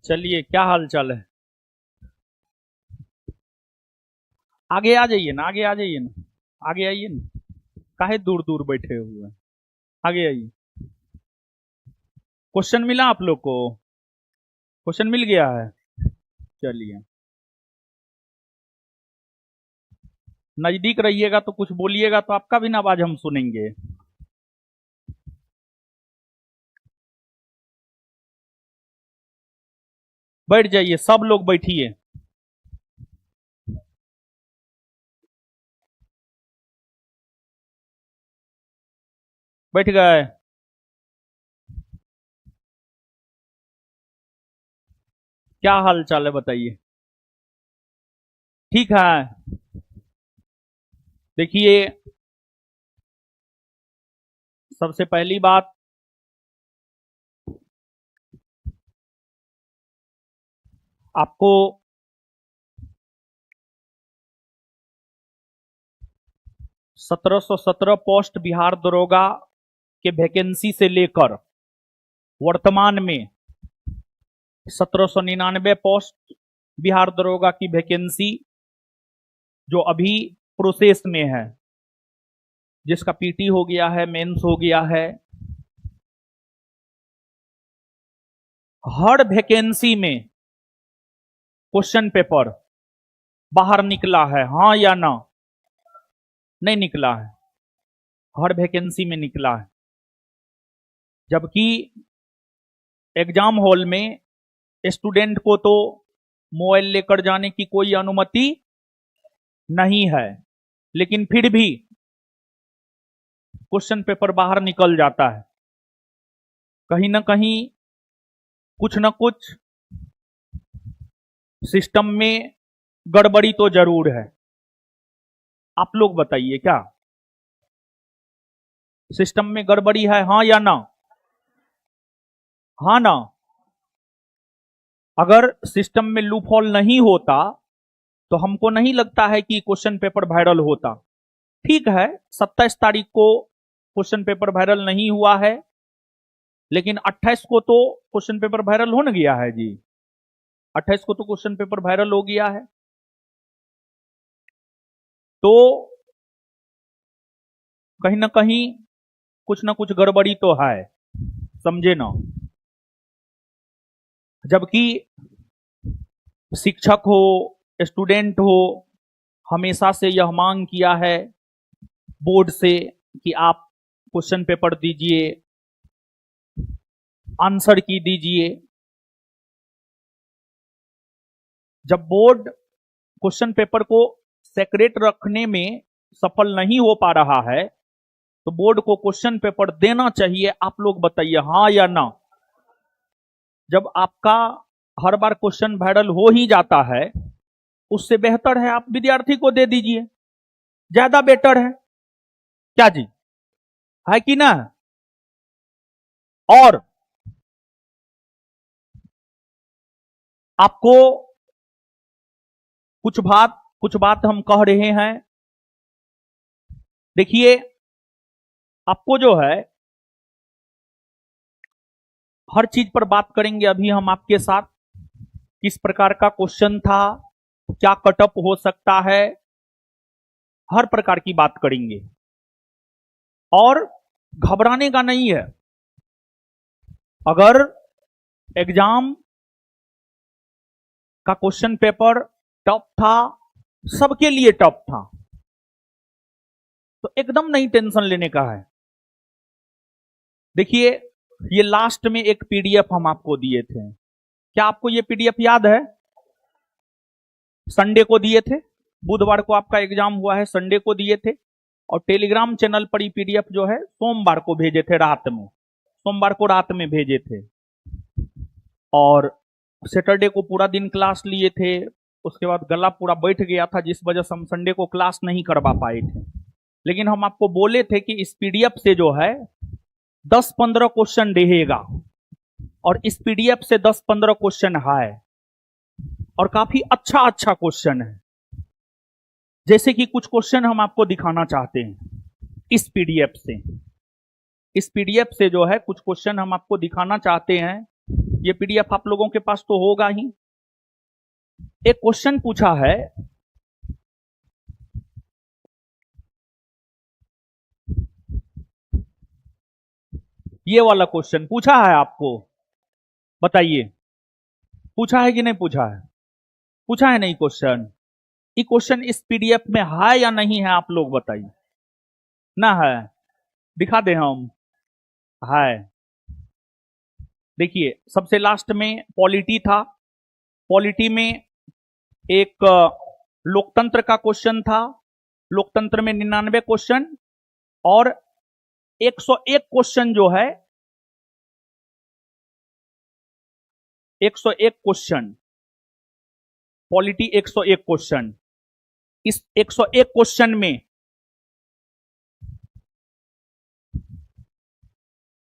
चलिए, क्या हाल चाल है। आगे आ जाइए ना, आगे आ जाइए ना, आगे आइए ना। काहे दूर दूर बैठे हुए हैं। आगे आइए। क्वेश्चन मिला आप लोग को? क्वेश्चन मिल गया है। चलिए, नजदीक रहिएगा तो कुछ बोलिएगा तो आपका भी ना आवाज हम सुनेंगे। बैठ जाइए, सब लोग बैठिए। बैठ गए? क्या हाल चाल है बताइए। ठीक है। देखिए, सबसे पहली बात, आपको 1717 पोस्ट बिहार दरोगा के वैकेंसी से लेकर वर्तमान में 1799 पोस्ट बिहार दरोगा की वैकेंसी जो अभी प्रोसेस में है, जिसका पीटी हो गया है, मेंस हो गया है। हर वैकेंसी में क्वेश्चन पेपर बाहर निकला है, हां या ना? नहीं निकला है। हर वैकेंसी में निकला है। जबकि एग्जाम हॉल में स्टूडेंट को तो मोबाइल लेकर जाने की कोई अनुमति नहीं है, लेकिन फिर भी क्वेश्चन पेपर बाहर निकल जाता है। कहीं ना कहीं कुछ ना कुछ सिस्टम में गड़बड़ी तो जरूर है। आप लोग बताइए, क्या सिस्टम में गड़बड़ी है, हां या ना? हां ना? अगर सिस्टम में लूप होल नहीं होता तो हमको नहीं लगता है कि क्वेश्चन पेपर वायरल होता। ठीक है, 27 तारीख को क्वेश्चन पेपर वायरल नहीं हुआ है, लेकिन 28 को तो क्वेश्चन पेपर वायरल हो न गया है जी। 28 को तो क्वेश्चन पेपर वायरल हो गया है। तो कहीं ना कहीं कुछ ना कुछ गड़बड़ी तो है, समझे ना? जबकि शिक्षक हो, स्टूडेंट हो, हमेशा से यह मांग किया है बोर्ड से कि आप क्वेश्चन पेपर दीजिए, आंसर की दीजिए। जब बोर्ड क्वेश्चन पेपर को सेक्रेट रखने में सफल नहीं हो पा रहा है तो बोर्ड को क्वेश्चन पेपर देना चाहिए। आप लोग बताइए, हां या ना? जब आपका हर बार क्वेश्चन वायरल हो ही जाता है, उससे बेहतर है आप विद्यार्थी को दे दीजिए, ज्यादा बेटर है। क्या जी, है कि ना? और आपको कुछ बात हम कह रहे हैं। देखिए, आपको जो है हर चीज पर बात करेंगे अभी हम आपके साथ। किस प्रकार का क्वेश्चन था, क्या कटअप हो सकता है, हर प्रकार की बात करेंगे। और घबराने का नहीं है। अगर एग्जाम का क्वेश्चन पेपर टफ था, सबके लिए टफ था, तो एकदम नहीं टेंशन लेने का है। देखिए, ये लास्ट में एक पीडीएफ हम आपको दिए थे। क्या आपको ये पीडीएफ याद है? संडे को दिए थे, बुधवार को आपका एग्जाम हुआ है, संडे को दिए थे। और टेलीग्राम चैनल पर ये पीडीएफ जो है सोमवार को भेजे थे रात में, सोमवार को रात में भेजे थे। और सैटरडे को पूरा दिन क्लास लिए थे। उसके बाद गला पूरा बैठ गया था, जिस वजह से हम संडे को क्लास नहीं करवा पाए थे। लेकिन हम आपको बोले थे कि इस पीडीएफ से जो है 10-15 क्वेश्चन रहेगा, और इस पीडीएफ से 10-15 क्वेश्चन है, और काफी अच्छा अच्छा क्वेश्चन है। जैसे कि कुछ क्वेश्चन हम आपको दिखाना चाहते हैं इस पीडीएफ से। इस पीडीएफ से जो है कुछ क्वेश्चन हम आपको दिखाना चाहते हैं। ये पीडीएफ आप लोगों के पास तो होगा ही। एक क्वेश्चन पूछा है, ये वाला क्वेश्चन पूछा है आपको, बताइए पूछा है कि नहीं पूछा है? पूछा है नहीं क्वेश्चन? ये क्वेश्चन इस पीडीएफ में है या नहीं है, आप लोग बताइए। ना है? दिखा दे हम। है। देखिए सबसे लास्ट में पॉलिटी था। पॉलिटी में एक लोकतंत्र का क्वेश्चन था। लोकतंत्र में 99 क्वेश्चन और 101 क्वेश्चन जो है, 101 क्वेश्चन, पॉलिटी 101 क्वेश्चन। इस 101 क्वेश्चन में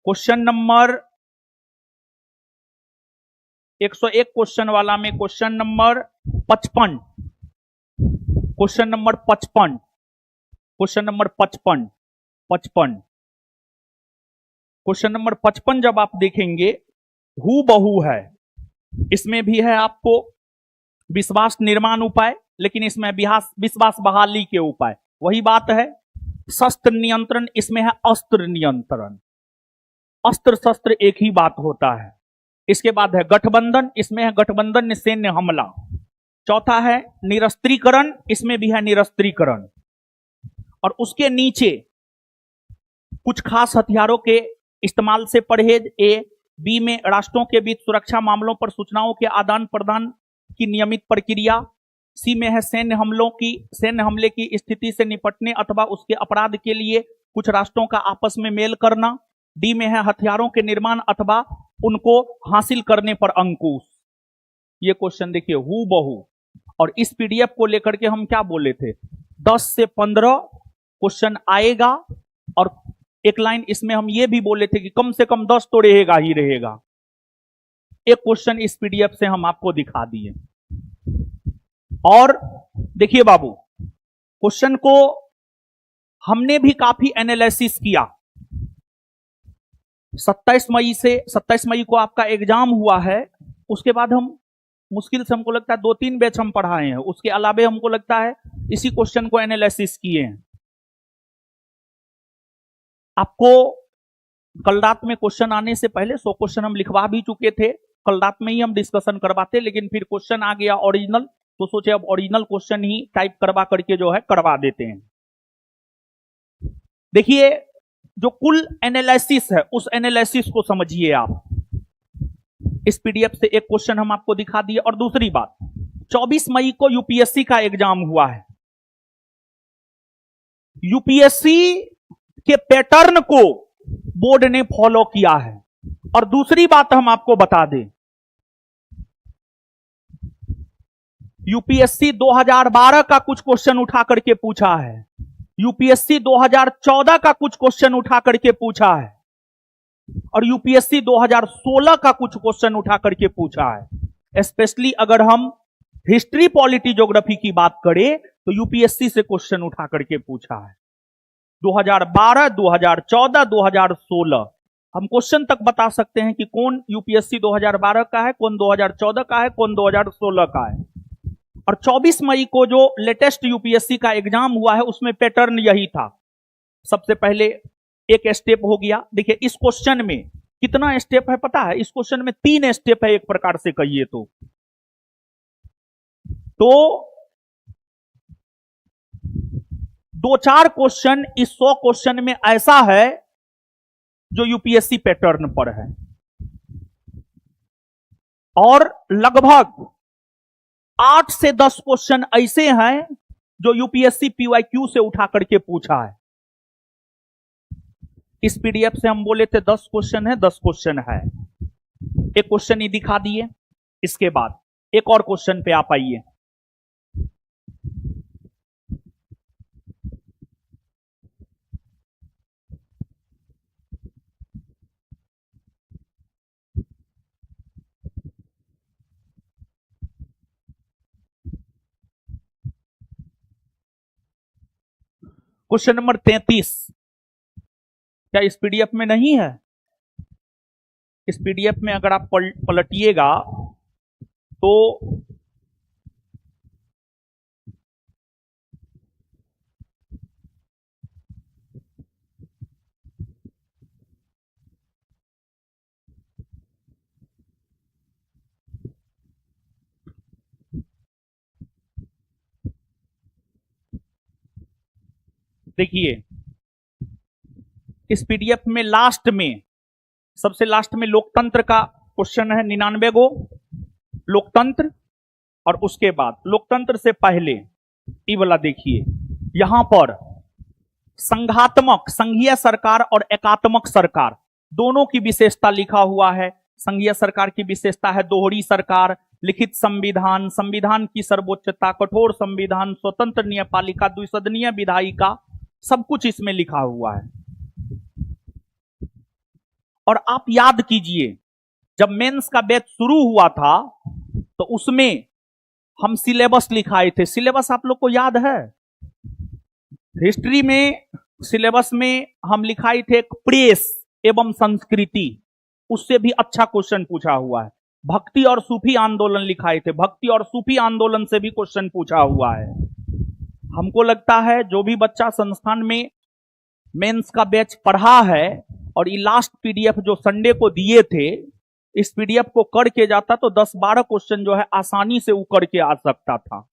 क्वेश्चन नंबर 101 क्वेश्चन वाला में question number 55, question number 55, question number 55, 55, question number 55 जब आप देखेंगे हु बहु है। इसमें भी है आपको विश्वास निर्माण उपाय, लेकिन इसमें विश्वास बहाली के उपाय। वही बात है, शस्त्र नियंत्रण, इसमें है अस्त्र नियंत्रण। अस्त्र शस्त्र एक ही बात होता है। इसके बाद है गठबंधन, इसमें है गठबंधन सैन्य हमला। चौथा है निरस्त्रीकरण, इसमें भी है निरस्त्रीकरण। और उसके नीचे कुछ खास हथियारों के इस्तेमाल से परहेज। ए, बी में राष्ट्रों के बीच सुरक्षा मामलों पर सूचनाओं के आदान प्रदान की नियमित प्रक्रिया। सी में है सैन्य हमले की स्थिति से निपटने अथवा उसके अपराध के लिए कुछ राष्ट्रों का आपस में मेल करना। डी में है हथियारों के निर्माण अथवा उनको हासिल करने पर अंकुश। ये क्वेश्चन देखिए हु बहु। और इस पीडीएफ को लेकर के हम क्या बोले थे, 10 से 15 क्वेश्चन आएगा। और एक लाइन इसमें हम ये भी बोले थे कि कम से कम 10 तो रहेगा ही रहेगा। एक क्वेश्चन इस पीडीएफ से हम आपको दिखा दिए। और देखिए बाबू, क्वेश्चन को हमने भी काफी एनालिसिस किया। 27 मई को आपका एग्जाम हुआ है। उसके बाद हम मुश्किल से हमको लगता है 2-3 बैच हम पढ़ाए हैं। उसके अलावा हमको लगता है इसी क्वेश्चन को एनालिसिस किए हैं। आपको कल रात में क्वेश्चन आने से पहले 100 क्वेश्चन हम लिखवा भी चुके थे। कल रात में ही हम डिस्कशन करवाते, लेकिन फिर क्वेश्चन आ गया ओरिजिनल, तो सोचे अब ओरिजिनल क्वेश्चन ही टाइप करवा करके जो है करवा देते हैं। देखिए जो कुल एनालिसिस है उस एनालिसिस को समझिए आप। इस पीडीएफ से एक क्वेश्चन हम आपको दिखा दिए। और दूसरी बात, 24 मई को यूपीएससी का एग्जाम हुआ है। यूपीएससी के पैटर्न को बोर्ड ने फॉलो किया है। और दूसरी बात हम आपको बता दें, यूपीएससी 2012 का कुछ क्वेश्चन उठा करके पूछा है। यूपीएससी 2014 का कुछ क्वेश्चन उठा करके पूछा है। और यूपीएससी 2016 का कुछ क्वेश्चन उठा करके पूछा है। स्पेशली अगर हम हिस्ट्री, पॉलिटी, ज्योग्राफी की बात करें तो यूपीएससी से क्वेश्चन उठा करके पूछा है। 2012, 2014, 2016 हम क्वेश्चन तक बता सकते हैं कि कौन यूपीएससी 2012 का है, कौन 2014 का है, कौन 2016 का है। और 24 मई को जो लेटेस्ट यूपीएससी का एग्जाम हुआ है उसमें पैटर्न यही था। सबसे पहले एक स्टेप हो गया। देखिए इस क्वेश्चन में कितना स्टेप है पता है? इस क्वेश्चन में 3 स्टेप है एक प्रकार से कहिए तो 2-4 क्वेश्चन इस 100 क्वेश्चन में ऐसा है जो यूपीएससी पैटर्न पर है। और लगभग 8 से 10 क्वेश्चन ऐसे हैं जो यूपीएससी पीवाईक्यू से उठा करके पूछा है। इस पीडीएफ से हम बोले थे 10 क्वेश्चन है, 10 क्वेश्चन है। एक क्वेश्चन ही दिखा दिए। इसके बाद एक और क्वेश्चन पे आप आइए। क्वेश्चन नंबर 33 क्या इस पीडीएफ में नहीं है? इस पीडीएफ में अगर आप पलटिएगा तो देखिए, इस पीडीएफ में लास्ट में, सबसे लास्ट में लोकतंत्र का क्वेश्चन है 99 गो लोकतंत्र, और उसके बाद लोकतंत्र से पहले ये वाला देखिए, यहां पर संघात्मक, संघीय सरकार और एकात्मक सरकार दोनों की विशेषता लिखा हुआ है। संघीय सरकार की विशेषता है दोहरी सरकार, लिखित संविधान, संविधान की सर्वोच्चता, कठोर संविधान, स्वतंत्र न्यायपालिका, द्विसदनीय विधायिका, सब कुछ इसमें लिखा हुआ है। और आप याद कीजिए, जब मेंस का बैच शुरू हुआ था तो उसमें हम सिलेबस लिखाए थे। सिलेबस आप लोग को याद है? हिस्ट्री में सिलेबस में हम लिखाए थे एक प्रेस एवं संस्कृति, उससे भी अच्छा क्वेश्चन पूछा हुआ है। भक्ति और सूफी आंदोलन लिखाए थे, भक्ति और सूफी आंदोलन से भी क्वेश्चन पूछा हुआ है। हमको लगता है जो भी बच्चा संस्थान में मेंस का बैच पढ़ा है और ये लास्ट पीडीएफ जो संडे को दिए थे, इस पीडीएफ को करके जाता तो 10-12 क्वेश्चन जो है आसानी से वो करके आ सकता था।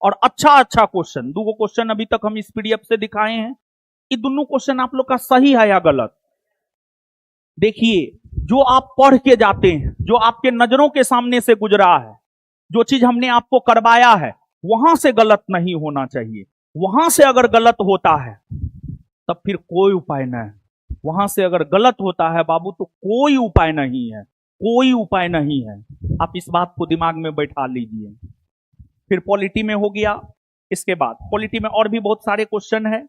और अच्छा क्वेश्चन, 2 क्वेश्चन अभी तक हम इस पीडीएफ से दिखाए हैं। ये दोनों क्वेश्चन आप लोग का सही है या गलत? देखिए, जो आप पढ़ के जाते हैं, जो आपके नजरों के सामने से गुजरा है, जो चीज हमने आपको करवाया है, वहां से गलत नहीं होना चाहिए। वहां से अगर गलत होता है तब फिर कोई उपाय नहीं। वहां से अगर गलत होता है बाबू तो कोई उपाय नहीं है, कोई उपाय नहीं है। आप इस बात को दिमाग में बैठा लीजिए। फिर पॉलिटी में हो गया, इसके बाद पॉलिटी में और भी बहुत सारे क्वेश्चन है।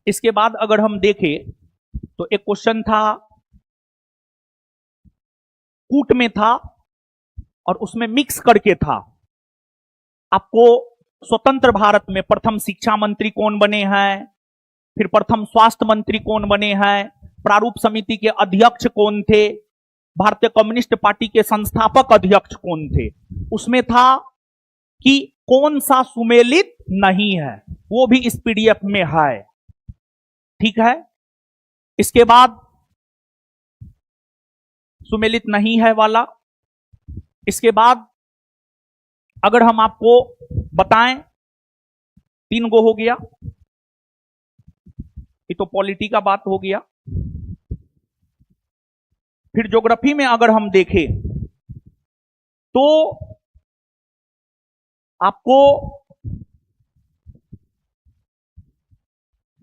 इसके बाद अगर हम देखें तो एक क्वेश्चन था, कूट में था और उसमें मिक्स करके था। आपको स्वतंत्र भारत में प्रथम शिक्षा मंत्री कौन बने हैं, फिर प्रथम स्वास्थ्य मंत्री कौन बने हैं, प्रारूप समिति के अध्यक्ष कौन थे, भारतीय कम्युनिस्ट पार्टी के संस्थापक अध्यक्ष कौन थे। उसमें था कि कौन सा सुमेलित नहीं है, वो भी इस पीडीएफ में है। ठीक है, इसके बाद सुमेलित नहीं है वाला। इसके बाद अगर हम आपको बताएं, 3 गो हो गया, ये तो पॉलिटी का बात हो गया। फिर ज्योग्राफी में अगर हम देखें तो आपको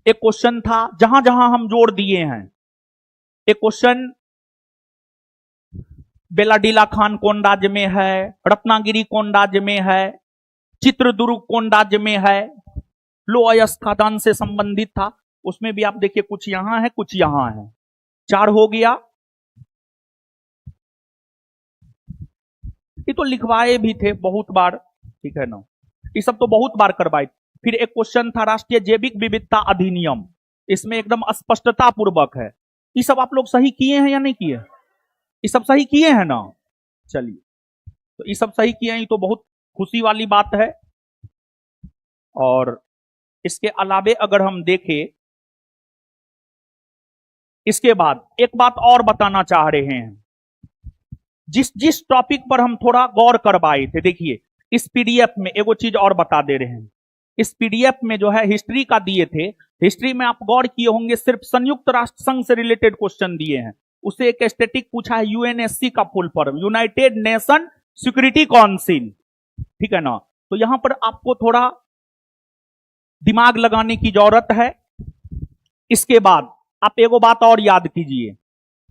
एक क्वेश्चन था, जहां जहां हम जोड़ दिए हैं। एक क्वेश्चन बेलाडीला खान कौन राज्य में है, रत्नागिरी कौन राज्य में है, चित्रदुर्ग कौन राज्य में है, लोअयस्क खदान से संबंधित था। उसमें भी आप देखिए कुछ यहां है कुछ यहां है। 4 हो गया। ये तो लिखवाए भी थे बहुत बार, ठीक है ना, ये सब तो बहुत बार करवाए। फिर एक क्वेश्चन था राष्ट्रीय जैविक विविधता अधिनियम, इसमें एकदम स्पष्टता पूर्वक है। ये सब आप लोग सही किए हैं या नहीं किए? ये सब सही किए हैं ना? चलिए, तो ये सब सही किए हैं, ये तो बहुत खुशी वाली बात है। और इसके अलावे अगर हम देखें, इसके बाद एक बात और बताना चाह रहे हैं, जिस जिस टॉपिक पर हम थोड़ा गौर करवाए थे। देखिए, इस पीडीएफ में एगो चीज और बता दे रहे हैं। इस पीडीएफ में जो है हिस्ट्री का दिए थे, हिस्ट्री में आप गौर किए होंगे सिर्फ संयुक्त राष्ट्र संघ से रिलेटेड क्वेश्चन दिए हैं। उससे एक स्टैटिक पूछा है, यूएनएससी का full form United Nation Security council, ठीक है ना। तो यहां पर आपको थोड़ा दिमाग लगाने की जरूरत है। इसके बाद आप एगो बात और याद कीजिए,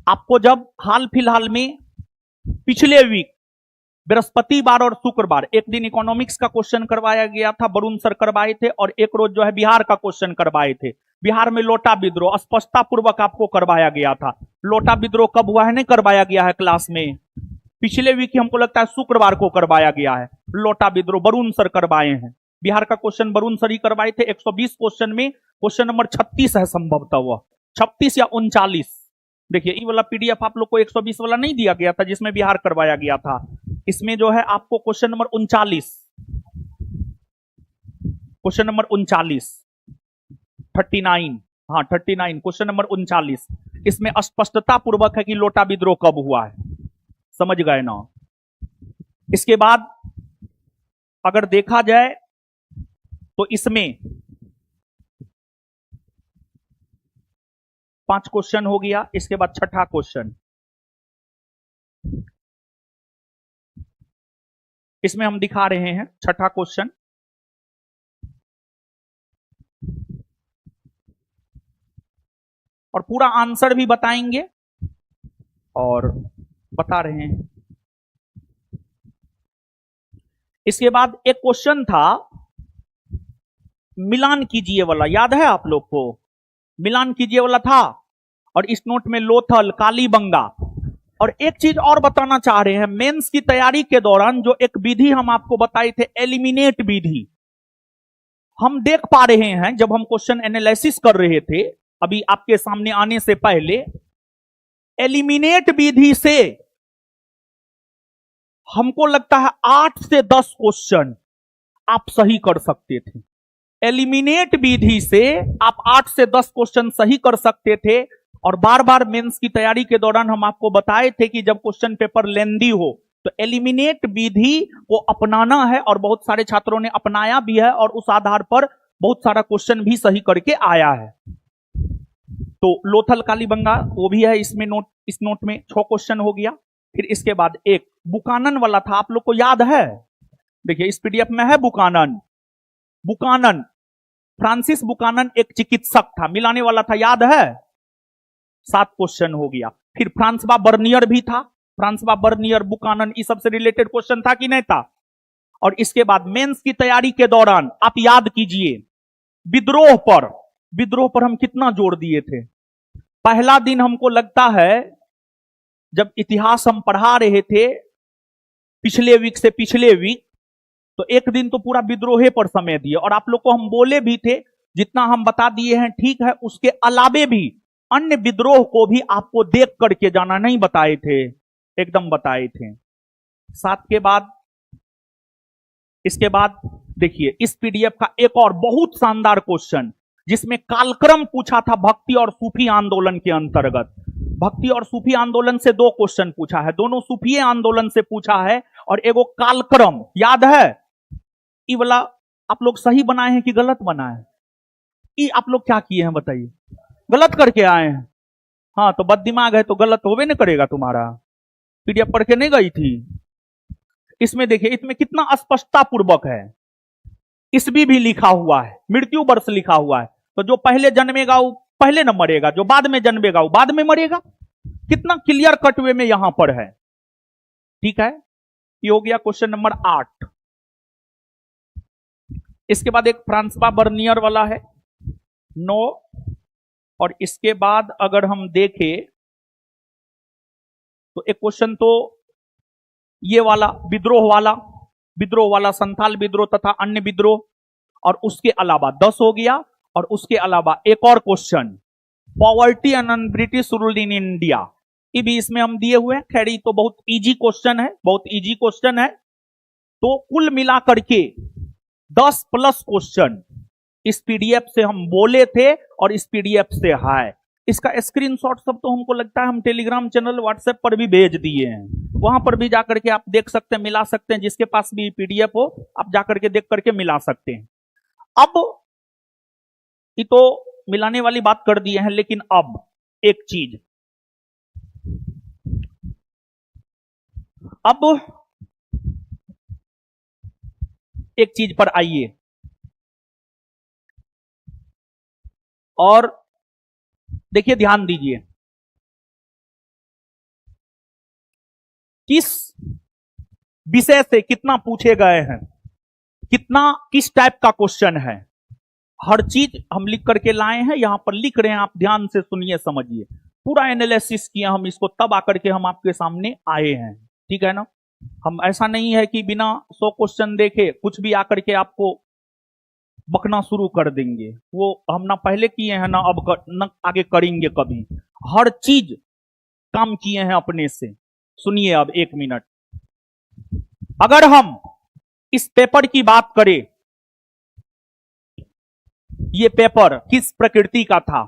आपको जब हाल फिलहाल में पिछले वीक बृहस्पतिवार और शुक्रवार एक दिन इकोनॉमिक्स का क्वेश्चन करवाया गया था, वरुण सर करवाए थे, और एक रोज जो है बिहार का क्वेश्चन करवाए थे। बिहार में लोटा विद्रोह स्पष्टता पूर्वक आपको करवाया गया था। लोटा विद्रोह कब हुआ है नहीं करवाया गया है क्लास में, पिछले वीक हमको लगता है शुक्रवार को करवाया गया है। लोटा विद्रोह वरुण सर करवाए हैं, बिहार का क्वेश्चन वरुण सर ही करवाए थे। 120 क्वेश्चन में क्वेश्चन नंबर 36 है संभवतः, वह 36 या 39। देखिए ये वाला पीडीएफ आप लोग को 120 वाला नहीं दिया गया था जिसमें बिहार करवाया गया था। इसमें जो है आपको क्वेश्चन नंबर 39, क्वेश्चन नंबर 39, 39, हाँ 39, क्वेश्चन नंबर 39, इसमें स्पष्टता पूर्वक है कि लोटा विद्रोह कब हुआ है, समझ गए ना। इसके बाद अगर देखा जाए तो इसमें 5 क्वेश्चन हो गया। इसके बाद छठा क्वेश्चन, इसमें हम दिखा रहे हैं छठा क्वेश्चन। और पूरा आंसर भी बताएंगे और बता रहे हैं। इसके बाद एक क्वेश्चन था मिलान कीजिए वाला, याद है आप लोग को? मिलान कीजिए वाला था। और इस नोट में लोथल, कालीबंगा। और एक चीज और बताना चाह रहे हैं, मेंस की तैयारी के दौरान जो एक विधि हम आपको बताए थे, एलिमिनेट विधि, हम देख पा रहे हैं जब हम क्वेश्चन एनालिसिस कर रहे थे अभी आपके सामने आने से पहले, एलिमिनेट विधि से हमको लगता है 8 से 10 क्वेश्चन आप सही कर सकते थे। एलिमिनेट विधि से आप 8 से 10 क्वेश्चन सही कर सकते थे। और बार बार मेंस की तैयारी के दौरान हम आपको बताए थे कि जब क्वेश्चन पेपर लेंदी हो तो एलिमिनेट विधि को अपनाना है, और बहुत सारे छात्रों ने अपनाया भी है और उस आधार पर बहुत सारा क्वेश्चन भी सही करके आया है। तो लोथल कालीबंगा वो भी है इसमें नोट, इस नोट में 6 क्वेश्चन हो गया। फिर इसके बाद एक बुकानन वाला था, आप लोग को याद है? देखिए इस पीडीएफ में है बुकानन। बुकानन, फ्रांसिस बुकानन एक चिकित्सक था, मिलाने वाला था, याद है? 7 क्वेश्चन हो गया। फिर फ्रांसवा बर्नियर भी था, फ्रांसवा बर्नियर, बुकानन, इस सब से रिलेटेड क्वेश्चन था कि नहीं था? और इसके बाद मेंस की तैयारी के दौरान आप याद कीजिए, विद्रोह पर हम कितना जोर दिए थे। पहला दिन हमको लगता है जब इतिहास हम पढ़ा रहे थे पिछले वीक से पिछले वीक, तो एक दिन तो पूरा विद्रोह पर समय दिए। और आप लोग को हम बोले भी थे, जितना हम बता दिए हैं ठीक है, उसके अलावे भी अन्य विद्रोह को भी आपको देख करके जाना, नहीं बताए थे, एकदम बताए थे। साथ के बाद इसके बाद देखिए इस पीडीएफ का एक और बहुत शानदार क्वेश्चन, जिसमें कालक्रम पूछा था भक्ति और सूफी आंदोलन के अंतर्गत। भक्ति और सूफी आंदोलन से 2 क्वेश्चन पूछा है, दोनों सूफी आंदोलन से पूछा है और एगो कालक्रम, याद है? ये वाला आप लोग सही बनाए हैं कि गलत बनाए? ये आप लोग क्या किए हैं बताइए? गलत करके आए हैं। हाँ तो बद दिमाग है तो गलत होवे न करेगा तुम्हारा। पीडीएफ पढ़ के नहीं गई थी? इसमें देखिए इसमें कितना स्पष्टता पूर्वक है। ईस्वी भी लिखा हुआ है, मृत्यु वर्ष लिखा हुआ है। तो जो पहले जन्मेगा वो पहले न मरेगा, जो बाद में जन्मेगा वो बाद में मरेगा। कितना क्लियर कट वे में यहां पर है। ठीक है, ये हो गया क्वेश्चन नंबर 8। इसके बाद एक फ्रांसवा बर्नियर वाला है 9। और इसके बाद अगर हम देखें तो एक क्वेश्चन तो ये वाला विद्रोह वाला संथाल विद्रोह तथा अन्य विद्रोह, और उसके अलावा 10 हो गया। और उसके अलावा एक और question, poverty and British rule in India, ये भी इसमें हम दिए हुए हैं। खैर ये तो बहुत इजी क्वेश्चन है, बहुत इजी क्वेश्चन है। तो कुल मिलाकर के 10 प्लस क्वेश्चन इस पीडीएफ से हम बोले थे और इस पीडीएफ से है। इसका स्क्रीनशॉट सब तो हमको लगता है हम टेलीग्राम चैनल व्हाट्सएप पर भी भेज दिए हैं, वहां पर भी जाकर के आप देख सकते हैं, मिला सकते हैं। जिसके पास भी पीडीएफ हो आप जाकर के देख करके मिला सकते हैं। अब ये तो मिलाने वाली बात कर दिए हैं, लेकिन अब एक चीज, अब एक चीज पर आइए और देखिए, ध्यान दीजिए, किस विषय से कितना पूछे गए हैं, कितना किस टाइप का क्वेश्चन है, हर चीज हम लिख करके लाए हैं। यहां पर लिख रहे हैं, आप ध्यान से सुनिए, समझिए। पूरा एनालिसिस किया हम इसको, तब आकर के हम आपके सामने आए हैं। ठीक है ना? हम ऐसा नहीं है कि बिना 100 क्वेश्चन देखे कुछ भी आकर के आपको बकना शुरू कर देंगे। वो हम ना पहले किए हैं ना अब ना आगे करेंगे कभी। हर चीज काम किए हैं अपने से। सुनिए अब 1 मिनट। अगर हम इस पेपर की बात करें, ये पेपर किस प्रकृति का था?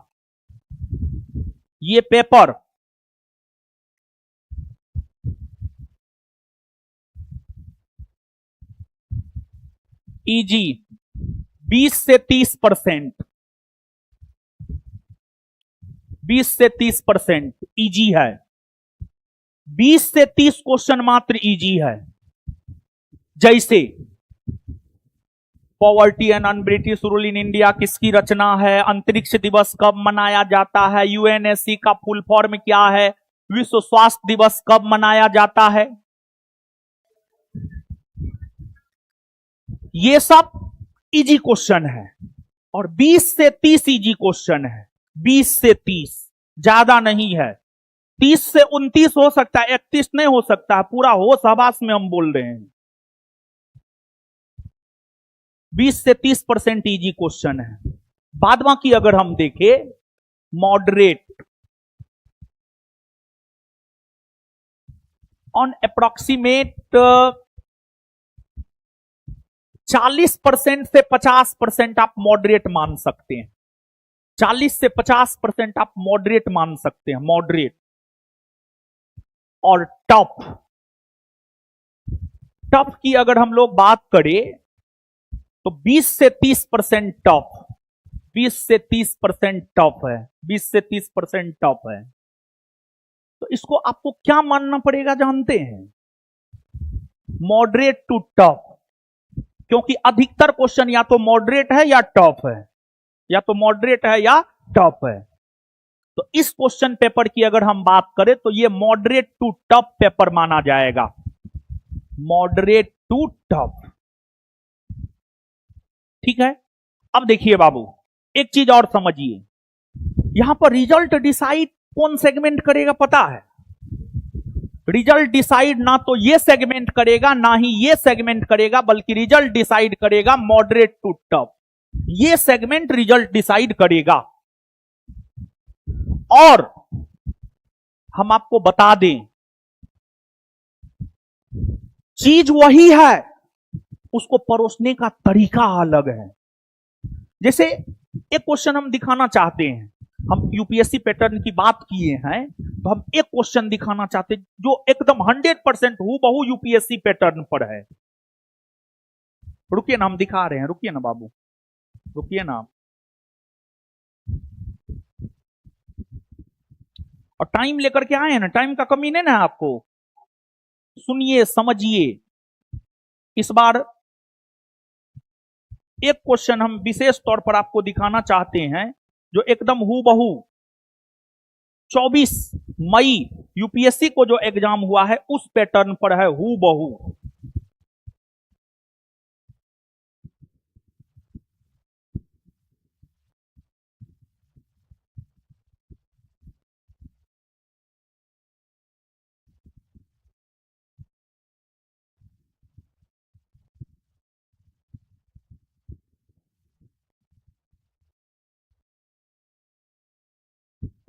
ये पेपर इजी 20 से 30%, 20 से 30% इजी है। 20 से 30 क्वेश्चन मात्र इजी है। जैसे poverty and un British rule in India किसकी रचना है? अंतरिक्ष दिवस कब मनाया जाता है? यूएनएससी का फुल फॉर्म क्या है? विश्व स्वास्थ्य दिवस कब मनाया जाता है? ये सब इजी क्वेश्चन है। और 20 से 30 इजी क्वेश्चन है। 20 से 30, ज्यादा नहीं है। 30 से 29 हो सकता है, 31 नहीं हो सकता है। पूरा होश हवास में हम बोल रहे हैं। 20 से 30% इजी क्वेश्चन है। बाद बाकी अगर हम देखें, मॉडरेट ऑन अप्रोक्सीमेट 40% से 50% आप मॉडरेट मान सकते हैं। 40 से 50% आप मॉडरेट मान सकते हैं, मॉडरेट। और टफ, टफ की अगर हम लोग बात करें तो 20 से 30% टफ, 20 से 30% टफ है, 20 से 30% टफ है। तो इसको आपको क्या मानना पड़ेगा जानते हैं? Moderate to tough. क्योंकि अधिकतर क्वेश्चन या तो मॉडरेट है या टफ है, या तो मॉडरेट है या टफ है। तो इस क्वेश्चन पेपर की अगर हम बात करें तो ये मॉडरेट टू टफ पेपर माना जाएगा। मॉडरेट टू टफ, ठीक है। अब देखिए बाबू, एक चीज और समझिए। यहां पर रिजल्ट डिसाइड कौन सेगमेंट करेगा पता है? रिजल्ट डिसाइड ना तो ये सेगमेंट करेगा ना ही ये सेगमेंट करेगा, बल्कि रिजल्ट डिसाइड करेगा मॉडरेट टू टफ। ये सेगमेंट रिजल्ट डिसाइड करेगा। और हम आपको बता दें, चीज वही है, उसको परोसने का तरीका अलग है। जैसे एक क्वेश्चन हम दिखाना चाहते हैं, हम यूपीएससी पैटर्न की बात किए हैं, तो हम एक क्वेश्चन दिखाना चाहते हैं जो एकदम 100% हूबहू यूपीएससी पैटर्न पर है। रुकिए ना, हम दिखा रहे हैं, रुकिए ना बाबू, रुकिए ना। और टाइम लेकर के आए हैं ना, टाइम का कमी नहीं ना है आपको। सुनिए समझिए, इस बार एक क्वेश्चन हम विशेष तौर पर आपको दिखाना चाहते हैं जो एकदम हूबहू 24 मई यूपीएससी को जो एग्जाम हुआ है उस पैटर्न पर है, हूबहू।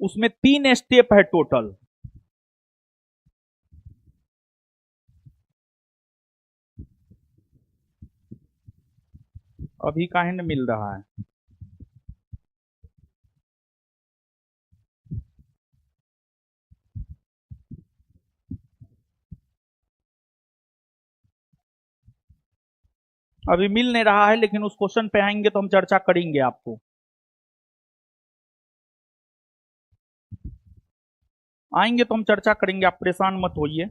उसमें 3 स्टेप है टोटल। अभी काहे न मिल रहा है? अभी मिल नहीं रहा है, लेकिन उस क्वेश्चन पे आएंगे तो हम चर्चा करेंगे आपको। आएंगे तो हम चर्चा करेंगे, आप परेशान मत होइए।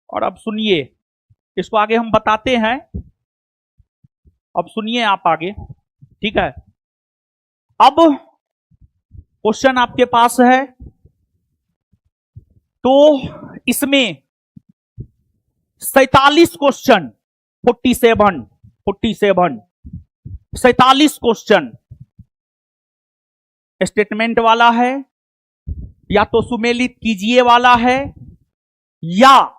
और अब सुनिए, इसको आगे हम बताते हैं। अब सुनिए आप आगे, ठीक है। अब क्वेश्चन आपके पास है, तो इसमें 47 क्वेश्चन, 47 क्वेश्चन स्टेटमेंट वाला है, या तो सुमेलित कीजिए वाला है, या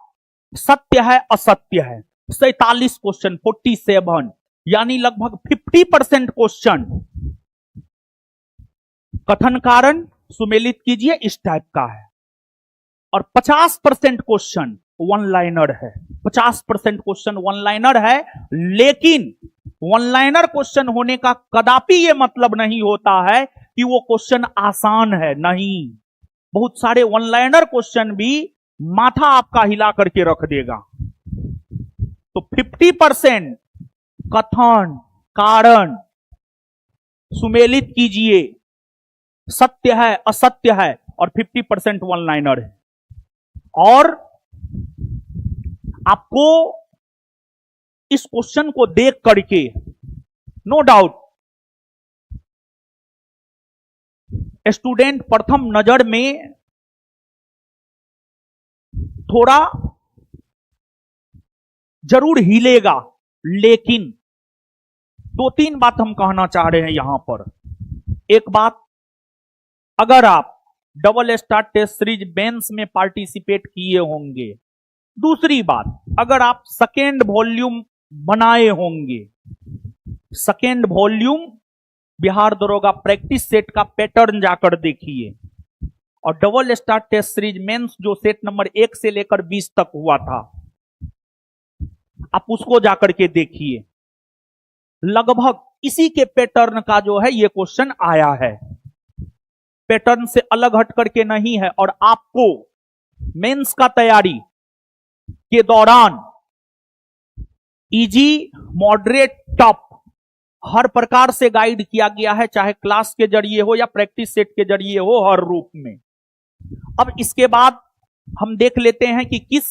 सत्य है असत्य है। 47 क्वेश्चन, 47, यानी लगभग 50% क्वेश्चन कथन कारण सुमेलित कीजिए इस टाइप का है, और 50% क्वेश्चन वन लाइनर है। 50% क्वेश्चन वन लाइनर है, लेकिन वन लाइनर क्वेश्चन होने का कदापि यह मतलब नहीं होता है कि वो क्वेश्चन आसान है, नहीं। बहुत सारे वन लाइनर क्वेश्चन भी माथा आपका हिला करके रख देगा। तो 50% कथन कारण सुमेलित कीजिए, सत्य है असत्य है, और 50% वन लाइनर है। और आपको इस क्वेश्चन को देख करके नो डाउट स्टूडेंट प्रथम नजर में थोड़ा जरूर हिलेगा, लेकिन दो तीन बात हम कहना चाह रहे हैं यहां पर। एक बात, अगर आप double star test series mains में पार्टिसिपेट किए होंगे। दूसरी बात, अगर आप सेकेंड वॉल्यूम बनाए होंगे। सेकेंड वॉल्यूम बिहार दरोगा प्रैक्टिस सेट का पैटर्न जाकर देखिए, और double star test series mains जो सेट नंबर 1 से लेकर 20 तक हुआ था, आप उसको जाकर के देखिए। लगभग इसी के पैटर्न का जो है ये क्वेश्चन आया है, पैटर्न से अलग हट करके नहीं है। और आपको मेंस का तैयारी के दौरान इजी, मॉडरेट, टफ हर प्रकार से गाइड किया गया है, चाहे क्लास के जरिए हो या प्रैक्टिस सेट के जरिए हो, हर रूप में। अब इसके बाद हम देख लेते हैं कि किस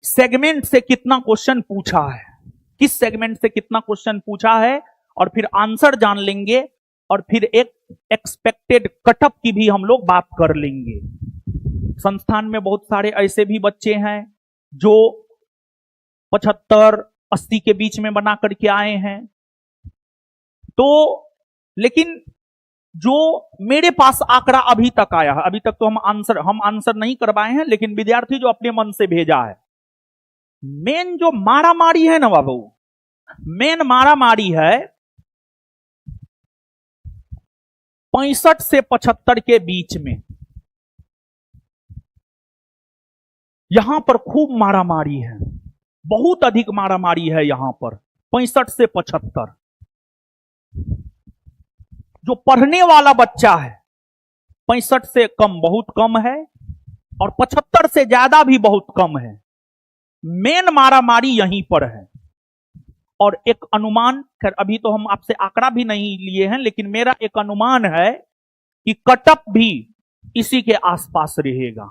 सेगमेंट से कितना क्वेश्चन पूछा है, किस सेगमेंट से कितना क्वेश्चन पूछा है, और फिर आंसर जान लेंगे, और फिर एक एक्सपेक्टेड कटअप की भी हम लोग बात कर लेंगे। संस्थान में बहुत सारे ऐसे भी बच्चे हैं जो 75-80 के बीच में बना करके आए हैं। तो लेकिन जो मेरे पास आंकड़ा अभी तक आया है, अभी तक तो हम आंसर नहीं करवाए हैं, लेकिन विद्यार्थी जो अपने मन से भेजा है, मेन जो मारा मारी है ना बाबू, मेन मारा मारी है 65 से 75 के बीच में। यहां पर खूब मारामारी है, बहुत अधिक मारामारी है यहां पर। 65 से 75 जो पढ़ने वाला बच्चा है, 65 से कम बहुत कम है, और 75 से ज्यादा भी बहुत कम है। मेन मारामारी यहीं पर है। और एक अनुमान, खैर अभी तो हम आपसे आंकड़ा भी नहीं लिए हैं, लेकिन मेरा एक अनुमान है कि कटअप भी इसी के आसपास रहेगा।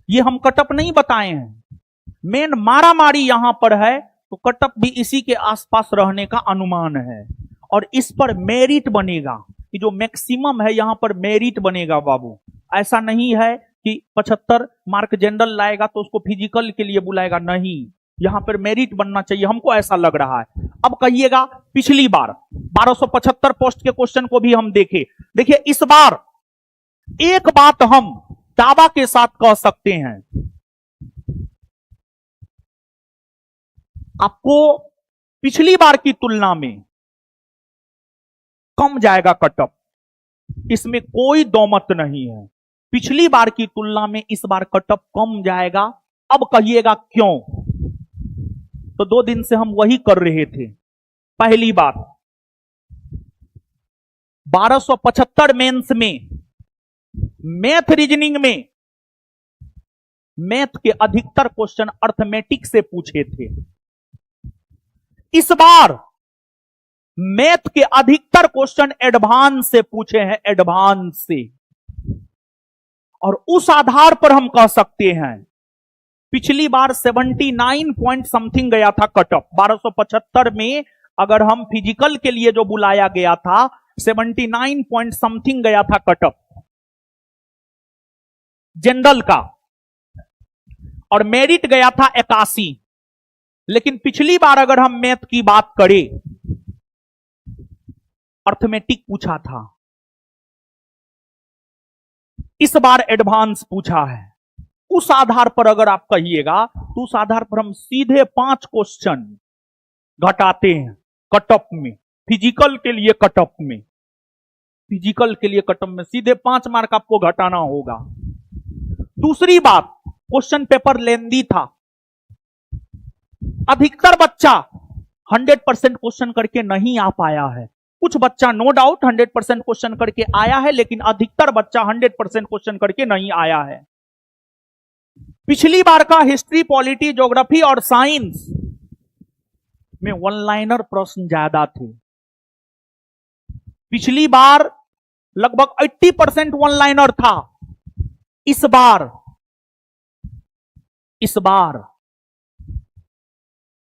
ये हम कटअप नहीं बताए हैं, मेन मारामारी यहां पर है, तो कटअप भी इसी के आसपास रहने का अनुमान है। और इस पर मेरिट बनेगा, कि जो मैक्सिमम है यहां पर मेरिट बनेगा बाबू। ऐसा नहीं है कि 75 मार्क जनरल लाएगा तो उसको फिजिकल के लिए बुलाएगा, नहीं, यहां पर मेरिट बनना चाहिए, हमको ऐसा लग रहा है। अब कहिएगा, पिछली बार 1275 पोस्ट के क्वेश्चन को भी हम देखे। देखिए इस बार एक बात हम दावा के साथ कह सकते हैं, आपको पिछली बार की तुलना में कम जाएगा कटअप, इसमें कोई दौमत नहीं है। पिछली बार की तुलना में इस बार कटअप कम जाएगा। अब कहिएगा क्यों? तो 2 दिन से हम वही कर रहे थे। पहली बात, 1275 मेंस में मैथ रीजनिंग में मैथ के अधिकतर क्वेश्चन अर्थमेटिक से पूछे थे। इस बार मैथ के अधिकतर क्वेश्चन एडवांस से पूछे हैं, एडवांस से। और उस आधार पर हम कह सकते हैं पिछली बार 79 पॉइंट समथिंग गया था कट ऑफ। 1275 में अगर हम फिजिकल के लिए जो बुलाया गया था 79 पॉइंट समथिंग गया था कट ऑफ जनरल का, और मेरिट गया था 81। लेकिन पिछली बार अगर हम मैथ की बात करें, अर्थमेटिक पूछा था, इस बार एडवांस पूछा है। उस आधार पर अगर आप कहिएगा तो उस आधार पर हम सीधे 5 क्वेश्चन घटाते हैं कट ऑफ में। फिजिकल के लिए कट ऑफ में, फिजिकल के लिए कट ऑफ में सीधे 5 मार्क आपको घटाना होगा। दूसरी बात, क्वेश्चन पेपर लेंदी था। अधिकतर बच्चा 100% क्वेश्चन करके नहीं आ पाया है। कुछ बच्चा नो डाउट 100% क्वेश्चन करके आया है, लेकिन अधिकतर बच्चा 100% क्वेश्चन करके नहीं आया है। पिछली बार का हिस्ट्री, पॉलिटी, ज्योग्राफी और साइंस में वन लाइनर प्रश्न ज्यादा थे। पिछली बार लगभग 80% वन लाइनर था। इस बार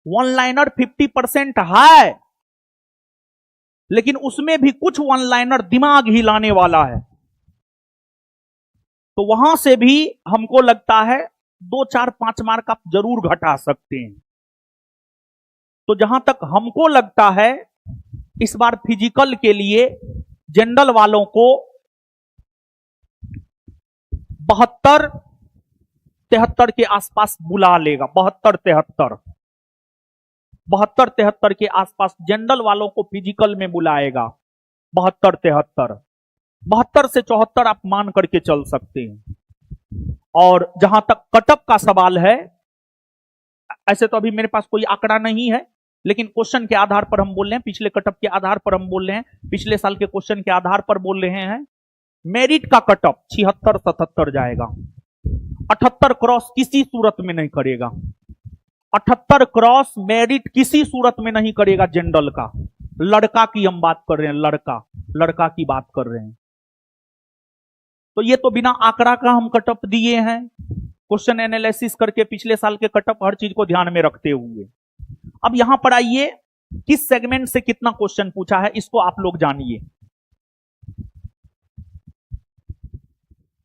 वन लाइनर 50% है, लेकिन उसमें भी कुछ वन लाइनर दिमाग हिलाने वाला है। तो वहां से भी हमको लगता है 2, 4, 5 मार्क आप जरूर घटा सकते हैं। तो जहां तक हमको लगता है इस बार फिजिकल के लिए जनरल वालों को 72-73 के आसपास बुला लेगा। 72-73 के आसपास जनरल वालों को फिजिकल में बुलाएगा। 72 से 74 आप मान करके चल सकते हैं। और जहां तक कटअप का सवाल है, ऐसे तो अभी मेरे पास कोई आंकड़ा नहीं है, लेकिन क्वेश्चन के आधार पर हम बोल रहे हैं, पिछले कटअप के आधार पर हम बोल रहे हैं, पिछले साल के क्वेश्चन के आधार पर बोल रहे हैं। मेरिट का कटअप 76-77 जाएगा। 78 क्रॉस किसी सूरत में नहीं करेगा। 78 क्रॉस मेरिट किसी सूरत में नहीं करेगा जनरल का। लड़का की हम बात कर रहे हैं, लड़का की बात कर रहे हैं। तो ये तो बिना आंकड़ा का हम कटअप दिए हैं, क्वेश्चन एनालिसिस करके पिछले साल के कटअप हर चीज को ध्यान में रखते हुए। अब यहां पर आइए, किस सेगमेंट से कितना क्वेश्चन पूछा है इसको आप लोग जानिए।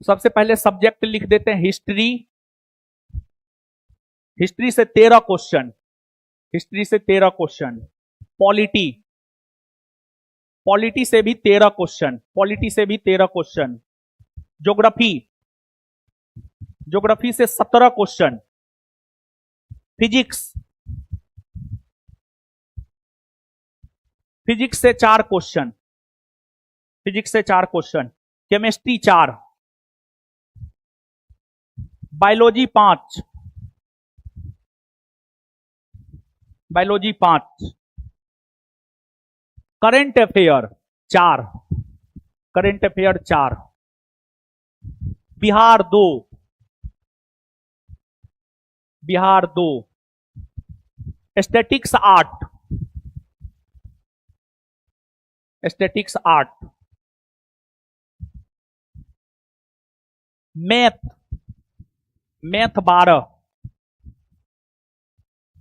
सबसे पहले सब्जेक्ट लिख देते हैं हिस्ट्री। हिस्ट्री से 13 क्वेश्चन, हिस्ट्री से 13 क्वेश्चन। पॉलिटी, पॉलिटी से भी 13 क्वेश्चन, पॉलिटी से भी 13 क्वेश्चन। ज्योग्राफी, ज्योग्राफी से 17 क्वेश्चन। फिजिक्स, फिजिक्स से 4 क्वेश्चन, फिजिक्स से 4 question. Chemistry 4, biology 5, biology 5। Current affair 4, current affair 4। Bihar 2, Bihar 2। Statics 8, statics 8। Math, math 12।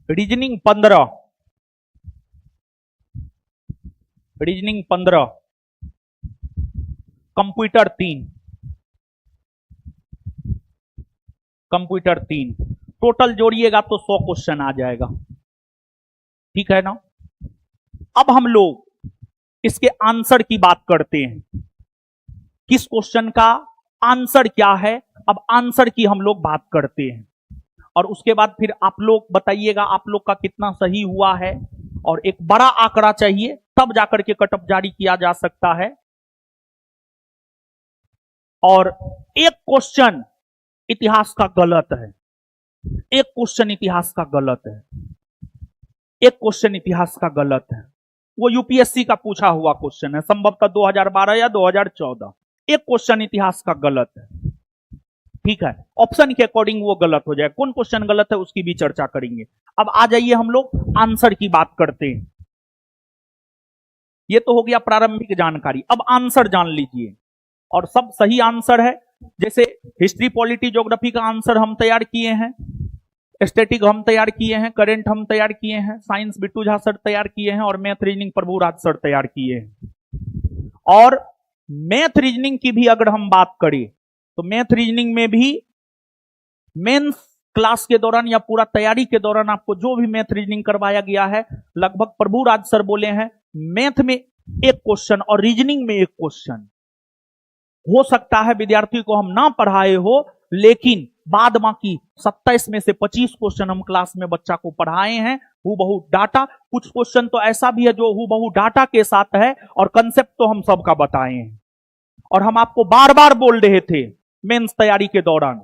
Reasoning 15, reasoning 15। Computer 3, computer 3। Total जोड़िएगा तो 100 क्वेश्चन आ जाएगा। ठीक है ना। अब हम लोग इसके आंसर की बात करते हैं, किस क्वेश्चन का आंसर क्या है। अब आंसर की हम लोग बात करते हैं, और उसके बाद फिर आप लोग बताइएगा आप लोग का कितना सही हुआ है। और एक बड़ा आंकड़ा चाहिए, तब जाकर के कटअप जारी किया जा सकता है। और एक क्वेश्चन इतिहास का गलत है, एक क्वेश्चन इतिहास का गलत है, एक क्वेश्चन इतिहास का गलत है। वो यूपीएससी का पूछा हुआ क्वेश्चन है, संभवतः 2012 या 2014। एक क्वेश्चन इतिहास का गलत है। ठीक है, ऑप्शन के अकॉर्डिंग वो गलत हो जाए। कौन क्वेश्चन गलत है उसकी भी चर्चा करेंगे। अब आ जाइए हम लोग आंसर की बात करते हैं। ये तो हो गया प्रारंभिक जानकारी। अब आंसर जान लीजिए, और सब सही आंसर है। जैसे हिस्ट्री, पॉलिटी, ज्योग्राफी का आंसर हम तैयार किए हैं, स्टैटिक हम तैयार किए हैं, करंट हम तैयार किए हैं, साइंस बिट्टू झा सर तैयार किए हैं और मैथ रीजनिंग प्रभुराज सर तैयार किए हैं। और मैथ रीजनिंग की भी अगर हम बात करें तो मैथ रीजनिंग में भी मेंस क्लास के दौरान या पूरा तैयारी के दौरान आपको जो भी मैथ रीजनिंग करवाया गया है, लगभग प्रभुराज सर बोले हैं मैथ में एक क्वेश्चन और रीजनिंग में एक क्वेश्चन हो सकता है विद्यार्थी को हम ना पढ़ाए हो, लेकिन बाद बाकी 27 में से 25 क्वेश्चन हम क्लास में बच्चा को पढ़ाए हैं, हूबहू डाटा। कुछ क्वेश्चन तो ऐसा भी है जो हूबहू डाटा के साथ है और कंसेप्ट तो हम सबका बताए हैं। और हम आपको बार बार बोल रहे थे मेंस तैयारी के दौरान,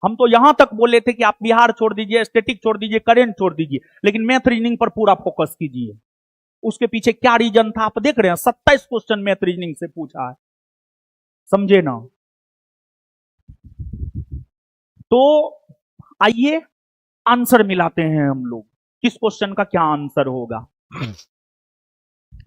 हम तो यहां तक बोले थे कि आप बिहार छोड़ दीजिए, स्टैटिक छोड़ दीजिए, करंट छोड़ दीजिए, लेकिन मैथ रीजनिंग पर पूरा फोकस कीजिए। उसके पीछे क्या रीजन था आप देख रहे हैं, 27 क्वेश्चन मैथ रीजनिंग से पूछा है, समझे ना। तो आइए आंसर मिलाते हैं हम लोग, किस क्वेश्चन का क्या आंसर होगा।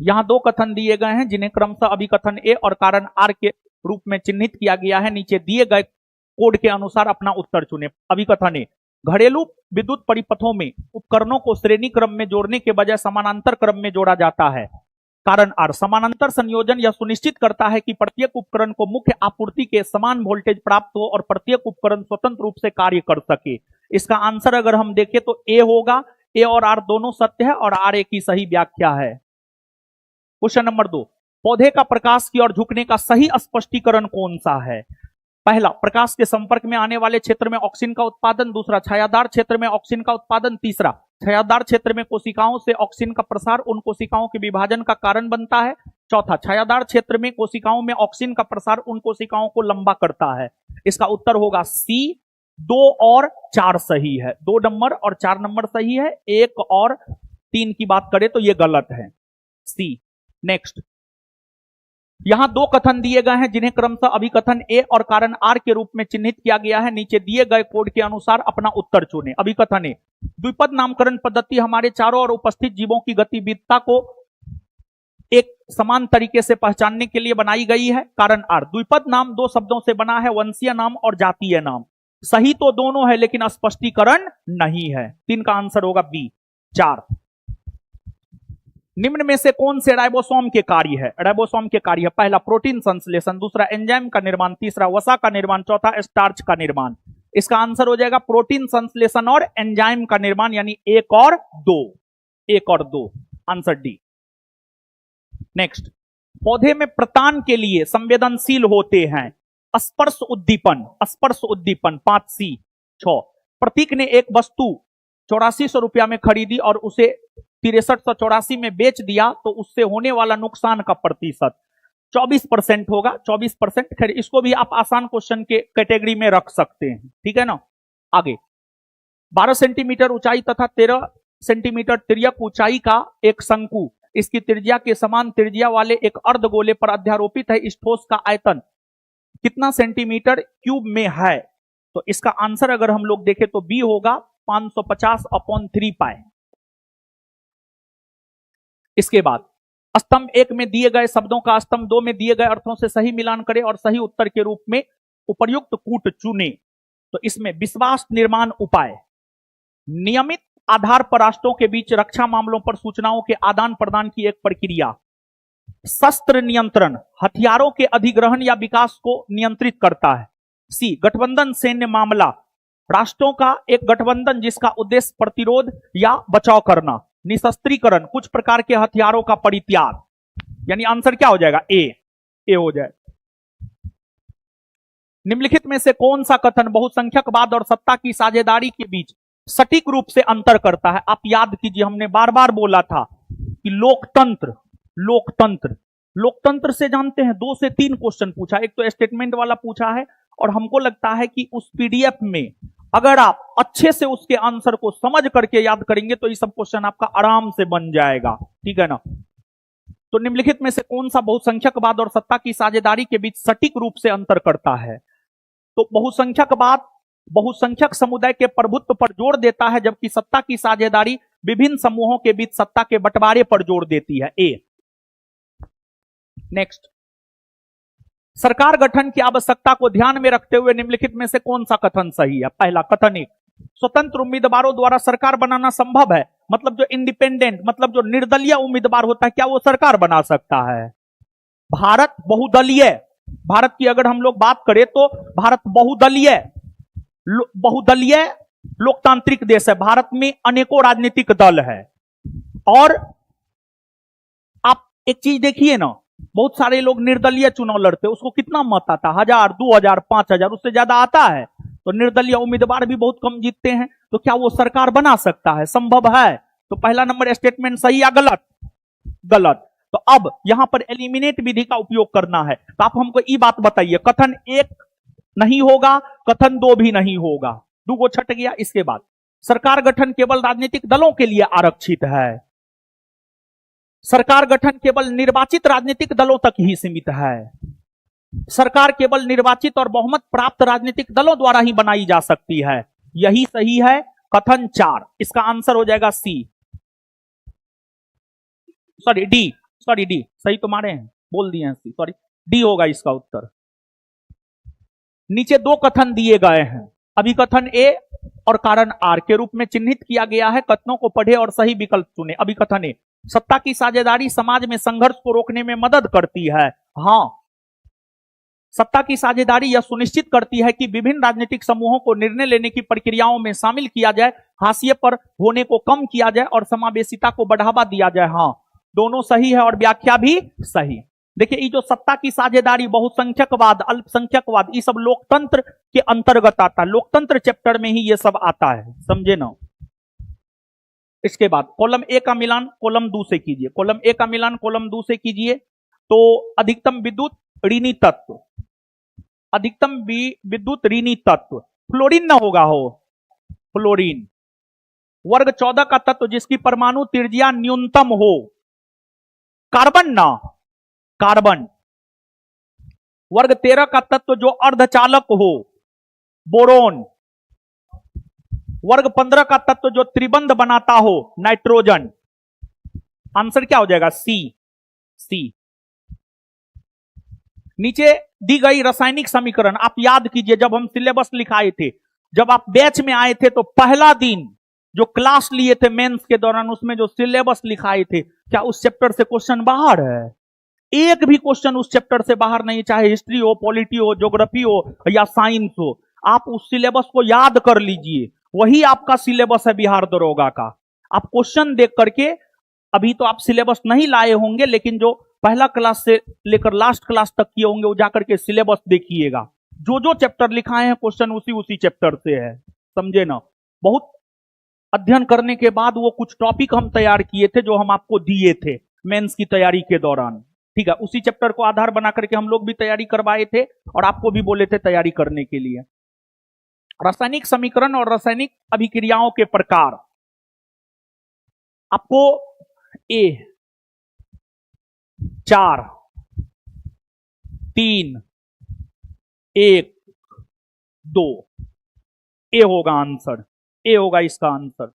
यहां दो कथन दिए गए हैं जिन्हें क्रमशः अभिकथन ए और कारण आर के रूप में चिन्हित किया गया है। नीचे दिए गए कोड के अनुसार अपना उत्तर चुने। अभिकथन ए, घरेलू विद्युत परिपथों में उपकरणों को श्रेणी क्रम में जोड़ने के बजाय समानांतर क्रम में जोड़ा जाता है। कारण आर, समानांतर संयोजन यह सुनिश्चित करता है कि प्रत्येक उपकरण को मुख्य आपूर्ति के समान वोल्टेज प्राप्त हो और प्रत्येक उपकरण स्वतंत्र रूप से कार्य कर सके। इसका आंसर अगर हम देखें तो ए होगा। ए और आर दोनों सत्य है और आर ए की सही व्याख्या है। क्वेश्चन नंबर 2, पौधे का प्रकाश की ओर झुकने का सही स्पष्टीकरण कौन सा है। पहला, प्रकाश के संपर्क में आने वाले क्षेत्र में ऑक्सीजन का उत्पादन। दूसरा, छायादार क्षेत्र में ऑक्सीजन का उत्पादन। तीसरा, छायादार क्षेत्र में कोशिकाओं से ऑक्सीजन का प्रसार उन कोशिकाओं के विभाजन का कारण बनता है। चौथा, छायादार क्षेत्र में कोशिकाओं में ऑक्सीजन का प्रसार उन कोशिकाओं को लंबा करता है। इसका उत्तर होगा सी। 2 और 4 सही है, 2 नंबर और 4 नंबर सही है। 1 और 3 की बात करें तो यह गलत है, सी। नेक्स्ट, यहां दो कथन दिए गए हैं जिन्हें क्रमशः अभिकथन ए और कारण आर के रूप में चिन्हित किया गया है। नीचे दिए गए कोड के अनुसार अपना उत्तर चुनें। अभिकथन ए, द्विपद नामकरण पद्धति हमारे चारों ओर उपस्थित जीवों की गतिविधता को एक समान तरीके से पहचानने के लिए बनाई गई है। कारण आर, द्विपद नाम 2 शब्दों से बना है, वंशीय नाम और जातीय नाम। सही तो दोनों है लेकिन स्पष्टीकरण नहीं है। 3 का आंसर होगा बी। 4, निम्न में से कौन से राइबोसोम के कार्य है। राइबोसोम के कार्य है, पहला प्रोटीन संश्लेषण, दूसरा एंजाइम का निर्माण, तीसरा वसा का निर्माण, चौथा स्टार्च का निर्माण। इसका आंसर हो जाएगा प्रोटीन संश्लेषण और एंजाइम का निर्माण, यानी 1 और 2। 1 और 2, आंसर डी। नेक्स्ट, पौधे में प्रतान के लिए संवेदनशील होते हैं। स्पर्श उद्दीपन, स्पर्श उद्दीपन 5C। 6, प्रतीक ने एक वस्तु 8400 रुपया में खरीदी और उसे 6384 में बेच दिया, तो उससे होने वाला नुकसान का प्रतिशत 24% होगा। 24%, खैर इसको भी आप आसान क्वेश्चन के कैटेगरी में रख सकते हैं, ठीक है ना। आगे, 12 सेंटीमीटर ऊंचाई तथा 13 सेंटीमीटर तिर्यक ऊंचाई का एक शंकु इसकी त्रिज्या के समान त्रिज्या वाले एक अर्धगोले पर अध्यारोपित है। इस ठोस का आयतन कितना सेंटीमीटर क्यूब में है। तो इसका आंसर अगर हम लोग देखें तो बी होगा 550/3 पाई। इसके बाद स्तंभ 1 में दिए गए शब्दों का स्तंभ 2 में दिए गए अर्थों से सही मिलान करें और सही उत्तर के रूप में उपर्युक्त कूट चुने। तो इसमें विश्वास निर्माण उपाय, नियमित आधार पर राष्ट्रों के बीच रक्षा मामलों पर सूचनाओं के आदान प्रदान की एक प्रक्रिया। शस्त्र नियंत्रण, हथियारों के अधिग्रहण या विकास को नियंत्रित करता है। सी, गठबंधन सैन्य मामला, राष्ट्रों का एक गठबंधन जिसका उद्देश्य प्रतिरोध या बचाव करना। निशस्त्रीकरण, कुछ प्रकार के हथियारों का परित्याग, यानी आंसर क्या हो जाएगा, ए हो जाए। निम्नलिखित में से कौन सा कथन बहुसंख्यकवाद और सत्ता की साझेदारी के बीच सटीक रूप से अंतर करता है। आप याद कीजिए, हमने बार बार बोला था कि लोकतंत्र, लोकतंत्र, लोकतंत्र से जानते हैं 2 से 3 क्वेश्चन पूछा, एक तो स्टेटमेंट वाला पूछा है, और हमको लगता है कि उस पीडीएफ में अगर आप अच्छे से उसके आंसर को समझ करके याद करेंगे तो ये सब क्वेश्चन आपका आराम से बन जाएगा, ठीक है ना। तो निम्नलिखित में से कौन सा बहुसंख्यकवाद और सत्ता की साझेदारी के बीच सटीक रूप से अंतर करता है। तो बहुसंख्यकवाद बहुसंख्यक समुदाय के प्रभुत्व पर जोर देता है, जबकि सत्ता की साझेदारी विभिन्न समूहों के बीच सत्ता के बंटवारे पर जोर देती है। ए। नेक्स्ट, सरकार गठन की आवश्यकता को ध्यान में रखते हुए निम्नलिखित में से कौन सा कथन सही है। पहला, कथन 1, स्वतंत्र उम्मीदवारों द्वारा सरकार बनाना संभव है, मतलब जो इंडिपेंडेंट, मतलब जो निर्दलीय उम्मीदवार होता है, क्या वो सरकार बना सकता है? भारत बहुदलीय, भारत की अगर हम लोग बात करें तो भारत बहुदलीय लोकतांत्रिक देश है। भारत में अनेकों राजनीतिक दल है। और आप एक चीज देखिए ना, बहुत सारे लोग निर्दलीय चुनाव लड़ते हैं, उसको कितना मत आता? 1000, 2000, 5000, उससे ज्यादा आता है। तो निर्दलीय उम्मीदवार भी बहुत कम जीतते हैं। तो क्या वो सरकार बना सकता है? संभव है। तो पहला नंबर स्टेटमेंट सही या गलत? गलत। तो अब यहां पर एलिमिनेट विधि का उपयोग करना है। तो आप हमको ये बात बताइए, कथन 1 नहीं होगा, कथन 2 भी नहीं होगा, 2 को छट गया। इसके बाद सरकार गठन केवल राजनीतिक दलों के लिए आरक्षित है। सरकार गठन केवल निर्वाचित राजनीतिक दलों तक ही सीमित है। सरकार केवल निर्वाचित और बहुमत प्राप्त राजनीतिक दलों द्वारा ही बनाई जा सकती है। यही सही है। कथन 4, इसका आंसर हो जाएगा सी, सॉरी डी, सही तो मारे हैं, बोल दिए हैं सी, सॉरी डी होगा इसका उत्तर। नीचे 2 कथन दिए गए हैं, अभिकथन ए और कारण आर के रूप में चिन्हित किया गया है। कथनों को पढ़े और सही विकल्प चुने। अभिकथन ए, सत्ता की साझेदारी समाज में संघर्ष को रोकने में मदद करती है। हां, सत्ता की साझेदारी यह सुनिश्चित करती है कि विभिन्न राजनीतिक समूहों को निर्णय लेने की प्रक्रियाओं में शामिल किया जाए, हाशिए पर होने को कम किया जाए और समावेशिता को बढ़ावा दिया जाए। हां, दोनों सही है और व्याख्या भी सही। देखिए, ये जो सत्ता की साझेदारी, बहुसंख्यकवाद, अल्पसंख्यकवाद, ये सब लोकतंत्र के अंतर्गत आता है। लोकतंत्र चैप्टर में ही ये सब आता है, समझे ना। इसके बाद कॉलम ए का मिलान कॉलम 2 से कीजिए। कॉलम ए का मिलान कॉलम 2 से कीजिए। तो अधिकतम विद्युत ऋणी तत्व, अधिकतम विद्युत ऋणी तत्व फ्लोरीन ना होगा, हो फ्लोरीन। वर्ग 14 का तत्व जिसकी परमाणु त्रिज्या न्यूनतम हो, कार्बन ना, कार्बन। वर्ग 13 का तत्व जो अर्धचालक हो, बोरोन। वर्ग 15 का तत्व जो त्रिबंध बनाता हो, नाइट्रोजन। आंसर क्या हो जाएगा? सी, सी। नीचे दी गई रासायनिक समीकरण आप याद कीजिए। जब हम सिलेबस लिखाए थे, जब आप बैच में आए थे, तो पहला दिन जो क्लास लिए थे मेंस के दौरान, उसमें जो सिलेबस लिखाए थे, क्या उस चैप्टर से क्वेश्चन बाहर है? एक भी क्वेश्चन उस चैप्टर से बाहर नहीं, चाहे हिस्ट्री हो, पॉलिटी हो, ज्योग्राफी हो या साइंस हो। आप उस सिलेबस को याद कर लीजिए, वही आपका सिलेबस है बिहार दरोगा का। आप क्वेश्चन देख करके, अभी तो आप सिलेबस नहीं लाए होंगे, लेकिन जो पहला क्लास से लेकर लास्ट क्लास तक किए होंगे, वो जाकर के सिलेबस देखिएगा। जो जो चैप्टर लिखाए हैं क्वेश्चन उसी चैप्टर से है, समझे ना। बहुत अध्ययन करने के बाद वो कुछ टॉपिक हम तैयार किए थे, जो हम आपको दिए थे मेंस की तैयारी के दौरान। ठीक है, उसी चैप्टर को आधार बना करके हम लोग भी तैयारी करवाए थे और आपको भी बोले थे तैयारी करने के लिए। रासायनिक समीकरण और रासायनिक अभिक्रियाओं के प्रकार आपको ए 4 3 1 2 ए होगा आंसर, ए होगा इसका आंसर।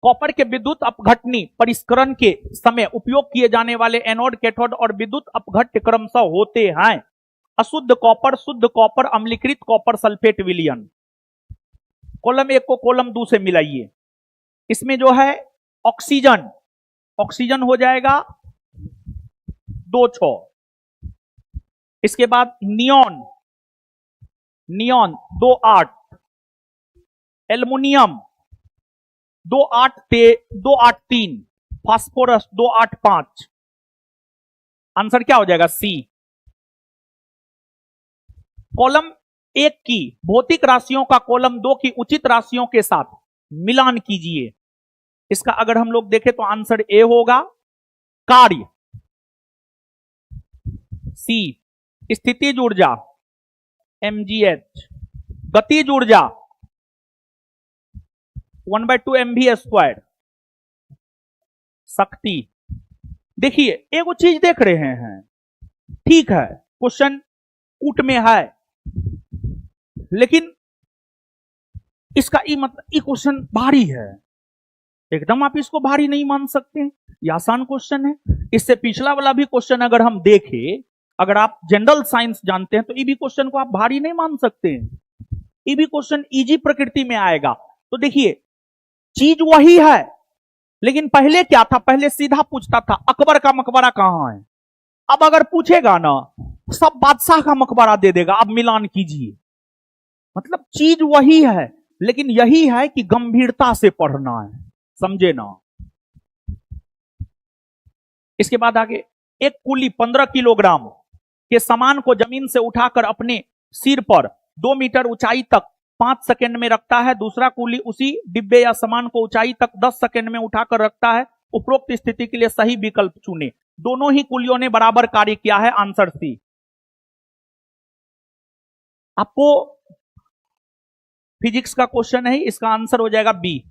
कॉपर के विद्युत अपघटनी परिष्करण के समय उपयोग किए जाने वाले एनोड, कैथोड और विद्युत अपघट्य क्रमशः होते हैं अशुद्ध कॉपर, शुद्ध कॉपर, अम्लीकृत कॉपर सल्फेट विलयन। कॉलम 1 को कॉलम 2 से मिलाइए। इसमें जो है ऑक्सीजन, ऑक्सीजन हो जाएगा 2-6। इसके बाद neon, neon 2-8, aluminium 2-8-3, phosphorus 2-8-5। Answer क्या हो जाएगा? सी। कॉलम 1 की भौतिक राशियों का कॉलम 2 की उचित राशियों के साथ मिलान कीजिए। इसका अगर हम लोग देखें तो आंसर ए होगा, कार्य। सी, स्थितिज ऊर्जा mgh, गतिज ऊर्जा 1/2 mv², शक्ति। देखिए, एक चीज देख रहे हैं, ठीक है क्वेश्चन कूट में है, लेकिन इसका मतलब ये क्वेश्चन भारी है। एकदम आप इसको भारी नहीं मान सकते, ये आसान क्वेश्चन है। इससे पिछला वाला भी क्वेश्चन अगर हम देखें, अगर आप जनरल साइंस जानते हैं, तो ये भी क्वेश्चन को आप भारी नहीं मान सकते। ये भी क्वेश्चन इजी प्रकृति में आएगा। तो देखिए चीज वही है, लेकिन पहले क्या था, पहले सीधा पूछता था अकबर का मकबरा कहां है। अब अगर पूछेगा ना सब बादशाह का मकबरा दे देगा, अब मिलान कीजिए। मतलब चीज वही है, लेकिन यही है कि गंभीरता से पढ़ना है, समझे ना। इसके बाद आगे, एक कुली 15 किलोग्राम के सामान को जमीन से उठाकर अपने सिर पर 2 मीटर ऊंचाई तक 5 सेकंड में रखता है। दूसरा कुली उसी डिब्बे या सामान को ऊंचाई तक 10 सेकंड में उठाकर रखता है। उपरोक्त स्थिति के लिए सही विकल्प चुने। दोनों ही कुलियों ने बराबर कार्य किया है, आंसर सी। आपको फिजिक्स का क्वेश्चन है, इसका आंसर हो जाएगा बी।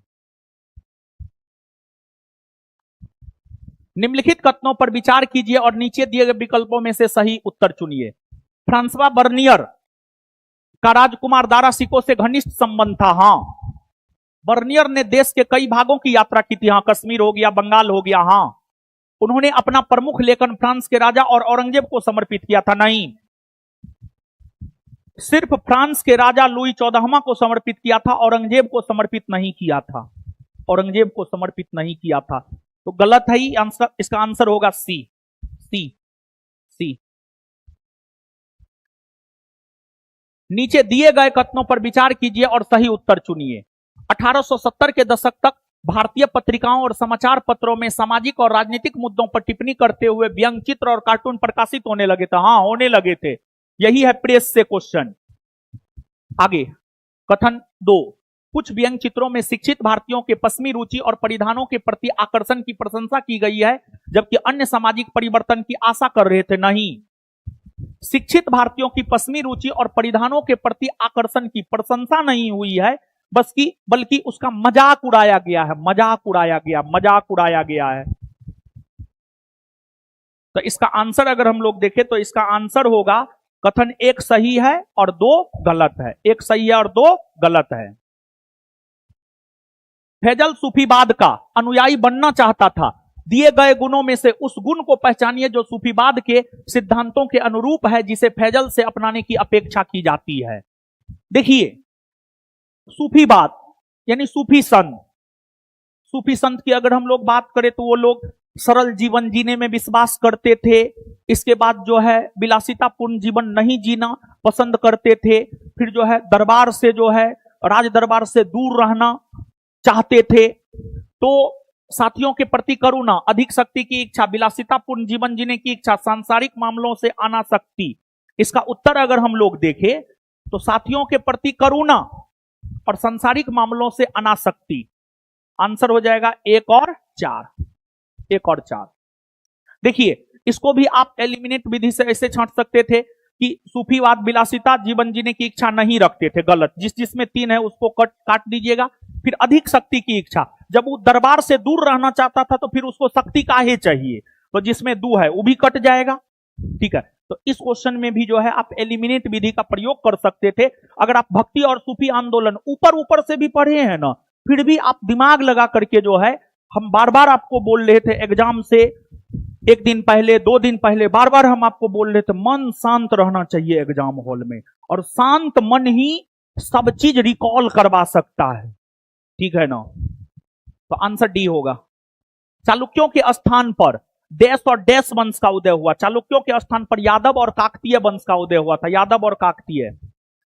निम्नलिखित कथनों पर विचार कीजिए और नीचे दिए गए विकल्पों में से सही उत्तर चुनिए। फ्रांसवा बर्नियर का राजकुमार दारासिको से घनिष्ठ संबंध था। हां, बर्नियर ने देश के कई भागों की यात्रा की थी। हां, कश्मीर हो गया, बंगाल हो गया। हां, उन्होंने अपना प्रमुख लेखन फ्रांस के राजा और औरंगजेब को समर्पित किया था। नहीं, सिर्फ फ्रांस के राजा लुई 14वां को समर्पित किया था, औरंगजेब को समर्पित नहीं किया था। औरंगजेब को समर्पित नहीं किया था, तो गलत है ही आंसर। इसका आंसर होगा सी, सी, सी। नीचे दिए गए कथनों पर विचार कीजिए और सही उत्तर चुनिए। 1870 के दशक तक भारतीय पत्रिकाओं और समाचार पत्रों में सामाजिक और राजनीतिक मुद्दों पर टिप्पणी करते हुए व्यंग चित्र और कार्टून प्रकाशित होने लगे थे। हां, होने लगे थे। यही है प्रेस से क्वेश्चन। आगे कथन 2, कुछ व्यंग चित्रों में शिक्षित भारतीयों के पश्चिमी रुचि और परिधानों के प्रति आकर्षण की प्रशंसा की गई है, जबकि अन्य सामाजिक परिवर्तन की आशा कर रहे थे। नहीं, शिक्षित भारतीयों की पश्चिमी रुचि और परिधानों के प्रति आकर्षण की प्रशंसा नहीं हुई है, बल्कि उसका मजाक उड़ाया गया है। मजाक उड़ाया गया, मजाक उड़ाया गया है। तो इसका आंसर अगर हम लोग देखें तो इसका आंसर होगा कथन 1 सही है और 2 गलत है। 1 सही है और 2 गलत है। फैजल सूफीवाद का अनुयायी बनना चाहता था। दिए गए गुणों में से उस गुण को पहचानिए जो सूफीवाद के सिद्धांतों के अनुरूप है, जिसे फैजल से अपनाने की अपेक्षा की जाती है। देखिए, सूफीवाद यानी सूफी संत, सूफी संत की अगर हम लोग बात करें तो वो लोग सरल जीवन जीने में विश्वास करते थे। इसके बाद जो है विलासितापूर्ण जीवन नहीं जीना पसंद करते थे। फिर जो है दरबार से जो है राज दरबार से दूर रहना चाहते थे। तो साथियों के प्रति करुणा, अधिक शक्ति की इच्छा, विलासितापूर्ण जीवन जीने की इच्छा, सांसारिक मामलों से अनासक्ति। इसका उत्तर अगर हम लोग देखें तो साथियों के प्रति करुणा और सांसारिक मामलों से अनासक्ति। आंसर हो जाएगा 1 और 4। 1 और 4। देखिए, इसको भी आप एलिमिनेट विधि से ऐसे छांट सकते थे कि सूफीवाद विलासिता जीवन जीने की इच्छा नहीं रखते थे। गलत। जिसमें 3 है उसको काट दीजिएगा। फिर अधिक शक्ति की इच्छा, जब वो दरबार से दूर रहना चाहता था तो फिर उसको शक्ति काहे चाहिए, तो जिसमें 2 है वो भी कट जाएगा। ठीक है, तो इस क्वेश्चन में भी जो है आप एलिमिनेट विधि का प्रयोग कर सकते थे। अगर आप भक्ति और सूफी आंदोलन ऊपर से भी पढ़े हैं ना, फिर भी आप दिमाग लगा करके जो है, हम बार बार आपको बोल रहे थे एग्जाम से 1 दिन पहले, 2 दिन पहले, बार बार हम आपको बोल रहे थे मन शांत रहना चाहिए एग्जाम हॉल में, और शांत मन ही सब चीज रिकॉल करवा सकता है। ठीक है ना, तो आंसर डी होगा। चालुक्यों के स्थान पर देश और देश वंश का उदय हुआ। चालुक्यों के स्थान पर यादव और काकतीय वंश का उदय हुआ था। यादव और काकतीय।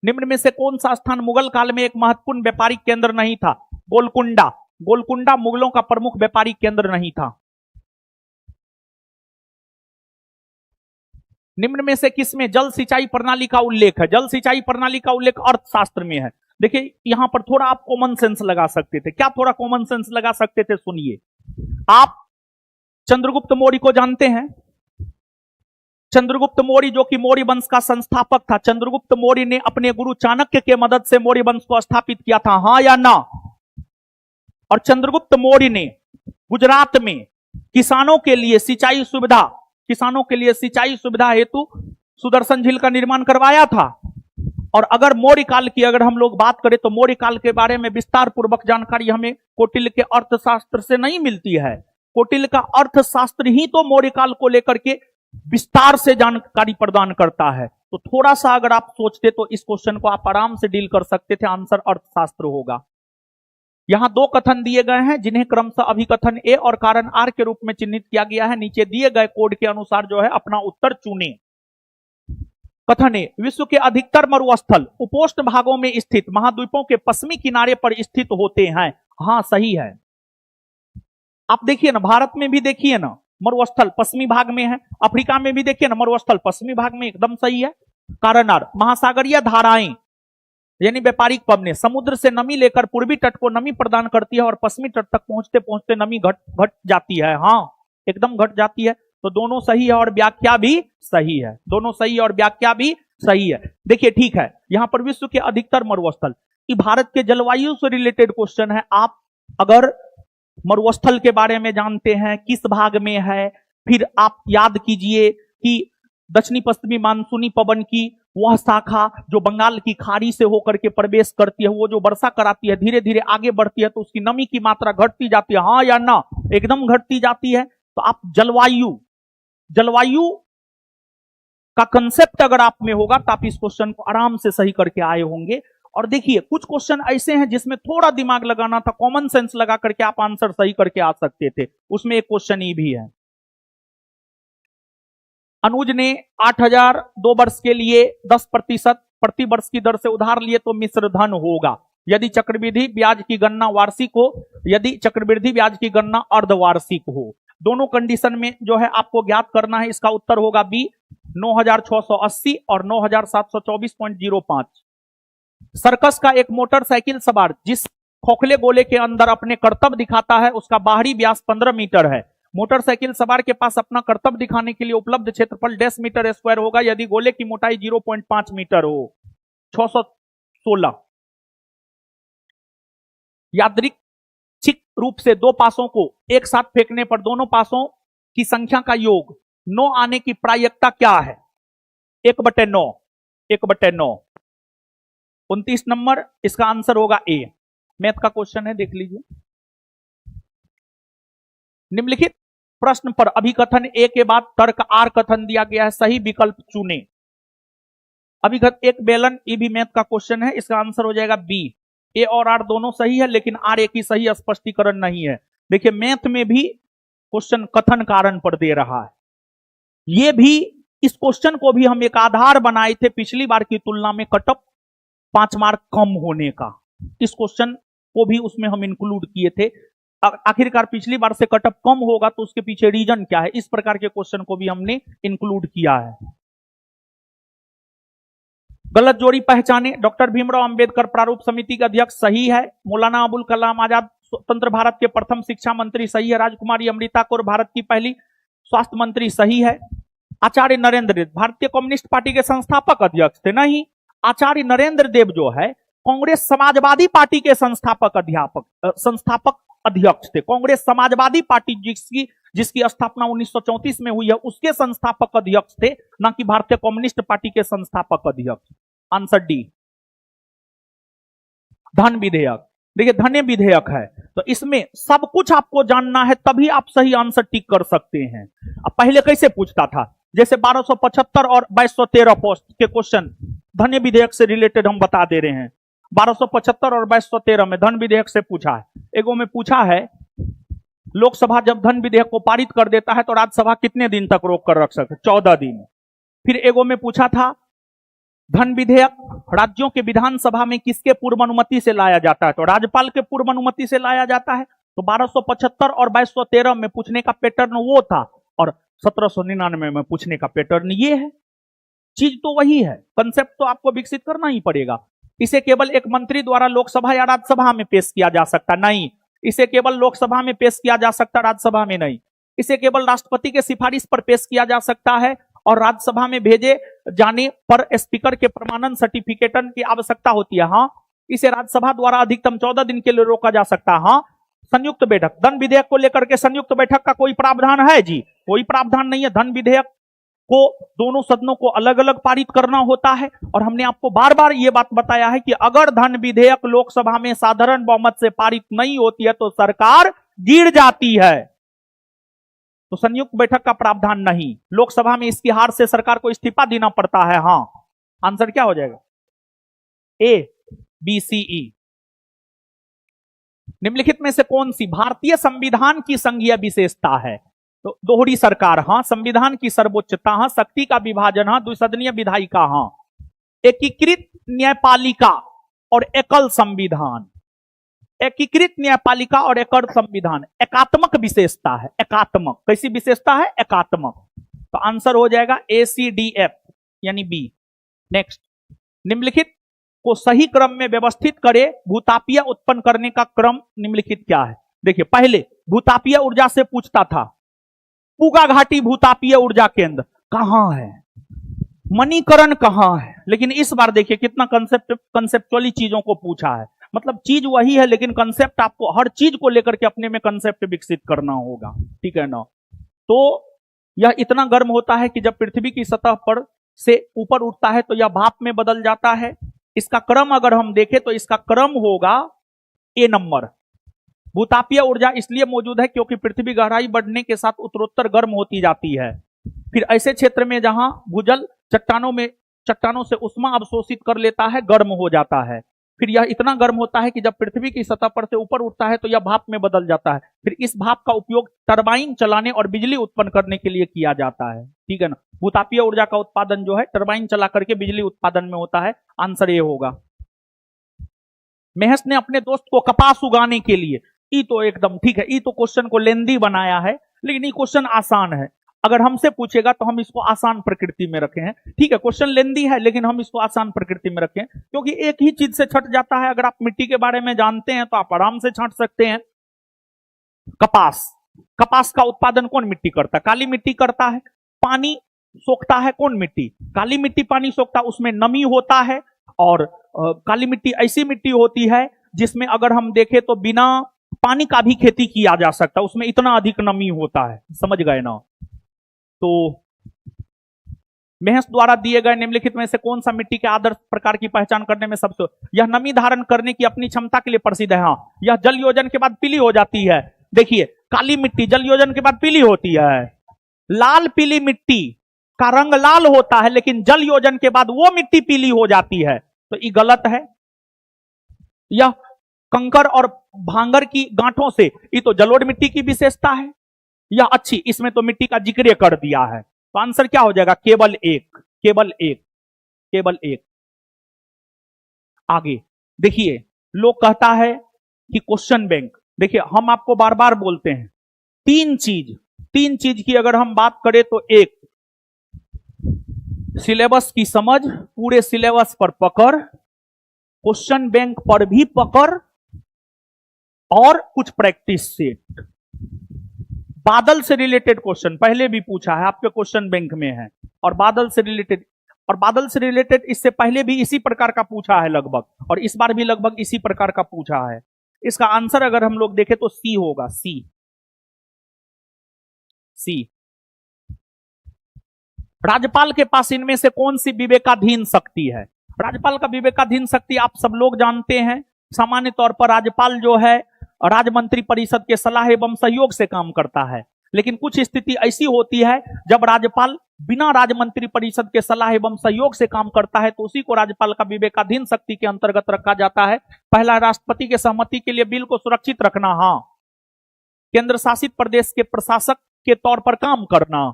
निम्न में से कौन सा स्थान मुगल काल में एक महत्वपूर्ण व्यापारिक केंद्र नहीं था? गोलकुंडा। गोलकुंडा मुगलों का प्रमुख व्यापारिक केंद्र नहीं था। निम्न में से किसमें जल सिंचाई प्रणाली का उल्लेख है? जल सिंचाई प्रणाली का उल्लेख अर्थशास्त्र में है। देखिए, यहां पर थोड़ा आप कॉमन सेंस लगा सकते थे। क्या थोड़ा कॉमन सेंस लगा सकते थे? सुनिए, आप चंद्रगुप्त मौर्य को जानते हैं। चंद्रगुप्त मौर्य जो कि मौर्य वंश का संस्थापक था। चंद्रगुप्त मौर्य ने अपने गुरु चाणक्य के मदद से मौर्य वंश को स्थापित किया था, हां या ना? और चंद्रगुप्त मौर्य ने गुजरात में किसानों के लिए सिंचाई सुविधा हेतु सुदर्शन झील का निर्माण करवाया था। और अगर मौर्य काल की अगर हम लोग बात करें तो मौर्य काल के बारे में विस्तार पूर्वक जानकारी हमें कौटिल्य के अर्थशास्त्र से नहीं मिलती है। कौटिल्य का अर्थशास्त्र ही तो मौर्य काल को लेकर के विस्तार से जानकारी प्रदान करता है। तो थोड़ा सा अगर आप सोचते तो इस क्वेश्चन को आप आराम से डील कर सकते थे। आंसर अर्थशास्त्र होगा। यहां दो कथन दिए गए हैं जिन्हें क्रमशः अभिकथन ए और कारण आर के रूप में चिन्हित किया गया है। नीचे दिए गए कोड के अनुसार जो है अपना उत्तर चुने। कथन ए, विश्व के अधिकतर मरुस्थल उपोष्ण भागों में स्थित महाद्वीपों के पश्चिमी किनारे पर स्थित होते हैं। हाँ, सही है। आप देखिए ना, भारत में भी देखिए ना मरुस्थल पश्चिमी भाग में है, अफ्रीका में भी देखिए ना मरुस्थल पश्चिमी भाग में, एकदम सही है। कारण आर, महासागरीय धाराएं यानी व्यापारिक पवने समुद्र से नमी लेकर पूर्वी तट को नमी प्रदान करती है और पश्चिमी तट तक पहुंचते पहुंचते नमी घट जाती है। हाँ, एकदम घट जाती है। तो दोनों सही है और व्याख्या भी सही है। दोनों सही है और व्याख्या भी सही है। देखिए ठीक है, यहां पर विश्व के अधिकतर मरुस्थल, ये भारत के जलवायु से रिलेटेड क्वेश्चन है। आप अगर मरुस्थल के बारे में जानते हैं, किस भाग में है, फिर आप याद कीजिए कि दक्षिणी पश्चिमी मानसूनी पवन की वह शाखा जो बंगाल की खाड़ी से होकर के प्रवेश करती है, वो जो वर्षा कराती है, धीरे धीरे आगे बढ़ती है तो उसकी नमी की मात्रा घटती जाती है। हाँ या ना, एकदम घटती जाती है। तो आप जलवायु का कंसेप्ट अगर आप में होगा तो आप इस क्वेश्चन को आराम से सही करके आए होंगे। और देखिए कुछ क्वेश्चन ऐसे हैं जिसमें थोड़ा दिमाग लगाना था, कॉमन सेंस लगा करके आप आंसर सही करके आ सकते थे। उसमें एक क्वेश्चन ये भी है। अनुज ने 8,000 2 वर्ष के लिए 10% प्रति वर्ष की दर से उधार लिए तो मिश्र धन होगा यदि चक्रवृद्धि ब्याज की गणना वार्षिक हो, यदि चक्रवृद्धि ब्याज की गणना अर्धवार्षिक हो। दोनों कंडीशन में जो है आपको ज्ञात करना है। इसका उत्तर होगा बी, 9,680 और 9,724.05। सर्कस का एक मोटरसाइकिल सवार जिस खोखले गोले के अंदर अपने करतब दिखाता है उसका बाहरी व्यास 15 मीटर है। मोटरसाइकिल सवार के पास अपना करतब दिखाने के लिए उपलब्ध क्षेत्रफल 10 मीटर स्क्वायर होगा यदि गोले की मोटाई 0.5 मीटर हो। 616। यादृच्छिक रूप से दो पासों को एक साथ फेंकने पर दोनों पासों की संख्या का योग 9 आने की प्रायिकता क्या है? 1/9। 1/9। 29 नंबर, इसका आंसर होगा ए। मैथ का क्वेश्चन है, देख लीजिए। निम्नलिखित प्रश्न पर अभिकथन ए के बाद तर्क आर कथन दिया गया है, सही विकल्प चुने। अभिकथन एक बेलन, ये भी मैथ का क्वेश्चन है, इसका आंसर हो जाएगा बी। ए और आर दोनों सही है लेकिन आर एक ही सही स्पष्टीकरण नहीं है। देखिए मैथ में भी क्वेश्चन कथन कारण पर दे रहा है। ये भी, इस क्वेश्चन को भी हम एक आधार बनाए थे पिछली बार की तुलना में कटअप 5 मार्क कम होने का। इस क्वेश्चन को भी उसमें हम इंक्लूड किए थे। आखिरकार पिछली बार से कटअप कम होगा तो उसके पीछे रीजन क्या है, इस प्रकार के क्वेश्चन को भी हमने इंक्लूड किया है। गलत जोड़ी पहचाने। डॉक्टर भीमराव अंबेडकर प्रारूप समिति के अध्यक्ष सही है। मौलाना अबुल कलाम आजाद स्वतंत्र भारत के प्रथम शिक्षा मंत्री सही है। राजकुमारी अमृता कौर भारत की पहली स्वास्थ्य मंत्री सही है। आचार्य नरेंद्र देव भारतीय कम्युनिस्ट पार्टी के संस्थापक अध्यक्ष थे। नहीं, आचार्य नरेंद्र देव जो है कांग्रेस समाजवादी पार्टी के संस्थापक अध्यक्ष थे। कांग्रेस समाजवादी पार्टी जिसकी स्थापना 1934 में हुई है उसके संस्थापक अध्यक्ष थे, ना कि भारतीय कम्युनिस्ट पार्टी के संस्थापक अध्यक्ष। Answer D. धन विधेयक। देखिए धन्य विधेयक है तो इसमें सब कुछ आपको जानना है तभी आप सही आंसर टिक कर सकते हैं। अब पहले कैसे पूछता था, जैसे 1275 और 2213 पोस्ट के क्वेश्चन धन्य विधेयक से रिलेटेड हम बता दे रहे हैं। 1275 और 2213 में धन विधेयक से पूछा है। एगो में पूछा है लोकसभा जब धन विधेयक को पारित कर देता है तो राज्यसभा कितने दिन तक रोक कर रख सकते? 14 दिन। फिर एगो में पूछा था धन विधेयक राज्यों के विधानसभा में किसके पूर्व अनुमति से लाया जाता है? तो राज्यपाल के पूर्व अनुमति से लाया जाता है। तो 1275 और 2213 में पूछने का पैटर्न वो था और 1799 में पूछने का पैटर्न ये है। चीज तो वही है, कंसेप्ट तो आपको विकसित करना ही पड़ेगा। इसे केवल एक मंत्री द्वारा लोकसभा या राज्यसभा में पेश किया जा सकता नहीं, इसे केवल लोकसभा में पेश किया जा सकता, राज्यसभा में नहीं। इसे केवल राष्ट्रपति के सिफारिश पर पेश किया जा सकता है और राज्यसभा में भेजे जाने पर स्पीकर के प्रमाणन सर्टिफिकेटन की आवश्यकता होती है। हाँ, इसे राज्यसभा द्वारा अधिकतम 14 दिन के लिए रोका जा सकता है। हाँ, संयुक्त बैठक, धन विधेयक को लेकर के संयुक्त बैठक का कोई प्रावधान है जी? कोई प्रावधान नहीं है। धन विधेयक को दोनों सदनों को अलग अलग पारित करना होता है और हमने आपको बार बार यह बात बताया है कि अगर धन विधेयक लोकसभा में साधारण बहुमत से पारित नहीं होती है तो सरकार गिर जाती है। तो संयुक्त बैठक का प्रावधान नहीं, लोकसभा में इसकी हार से सरकार को इस्तीफा देना पड़ता है। हाँ, आंसर क्या हो जाएगा? ए बी सी ई। निम्नलिखित में से कौन सी भारतीय संविधान की संघीय विशेषता है? तो दोहरी सरकार, हाँ। संविधान की सर्वोच्चता, हाँ। शक्ति का विभाजन, हाँ। द्विसदनीय विधायिका, हाँ। एकीकृत न्यायपालिका और एकल संविधान। एकीकृत न्यायपालिका और एकल संविधान एकात्मक विशेषता है। एकात्मक कैसी विशेषता है? एकात्मक। तो आंसर हो जाएगा ACDF यानी बी। नेक्स्ट, निम्नलिखित को सही क्रम में व्यवस्थित करे, भूतापीय उत्पन्न करने का क्रम निम्नलिखित क्या है? देखिए, पहले भूतापीय ऊर्जा से पूछता था, पूगा घाटी भूतापीय ऊर्जा केंद्र कहां है, मणिकरण कहां है। लेकिन इस बार देखिए कितना कंसेप्चुअली चीजों को पूछा है। मतलब चीज वही है, लेकिन कंसेप्ट आपको हर चीज को लेकर के अपने में कंसेप्ट विकसित करना होगा, ठीक है ना। तो यह इतना गर्म होता है कि जब पृथ्वी की सतह पर से ऊपर उठता है तो यह भाप में बदल जाता है। इसका क्रम अगर हम देखें तो इसका क्रम होगा ए नंबर। भूतापीय ऊर्जा इसलिए मौजूद है क्योंकि पृथ्वी गहराई बढ़ने के साथ उत्तरोत्तर गर्म होती जाती है। फिर ऐसे क्षेत्र में जहां भूजल चट्टानों से उष्मा अवशोषित कर लेता है, गर्म हो जाता है। फिर यह इतना गर्म होता है कि जब पृथ्वी की सतह पर से ऊपर उठता है तो यह भाप में बदल जाता है। फिर इस भाप का उपयोग टरबाइन चलाने और बिजली उत्पन्न करने के लिए किया जाता है, ठीक है ना। भूतापीय ऊर्जा का उत्पादन जो है टरबाइन चला करके बिजली उत्पादन में होता है। आंसर ये होगा। मेहस ने अपने दोस्त को कपास उगाने के लिए, ई तो एकदम ठीक है, ई तो क्वेश्चन को लेंदी बनाया है, लेकिन ये क्वेश्चन आसान है। अगर हमसे पूछेगा तो हम इसको आसान प्रकृति में रखे हैं, ठीक है। क्वेश्चन लेंदी है लेकिन हम इसको आसान प्रकृति में रखें, क्योंकि एक ही चीज से छट जाता है। अगर आप मिट्टी के बारे में जानते हैं तो आप आराम से छांट सकते हैं। कपास, कपास का उत्पादन कौन मिट्टी करता है? काली मिट्टी करता है। पानी सोखता है कौन मिट्टी? काली मिट्टी पानी सोखता है, उसमें नमी होता है। और काली मिट्टी ऐसी मिट्टी होती है जिसमें अगर हम देखें तो बिना पानी का भी खेती किया जा सकता है, उसमें इतना अधिक नमी होता है, समझ गए ना। तो मेहस द्वारा दिए गए निम्नलिखित में से कौन सा मिट्टी के आदर्श प्रकार की पहचान करने में सबसे, यह नमी धारण करने की अपनी क्षमता के लिए प्रसिद्ध है। हाँ, यह जल योजन के बाद पीली हो जाती है। देखिए, काली मिट्टी जल योजन के बाद पीली होती है। लाल पीली मिट्टी का रंग लाल होता है, लेकिन जल योजन के बाद वो मिट्टी पीली हो जाती है, तो ये गलत है। यह कंकर और भांगर की गांठों से, ये तो जलोढ़ मिट्टी की विशेषता है। यह अच्छी, इसमें तो मिट्टी का जिक्र कर दिया है। तो आंसर क्या हो जाएगा? केवल एक, केवल एक, केवल एक। आगे देखिए, लोग कहता है कि क्वेश्चन बैंक, देखिए हम आपको बार बार बोलते हैं तीन चीज की अगर हम बात करें तो एक, सिलेबस की समझ, पूरे सिलेबस पर पकड़, क्वेश्चन बैंक पर भी पकड़, और कुछ प्रैक्टिस सेट। बादल से रिलेटेड क्वेश्चन पहले भी पूछा है, आपके क्वेश्चन बैंक में है। और बादल से रिलेटेड इससे पहले भी इसी प्रकार का पूछा है लगभग, और इस बार भी लगभग इसी प्रकार का पूछा है। इसका आंसर अगर हम लोग देखें तो सी होगा, सी। राज्यपाल के पास इनमें से कौन सी विवेकाधीन शक्ति है? राज्यपाल का विवेकाधीन शक्ति आप सब लोग जानते हैं। सामान्य तौर पर राज्यपाल जो है राज्य मंत्री परिषद के सलाह एवं सहयोग से काम करता है, लेकिन कुछ स्थिति ऐसी होती है जब राज्यपाल बिना राज्य मंत्री परिषद के सलाह एवं सहयोग से काम करता है, तो उसी को राज्यपाल का विवेकाधीन शक्ति के अंतर्गत रखा जाता है। पहला, राष्ट्रपति के सहमति के लिए बिल को सुरक्षित रखना। हाँ, केंद्र शासित प्रदेश के प्रशासक के तौर पर काम करना,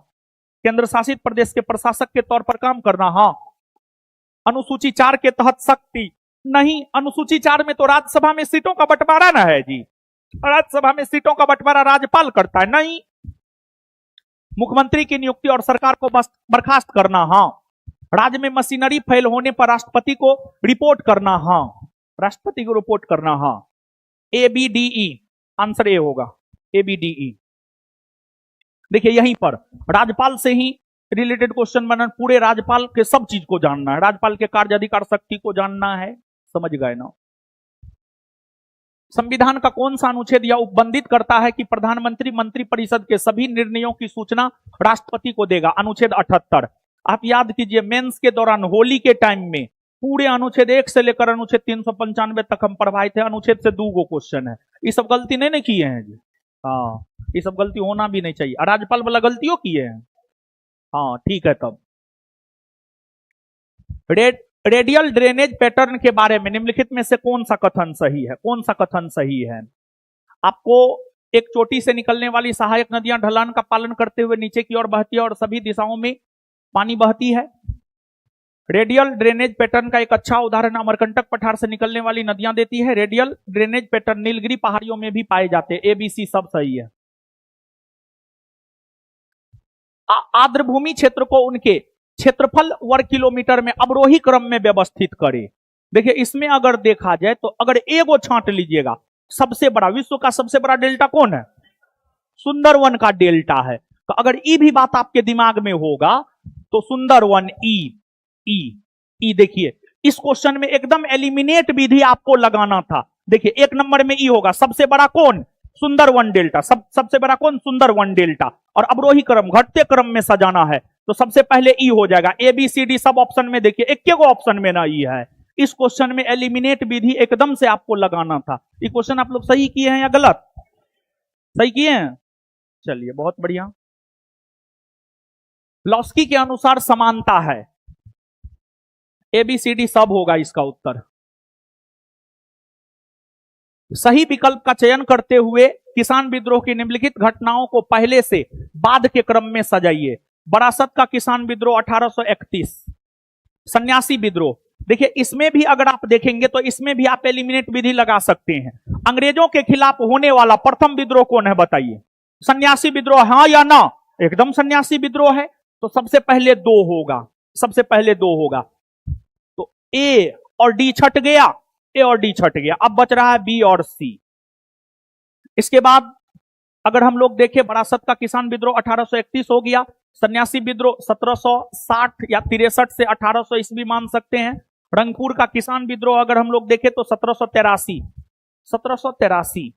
केंद्र शासित प्रदेश के प्रशासक के तौर पर काम करना। हाँ, अनुसूची 4 के तहत शक्ति नहीं, अनुसूची 4 में तो राज्यसभा में सीटों का बंटवारा ना है जी, राज्यसभा में सीटों का बंटवारा राज्यपाल करता है। नहीं, मुख्यमंत्री की नियुक्ति और सरकार को बर्खास्त करना। हाँ, राज्य में मशीनरी फेल होने पर राष्ट्रपति को रिपोर्ट करना। हाँ, राष्ट्रपति को रिपोर्ट करना। हाँ, ABDE, आंसर ए होगा, ABDE। देखिए, यहीं पर राज्यपाल से ही रिलेटेड क्वेश्चन बना, पूरे राज्यपाल के सब चीज को जानना है, राज्यपाल के कार्य अधिकार शक्ति को जानना है, समझ गए ना। संविधान का कौन सा अनुच्छेद यह उपबंधित करता है कि प्रधानमंत्री मंत्रिपरिषद के सभी निर्णयों की सूचना राष्ट्रपति को देगा? अनुच्छेद 78। आप याद कीजिए, मेंस के दौरान होली के टाइम में पूरे अनुच्छेद 1 से लेकर अनुच्छेद 395 तक हम पढ़वाए थे। अनुच्छेद से 2 क्वेश्चन है। ये सब गलती नहीं किए हैं जी। हाँ, ये सब गलती होना भी नहीं चाहिए। राज्यपाल वाला गलतियों किए हैं। हाँ, ठीक है। तब रेडियल ड्रेनेज पैटर्न के बारे में निम्नलिखित में से कौन सा कथन सही है? कौन सा कथन सही है? आपको एक चोटी से निकलने वाली सहायक नदियां ढलान का पालन करते हुए नीचे की ओर बहती है और सभी दिशाओं में पानी बहती है। रेडियल ड्रेनेज पैटर्न का एक अच्छा उदाहरण अमरकंटक पठार से निकलने वाली नदियां देती है। रेडियल ड्रेनेज पैटर्न नीलगिरी पहाड़ियों में भी पाए जाते हैं। एबीसी सब सही है। आर्द्रभूमि क्षेत्र को उनके क्षेत्रफल वर्ग किलोमीटर में अवरोही क्रम में व्यवस्थित करें। देखिए इसमें अगर देखा जाए तो अगर एगो छांट लीजिएगा, सबसे बड़ा विश्व का सबसे बड़ा डेल्टा कौन है? सुंदरवन का डेल्टा है। तो अगर ई भी बात आपके दिमाग में होगा तो सुंदरवन ई देखिए इस क्वेश्चन में एकदम एलिमिनेट विधि आपको लगाना था। देखिए एक नंबर में ई होगा, सबसे बड़ा कौन? सुंदरवन डेल्टा। सबसे बड़ा कौन? सुंदरवन डेल्टा। और अवरोही क्रम घटते क्रम में सजाना है तो सबसे पहले ई हो जाएगा। ए बी सी डी सब ऑप्शन में देखिए एक ऑप्शन में ना ई है। इस क्वेश्चन में एलिमिनेट विधि एकदम से आपको लगाना था। ये क्वेश्चन आप लोग सही किए हैं या गलत? सही किए हैं, चलिए बहुत बढ़िया। लॉस्की के अनुसार समानता है, एबीसीडी सब होगा इसका उत्तर। सही विकल्प का चयन करते हुए किसान विद्रोह की निम्नलिखित घटनाओं को पहले से बाद के क्रम में सजाइए। बरासत का किसान विद्रोह 1831, सन्यासी विद्रोह। देखिए इसमें भी अगर आप देखेंगे तो इसमें भी आप एलिमिनेट विधि लगा सकते हैं। अंग्रेजों के खिलाफ होने वाला प्रथम विद्रोह कौन है बताइए? सन्यासी विद्रोह, हाँ या ना? एकदम सन्यासी विद्रोह है। तो सबसे पहले दो होगा, सबसे पहले दो होगा। तो ए और डी छट गया, ए और डी छट गया, अब बच रहा है बी और सी। इसके बाद अगर हम लोग देखें बरासत का किसान विद्रोह 1831 हो गया, सन्यासी विद्रोह 1760 या 63 से 1800 ईस्वी मान सकते हैं। रंगपुर का किसान विद्रोह अगर हम लोग देखें तो 1783।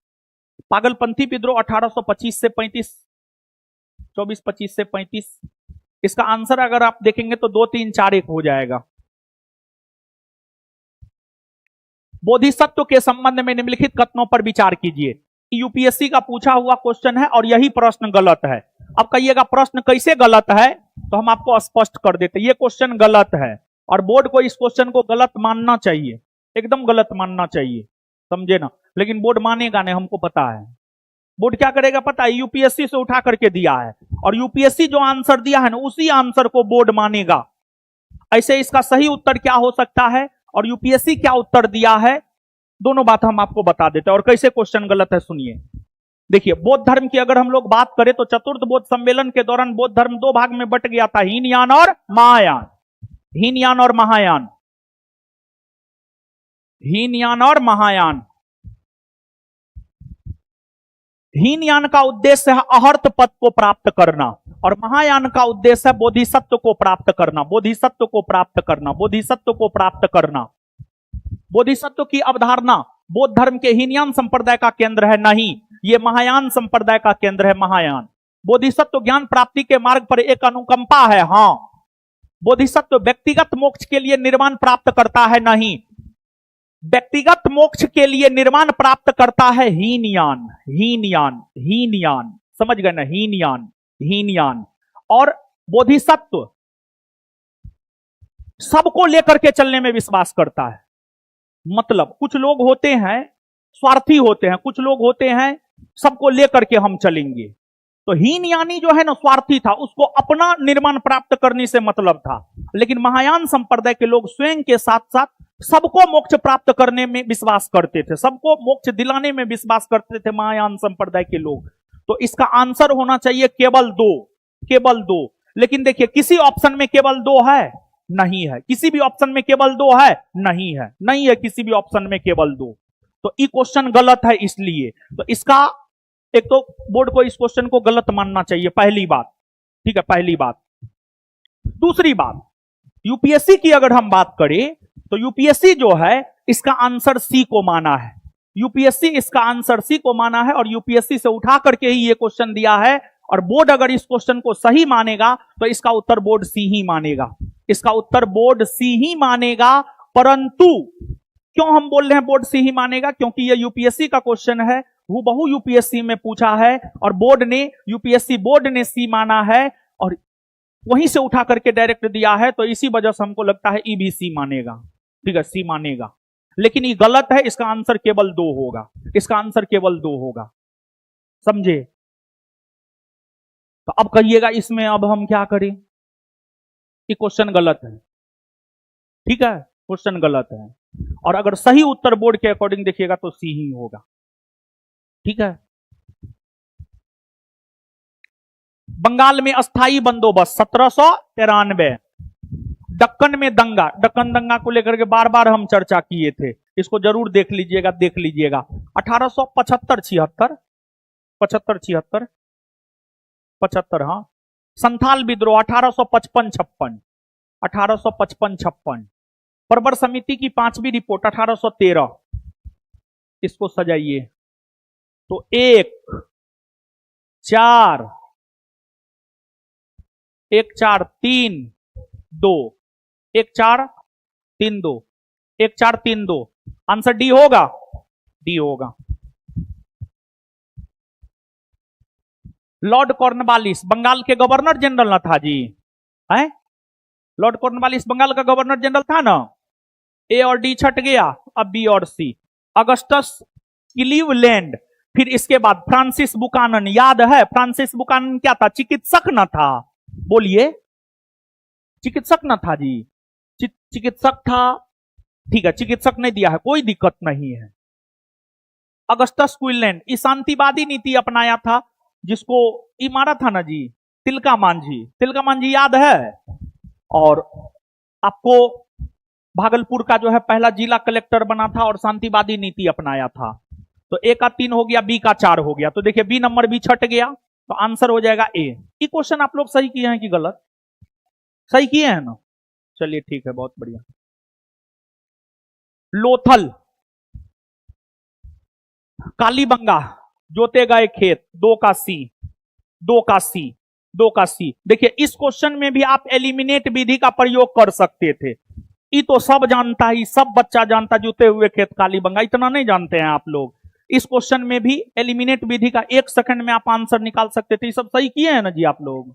पागलपंथी विद्रोह 1825 से 35, 24-25 से 35। इसका आंसर अगर आप देखेंगे तो 2, 3, 4, 1 हो जाएगा। बोधिसत्व के संबंध में निम्नलिखित कथनों पर विचार कीजिए। यूपीएससी का पूछा हुआ क्वेश्चन है और यही प्रश्न गलत है। अब कहिएगा प्रश्न कैसे गलत है, तो हम आपको स्पष्ट कर देते हैं। ये क्वेश्चन गलत है और बोर्ड को इस क्वेश्चन को गलत मानना चाहिए, एकदम गलत मानना चाहिए, समझे ना? लेकिन बोर्ड मानेगा नहीं, हमको पता है। बोर्ड क्या करेगा पता है? यूपीएससी से उठा करके दिया है और यूपीएससी जो आंसर दिया है ना उसी आंसर को बोर्ड मानेगा। ऐसे इसका सही उत्तर क्या हो सकता है और यूपीएससी क्या उत्तर दिया है, दोनों बात हम आपको बता देते हैं। और कैसे क्वेश्चन गलत है सुनिए। देखिए बौद्ध धर्म की अगर हम लोग बात करें तो चतुर्थ बौद्ध सम्मेलन के दौरान बौद्ध धर्म 2 भाग में बट गया था, हीनयान और महायान। हीनयान और महायान, हीनयान और महायान। हीनयान का उद्देश्य है अहर्त पद को प्राप्त करना और महायान का उद्देश्य है बोधिसत्व को प्राप्त करना, बोधिसत्व को प्राप्त करना, बोधिसत्व को प्राप्त करना। बोधिसत्व की अवधारणा बौद्ध धर्म के हीनयान संप्रदाय का केंद्र है, नहीं, यह महायान संप्रदाय का केंद्र है। महायान बोधिसत्व ज्ञान प्राप्ति के मार्ग पर एक अनुकंपा है, हां। बोधिसत्व व्यक्तिगत मोक्ष के लिए निर्वाण प्राप्त करता है, नहीं, व्यक्तिगत मोक्ष के लिए निर्वाण प्राप्त करता है हीनयान। हीनयान, हीनयान, समझ गए ना? हीनयान, हीनयान। और बोधिसत्व सबको लेकर के चलने में विश्वास करता है। मतलब कुछ लोग होते हैं स्वार्थी होते हैं, कुछ लोग होते हैं सबको लेकर के हम चलेंगे। तो हीनयानी जो है ना स्वार्थी था, उसको अपना निर्माण प्राप्त करने से मतलब था। लेकिन महायान संप्रदाय के लोग स्वयं के साथ साथ सबको मोक्ष प्राप्त करने में विश्वास करते थे, सबको मोक्ष दिलाने में विश्वास करते थे महायान संप्रदाय के लोग। तो इसका आंसर होना चाहिए केवल 2, केवल 2। लेकिन देखिए किसी ऑप्शन में केवल 2 है, नहीं है। किसी भी ऑप्शन में केवल 2 है, नहीं है, नहीं है किसी भी ऑप्शन में केवल 2। तो ये क्वेश्चन गलत है इसलिए। तो इसका एक तो बोर्ड को इस क्वेश्चन को गलत मानना चाहिए, पहली बात, ठीक है, पहली बात। दूसरी बात, यूपीएससी की अगर हम बात करें तो यूपीएससी जो है इसका आंसर सी को माना है। यूपीएससी इसका आंसर सी को माना है और यूपीएससी से उठा करके ही ये क्वेश्चन दिया है। और बोर्ड अगर इस क्वेश्चन को सही मानेगा तो इसका उत्तर बोर्ड सी ही मानेगा, इसका उत्तर बोर्ड सी ही मानेगा। परंतु क्यों हम बोल रहे हैं बोर्ड सी ही मानेगा? क्योंकि ये यूपीएससी का क्वेश्चन है, हूबहू यूपीएससी में पूछा है और बोर्ड ने, यूपीएससी बोर्ड ने सी माना है। और वहीं से उठा करके डायरेक्ट दिया है, तो इसी वजह से हमको लगता है ई भी सी मानेगा। ठीक है, सी मानेगा, लेकिन ये गलत है। इसका आंसर केवल 2 होगा, इसका आंसर केवल 2 होगा, समझे। तो अब कहिएगा इसमें अब हम क्या करें, ये क्वेश्चन गलत है। ठीक है, क्वेश्चन गलत है, और अगर सही उत्तर बोर्ड के अकॉर्डिंग देखिएगा तो सी ही होगा। ठीक है, बंगाल में अस्थाई बंदोबस्त 1793। दक्कन में दंगा, दक्कन दंगा को लेकर के बार बार हम चर्चा किए थे, इसको जरूर देख लीजिएगा, देख लीजिएगा। 1875-76, 75-76, हाँ। संथाल विद्रोह 1855-56, 1855-56। परवर समिति की 5वीं रिपोर्ट 1813, इसको सजाइए तो 1 4 1 4 3 2 1 4 3 2 1 4 3 2, आंसर डी होगा, डी होगा। लॉर्ड कॉर्नवालिस बंगाल के गवर्नर जनरल ना था जी, है? लॉर्ड कॉर्नवालिस बंगाल का गवर्नर जनरल था ना। ए और डी छट गया, अब बी और सी। अगस्टस क्लीवलैंड, फिर इसके बाद फ्रांसिस बुकानन, याद है फ्रांसिस बुकानन क्या था, चिकित्सक ना था, बोलिए, चिकित्सक ना था जी, चिकित्सक था। ठीक है, चिकित्सक नहीं दिया है, कोई दिक्कत नहीं है। अगस्टस क्लीवलैंड इस शांतिवादी नीति अपनाया था, जिसको ये मारा था ना जी, तिलका मांझी, तिलका मांझी याद है। और आपको भागलपुर का जो है पहला जिला कलेक्टर बना था और शांतिवादी नीति अपनाया था। तो ए का 3 हो गया, बी का 4 हो गया, तो देखिए बी नंबर भी छट गया, तो आंसर हो जाएगा ए। ये क्वेश्चन आप लोग सही किए हैं कि गलत? सही किए हैं ना, चलिए ठीक है, बहुत बढ़िया। लोथल, कालीबंगा, जोते गए खेत, 2 का सी, 2 का सी, 2 का सी। देखिए इस क्वेश्चन में भी आप एलिमिनेट विधि का प्रयोग कर सकते थे, ये तो सब जानता है, सब बच्चा जानता, जुते हुए खेत कालीबंगा, इतना नहीं जानते हैं आप लोग। इस क्वेश्चन में भी एलिमिनेट विधि का 1 सेकंड में आप आंसर निकाल सकते थे, ये सब सही किए हैं ना जी आप लोग।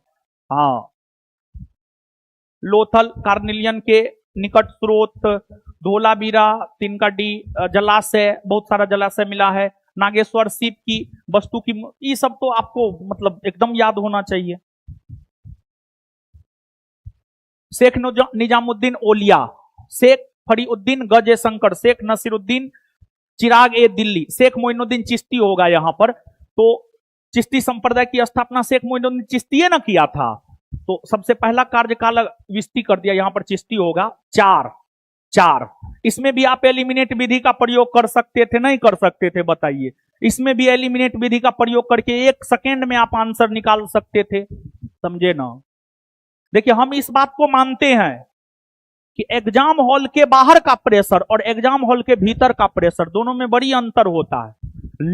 हाँ, लोथल कार्निलियन के निकट स्रोत, धोलावीरा, 3 का डी, जलाशय, बहुत सारा जलाशय मिला है, नागेश्वर शिप की वस्तु की, ये सब तो आपको मतलब एकदम याद होना चाहिए। शेख निजामुद्दीन ओलिया, शेख फरीउद्दीन गजे शंकर, शेख नसीरुद्दीन चिराग ए दिल्ली, शेख मोइनुद्दीन चिश्ती होगा यहाँ पर। तो चिश्ती संप्रदाय की स्थापना शेख मोइनुद्दीन चिश्ती ने किया था, तो सबसे पहला कार्यकाल विस्ती कर दिया, यहाँ पर चिश्ती होगा। 4 4, इसमें भी आप एलिमिनेट विधि का प्रयोग कर सकते थे, नहीं कर सकते थे बताइए? इसमें भी एलिमिनेट विधि का प्रयोग करके 1 सेकेंड में आप आंसर निकाल सकते थे, समझे ना। देखिए हम इस बात को मानते हैं कि एग्जाम हॉल के बाहर का प्रेशर और एग्जाम हॉल के भीतर का प्रेशर, दोनों में बड़ी अंतर होता है,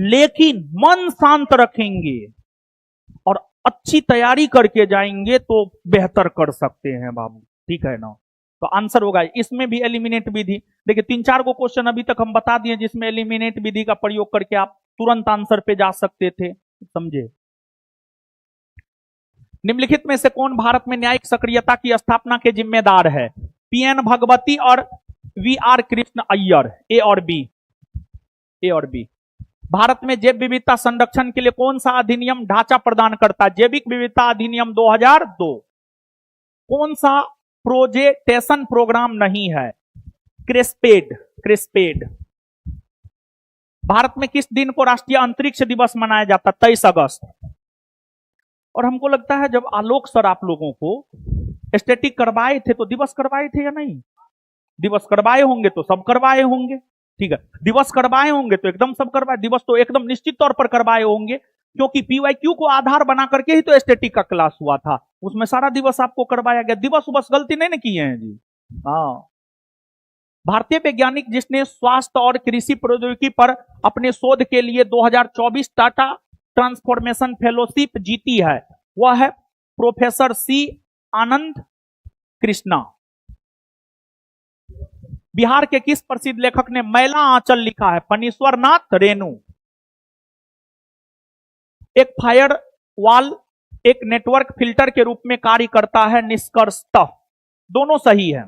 लेकिन मन शांत रखेंगे और अच्छी तैयारी करके जाएंगे तो बेहतर कर सकते हैं बाबू, ठीक है ना। तो आंसर होगा, इसमें भी एलिमिनेट विधि। देखिए 3-4 को क्वेश्चन अभी तक हम बता दिए जिसमें एलिमिनेट विधि का प्रयोग करके आप तुरंत आंसर पे जा सकते थे, समझे। निम्नलिखित में से कौन भारत में न्यायिक सक्रियता की स्थापना के जिम्मेदार है? पीएन भगवती और वीआर कृष्ण अय्यर, ए और बी, ए और बी। भारत में जैव विविधता संरक्षण के लिए कौन सा अधिनियम ढांचा प्रदान करता है? जैविक विविधता अधिनियम 2002। कौन सा प्रोजेक्टेशन प्रोग्राम नहीं है? क्रेस्पेड, क्रेस्पेड। भारत में किस दिन को राष्ट्रीय अंतरिक्ष दिवस मनाया जाता? 23 अगस्त। और हमको लगता है जब आलोक सर आप लोगों को स्टैटिक करवाए थे तो दिवस करवाए थे या नहीं? दिवस करवाए होंगे तो सब करवाए होंगे, ठीक है। दिवस करवाए होंगे तो एकदम सब करवाए, दिवस तो एकदम निश्चित तौर पर करवाए होंगे, क्योंकि पीवाईक्यू को आधार बना करके ही तो स्टैटिक का क्लास हुआ था, उसमें सारा दिवस आपको करवाया गया। दिवस बस गलती नहीं ना किए हैं जी। हाँ, भारतीय वैज्ञानिक जिसने स्वास्थ्य और कृषि प्रौद्योगिकी पर अपने शोध के लिए 2024 टाटा ट्रांसफॉर्मेशन फेलोशिप जीती है, वह है प्रोफेसर सी आनंद कृष्णा। बिहार के किस प्रसिद्ध लेखक ने मैला आंचल लिखा है? फणीश्वर नाथ रेणु। एक फायर वॉल एक नेटवर्क फिल्टर के रूप में कार्य करता है निष्कर्षतः। दोनों सही है।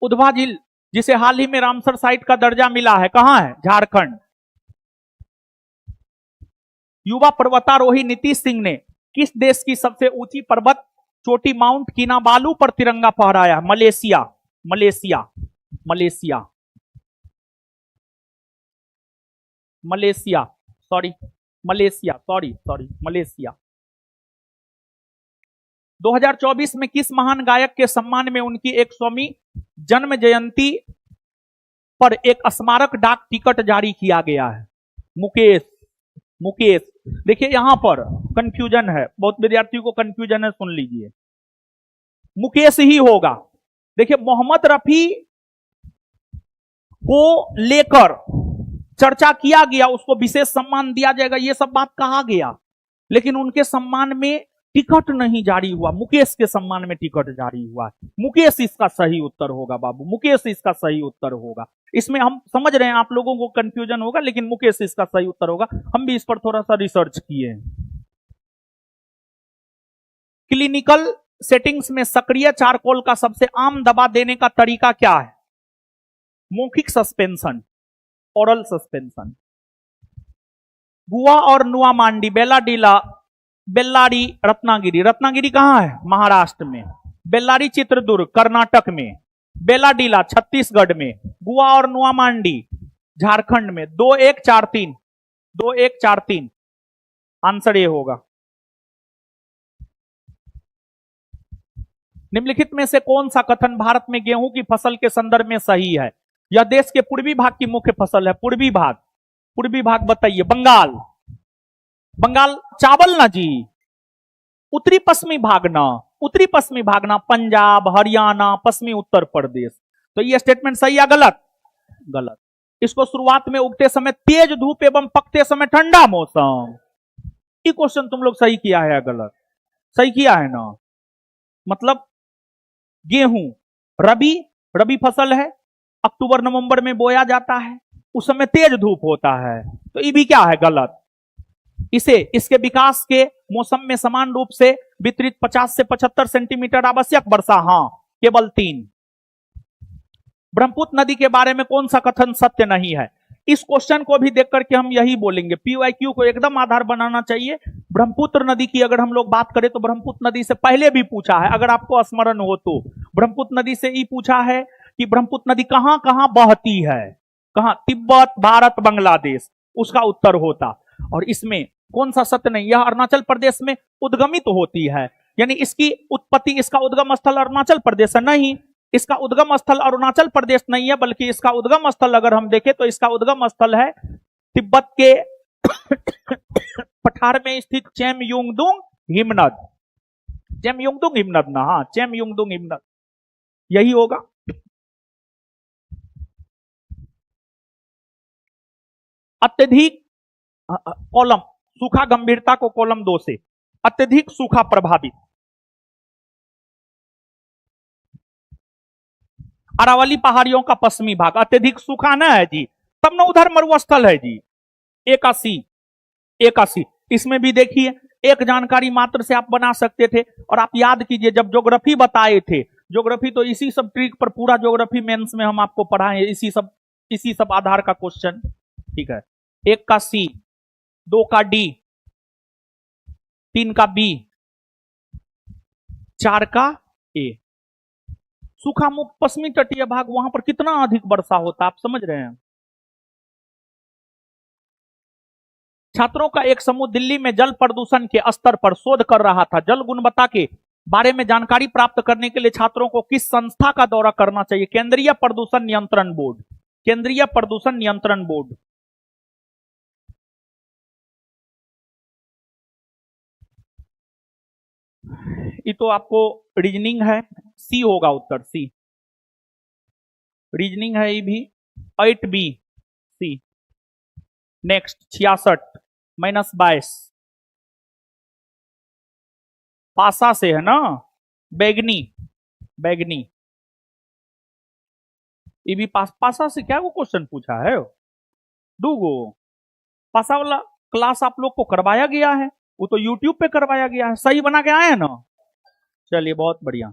उधवा झील जिसे हाल ही में रामसर साइट का दर्जा मिला है, कहां है? झारखंड। युवा पर्वतारोही नीतीश सिंह ने किस देश की सबसे ऊंची पर्वत चोटी माउंट किनाबालू पर तिरंगा फहराया? Malaysia. Malaysia. Malaysia. Malaysia. Sorry Malaysia. Sorry Malaysia. 2024 में किस महान गायक के सम्मान में उनकी 100वीं जन्म जयंती पर एक स्मारक डाक टिकट जारी किया गया है? मुकेश। मुकेश। देखिए यहां पर कंफ्यूजन है, बहुत विद्यार्थियों को कंफ्यूजन है, सुन लीजिए। मुकेश ही होगा। देखिए मोहम्मद रफी को लेकर चर्चा किया गया, उसको विशेष सम्मान दिया जाएगा, ये सब बात कहा गया, लेकिन उनके सम्मान में टिकट नहीं जारी हुआ। मुकेश के सम्मान में टिकट जारी हुआ। मुकेश इसका सही उत्तर होगा बाबू, मुकेश इसका सही उत्तर होगा। इसमें हम समझ रहे हैं आप लोगों को कंफ्यूजन होगा, लेकिन मुकेश इसका सही उत्तर होगा। हम भी इस पर थोड़ा सा रिसर्च किए हैं। क्लिनिकल सेटिंग्स में सक्रिय चारकोल का सबसे आम दबा देने का तरीका क्या है? मौखिक सस्पेंशन, ओरल सस्पेंशन। गुआ और नुआ मांडी, बेलाडीला, बेल्लारी रत्नागिरी। रत्नागिरी कहां है? महाराष्ट्र में। बेल्लारी चित्रदुर्ग कर्नाटक में। बेलाडीला छत्तीसगढ़ में। गुआ और नुआ मांडी झारखंड में। 2143 2143 आंसर ये होगा। निम्नलिखित में से कौन सा कथन भारत में गेहूं की फसल के संदर्भ में सही है? यह देश के पूर्वी भाग की मुख्य फसल है। पूर्वी भाग, पूर्वी भाग बताइए। बंगाल। बंगाल चावल ना जी। उत्तरी पश्चिमी भाग ना, उत्तरी पश्चिमी भाग ना, पंजाब, हरियाणा, पश्चिमी उत्तर प्रदेश। तो ये स्टेटमेंट सही या गलत? गलत। इसको शुरुआत में उगते समय तेज धूप एवं पकते समय ठंडा मौसम। ये क्वेश्चन तुम लोग सही किया है या गलत? सही किया है ना। मतलब गेहूं रबी फसल है, अक्टूबर नवंबर में बोया जाता है, उस समय तेज धूप होता है, तो ये भी क्या है? गलत। इसे इसके विकास के मौसम में समान रूप से वितरित 50 से 75 सेंटीमीटर आवश्यक वर्षा, हां केवल 3। ब्रह्मपुत्र नदी के बारे में कौन सा कथन सत्य नहीं है? इस क्वेश्चन को भी देख करके हम यही बोलेंगे, पीवाईक्यू को एकदम आधार बनाना चाहिए। ब्रह्मपुत्र नदी की अगर हम लोग बात करें तो ब्रह्मपुत्र नदी से पहले भी पूछा है, अगर आपको स्मरण हो तो। ब्रह्मपुत्र नदी से ही पूछा है कि ब्रह्मपुत्र नदी कहां कहां बहती है, कहां? तिब्बत, भारत, बांग्लादेश, उसका उत्तर होता। और इसमें कौन सा सत्य नहीं? यह अरुणाचल प्रदेश में उद्गमित होती है, यानी इसकी उत्पत्ति, इसका उद्गम स्थल अरुणाचल प्रदेश है। नहीं, इसका उद्गम स्थल अरुणाचल प्रदेश नहीं है, बल्कि इसका उद्गम स्थल अगर हम देखें तो इसका उद्गम स्थल है तिब्बत के पठार में स्थित चेमयुंगदुंग हिमनद। चेमयुंगदुंग हिमनद ना, हाँ चेमयुंगदुंग हिमनद यही होगा। अत्यधिक कॉलम सूखा गंभीरता को कॉलम 2 से, अत्यधिक सूखा प्रभावित। अरावली पहाड़ियों का पश्चिमी भाग अत्यधिक सूखा ना है जी, तब ना उधर मरुस्थल है जी। 81 इसमें भी देखिए, एक जानकारी मात्र से आप बना सकते थे। और आप याद कीजिए जब ज्योग्राफी बताए थे, ज्योग्राफी तो इसी सब ट्रिक पर, पूरा ज्योग्राफी मेंस में हम आपको पढ़ाए, इसी सब आधार का क्वेश्चन। ठीक है, 1 का सी, 2 का डी, 3 का बी, 4 का ए। सूखा मुक्त पश्चिमी तटीय भाग, वहां पर कितना अधिक वर्षा होता आप समझ रहे हैं। छात्रों का एक समूह दिल्ली में जल प्रदूषण के स्तर पर शोध कर रहा था। जल गुणवत्ता के बारे में जानकारी प्राप्त करने के लिए छात्रों को किस संस्था का दौरा करना चाहिए? केंद्रीय प्रदूषण नियंत्रण बोर्ड। केंद्रीय प्रदूषण नियंत्रण बोर्ड। ये तो आपको रीजनिंग है, सी होगा उत्तर, सी रीजनिंग है ये भी। 8B सी। नेक्स्ट 66 -22 पासा से है ना, बैगनी, बैगनी। ये भी पासा से क्या वो क्वेश्चन पूछा है? दूगो पासा वाला क्लास आप लोग को करवाया गया है, वो तो यूट्यूब पे करवाया गया है, सही बना के आए हैं ना। चलिए बहुत बढ़िया।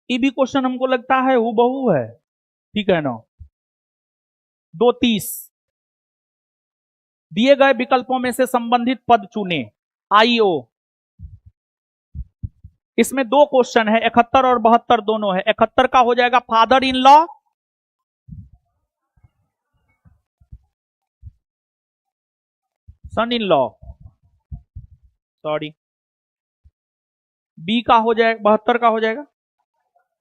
ये भी क्वेश्चन हमको लगता है हूबहू है, ठीक है ना। 2:30 दिए गए विकल्पों में से संबंधित पद चुने। आईओ, इसमें दो क्वेश्चन है, 71 और 72 दोनों है। 71 का हो जाएगा father in law, son in law, sorry. B का हो जाएगा, 72 का हो जाएगा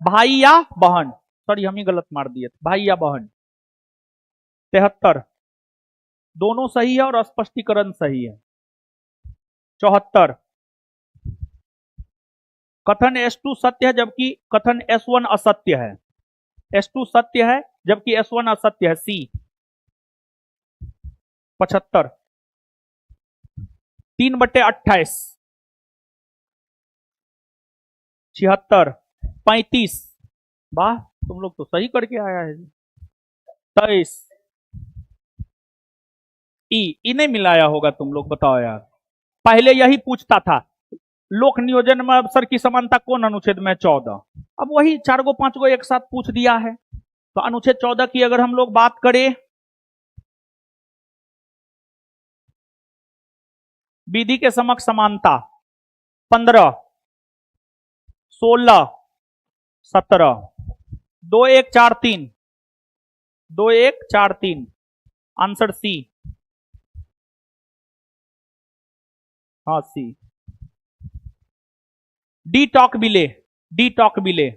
भाई या बहन, सॉरी हम ही गलत मार दिए, भाई या बहन। 73 दोनों सही है और स्पष्टीकरण सही है। 74 कथन S2 सत्य है जबकि कथन S1 असत्य है। S2 सत्य है जबकि S1 असत्य है, सी। 75 3/28। 76 35, वाह तुम लोग तो सही करके आया है। 23 ई नहीं मिलाया होगा तुम लोग, बताओ यार, पहले यही पूछता था लोक नियोजन में अवसर की समानता कौन अनुच्छेद में 14, अब वही 4 गो 5 गो एक साथ पूछ दिया है। तो अनुच्छेद 14 की अगर हम लोग बात करें, विधि के समक्ष समानता 15 16 17 2 1 4 3 2 1 4 3, आंसर सी। हाँ सी। डी टॉकविले, डी टॉकविले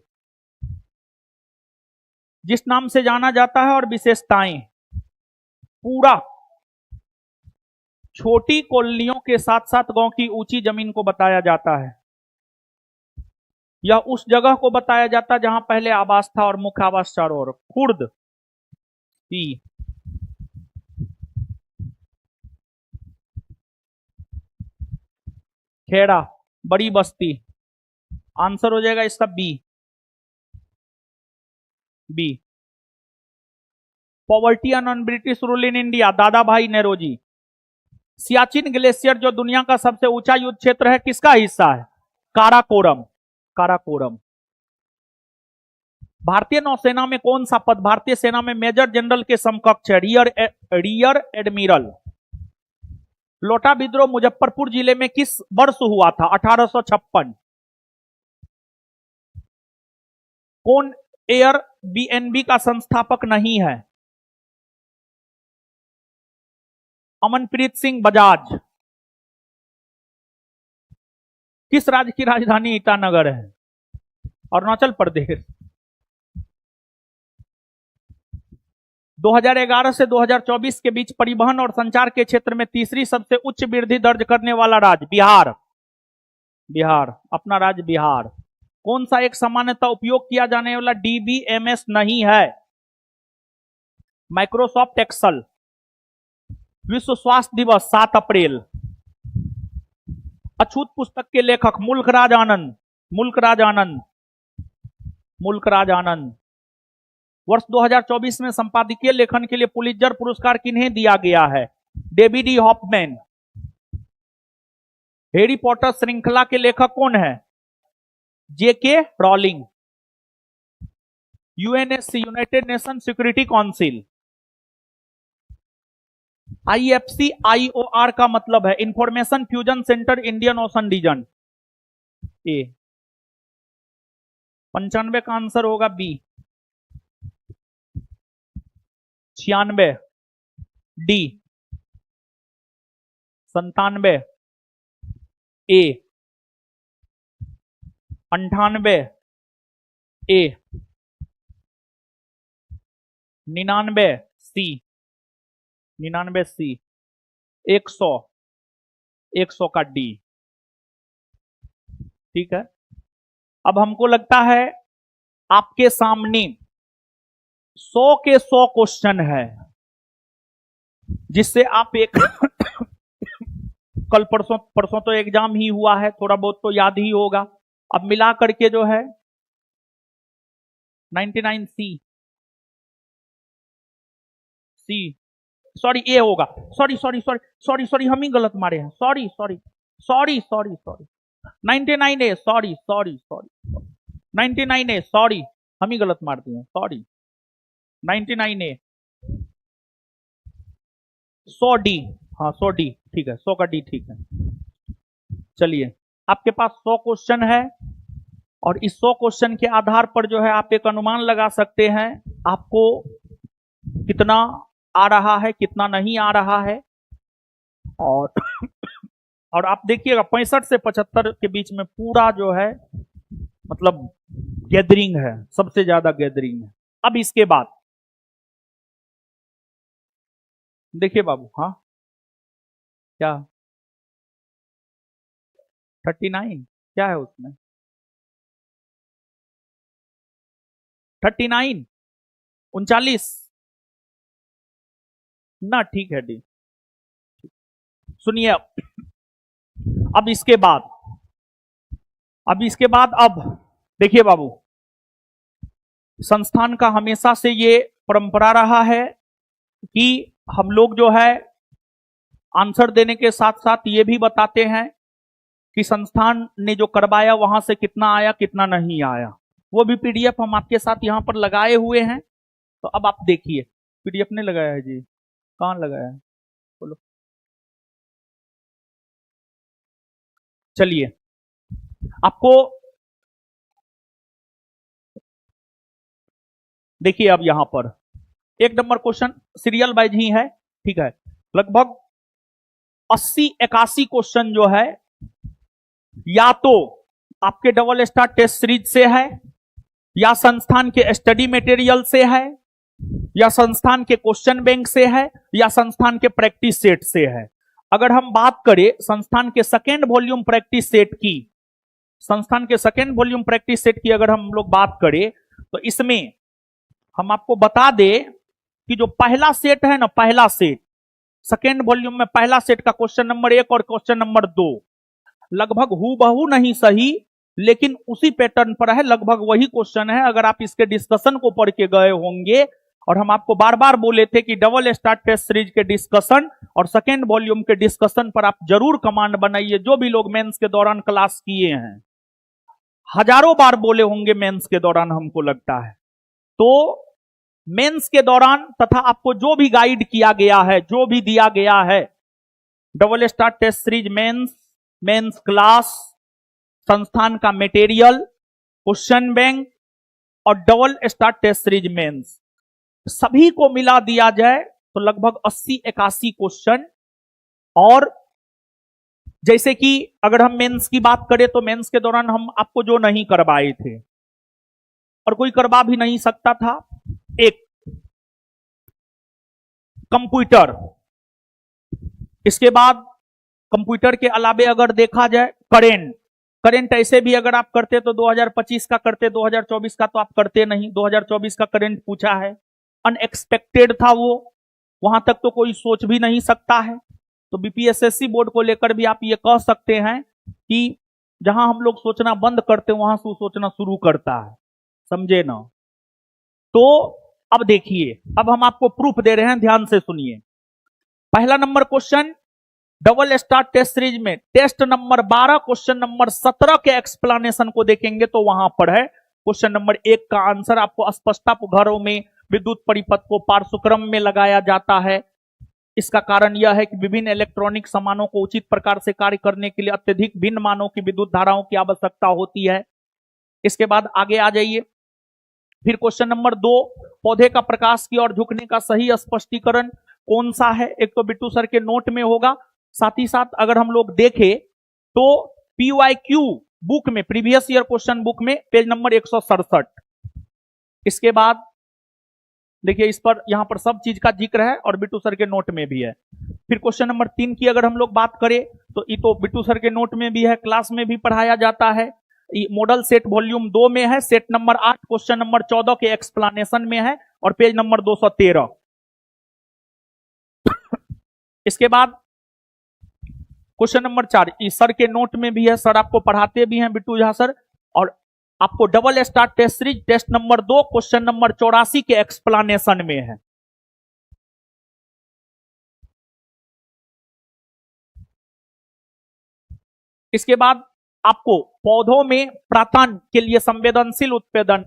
जिस नाम से जाना जाता है और विशेषताएं, पूरा छोटी कॉलोनियों के साथ साथ गांव की ऊंची जमीन को बताया जाता है। यह उस जगह को बताया जाता है जहां पहले आवास था और मुख्य आवास चारों ओर। खुर्द, सी। खेड़ा, बड़ी बस्ती, आंसर हो जाएगा इसका B, B. Poverty and non British rule in India, Dadabhai नेरोजी। Siachen glacier जो दुनिया का सबसे ऊंचा युद्ध क्षेत्र है, किसका हिस्सा है? काराकोरम, काराकोरम। भारतीय नौसेना में कौन सा पद भारतीय सेना में मेजर जनरल के समकक्ष है? Rear admiral. लोटा विद्रोह मुजफ्फरपुर जिले में किस वर्ष हुआ था? 1856। कौन एयर बीएनबी का संस्थापक नहीं है? अमनप्रीत सिंह बजाज। किस राज्य की राजधानी ईटानगर है? अरुणाचल प्रदेश। 2011 से 2024 के बीच परिवहन और संचार के क्षेत्र में तीसरी सबसे उच्च वृद्धि दर्ज करने वाला राज्य बिहार, बिहार, अपना राज्य बिहार। कौन सा एक सामान्यतः उपयोग किया जाने वाला डीबीएमएस नहीं है? Microsoft Excel. विश्व स्वास्थ्य दिवस 7 अप्रैल। अछूत पुस्तक के लेखक मुल्कराज आनंद, मुल्कराज आनंद, मुल्कराज आनंद। वर्ष 2024 में संपादकीय लेखन के लिए पुलित्जर पुरस्कार किन्हें दिया गया है? David E Hoffman. Harry Potter श्रृंखला के लेखक कौन है? JK Rowling. UNSC, United Nation Security Council. IFC IOR का मतलब है information fusion centre Indian Ocean region. A 95 का आंसर होगा बी। 96 डी। 97 ए। 98 ए। 99 सी, 99 सी। 100, 100 का डी। ठीक है, अब हमको लगता है आपके सामने 100 के 100 क्वेश्चन है जिससे आप एक कल परसों परसों तो एग्जाम ही हुआ है, थोड़ा बहुत तो याद ही होगा। अब मिला करके जो है 99 सी, सी सॉरी ए होगा, sorry sorry sorry sorry sorry, हम ही गलत मारे हैं, sorry sorry sorry sorry sorry, 99 ए, सॉरी सॉरी सॉरी, 99 ए, सॉरी हम ही गलत मार दिए हैं, सॉरी, 99 ए, 100 डी, हाँ 100 डी ठीक है, 100 का डी ठीक है। चलिए आपके पास 100 क्वेश्चन है और इस 100 क्वेश्चन के आधार पर जो है आप एक अनुमान लगा सकते हैं आपको कितना आ रहा है, कितना नहीं आ रहा है। और और आप देखिएगा 65 से 75 के बीच में पूरा जो है मतलब गैदरिंग है, सबसे ज्यादा गैदरिंग है। अब इसके बाद देखिए बाबू, हाँ क्या 39 क्या है उसमें, 39 39 ना, ठीक है डी। सुनिए अब इसके बाद, अब देखिए बाबू, संस्थान का हमेशा से ये परंपरा रहा है कि हम लोग जो है आंसर देने के साथ साथ ये भी बताते हैं कि संस्थान ने जो करवाया वहां से कितना आया कितना नहीं आया। वो भी पीडीएफ हम आपके साथ यहां पर लगाए हुए हैं। तो अब आप देखिए, पीडीएफ ने लगाया है जी, कहां लगाया है बोलो। चलिए आपको देखिए, अब यहां पर 1 नंबर क्वेश्चन सीरियल वाइज ही है, ठीक है। लगभग 80-81 क्वेश्चन जो है या तो आपके डबल स्टार टेस्ट सीरीज से है, या संस्थान के स्टडी मटेरियल से है, या संस्थान के क्वेश्चन बैंक से है, या संस्थान के प्रैक्टिस सेट से है। अगर हम बात करें संस्थान के सेकेंड वॉल्यूम प्रैक्टिस सेट की, संस्थान के सेकेंड वॉल्यूम प्रैक्टिस सेट की अगर हम लोग बात करें तो इसमें हम आपको बता दें कि जो पहला सेट है ना, पहला सेट सेकेंड वॉल्यूम में पहला सेट का क्वेश्चन नंबर 1 और क्वेश्चन नंबर 2 लगभग हूबहू नहीं सही लेकिन उसी पैटर्न पर है, लगभग वही क्वेश्चन है। अगर आप इसके डिस्कशन को पढ़ के गए होंगे, और हम आपको बार बार बोले थे कि डबल स्टार टेस्ट सीरीज के डिस्कशन और सेकेंड वॉल्यूम के डिस्कशन पर आप जरूर कमांड बनाइए। जो भी लोग मेंस के दौरान क्लास किए हैं, हजारों बार बोले होंगे मेंस के दौरान, हमको लगता है। तो मेंस के दौरान तथा आपको जो भी गाइड किया गया है, जो भी दिया गया है, double star test series mains class, संस्थान का मटेरियल, क्वेश्चन बैंक और double star test series mains, सभी को मिला दिया जाए तो लगभग 80-81 क्वेश्चन। और जैसे कि अगर हम मेंस की बात करें तो मेंस के दौरान हम आपको जो नहीं करवाए थे और कोई करवा भी नहीं सकता था, एक कंप्यूटर, इसके बाद कंप्यूटर के अलावे अगर देखा जाए करंट ऐसे भी अगर आप करते तो 2025 का करते, 2024 का तो आप करते नहीं। 2024 का करंट पूछा है, अनएक्सपेक्टेड था वो, वहां तक तो कोई सोच भी नहीं सकता है। तो बीपीएसएससी बोर्ड को लेकर भी आप ये कह सकते हैं कि जहां हम लोग सोचना बंद करते वहां से सोचना शुरू करता है, समझे ना। तो अब देखिए, अब हम आपको प्रूफ दे रहे हैं, ध्यान से सुनिए। पहला number question double star test series में टेस्ट नंबर 12 क्वेश्चन नंबर 17 के एक्सप्लेनेशन को देखेंगे तो वहां पर है क्वेश्चन नंबर 1 का आंसर। आपको स्पष्टता, घरों में विद्युत परिपथ को पार्श्वक्रम में लगाया जाता है। इसका कारण यह है कि विभिन्न इलेक्ट्रॉनिक सामानों को उचित प्रकार से कार्य करने के लिए अत्यधिक भिन्न मानों की विद्युत धाराओं की आवश्यकता होती है। इसके बाद आगे आ जाइए, फिर क्वेश्चन नंबर 2, पौधे का प्रकाश की ओर झुकने का सही स्पष्टीकरण कौन सा है। एक तो बिट्टू सर के नोट में होगा, साथ ही साथ अगर हम लोग देखें तो PYQ बुक में, प्रीवियस ईयर क्वेश्चन बुक में पेज नंबर 167। इसके बाद देखिए, इस पर यहां पर सब चीज का जिक्र है और बिट्टू सर के नोट में भी है। फिर क्वेश्चन नंबर 3 की अगर हम लोग बात करें तो ये तो बिट्टू सर के नोट में भी है, क्लास में भी पढ़ाया जाता है। मॉडल सेट वॉल्यूम 2 में है, सेट नंबर 8 क्वेश्चन नंबर 14 के एक्सप्लेनेशन में है और पेज नंबर 213। इसके बाद क्वेश्चन नंबर 4 इस सर के नोट में भी है, सर आपको पढ़ाते भी हैं बिट्टू झा सर, और आपको double star test series test number 2 question number 84 के एक्सप्लेनेशन में है। इसके बाद आपको पौधों में प्रातन के लिए संवेदनशील उत्पादन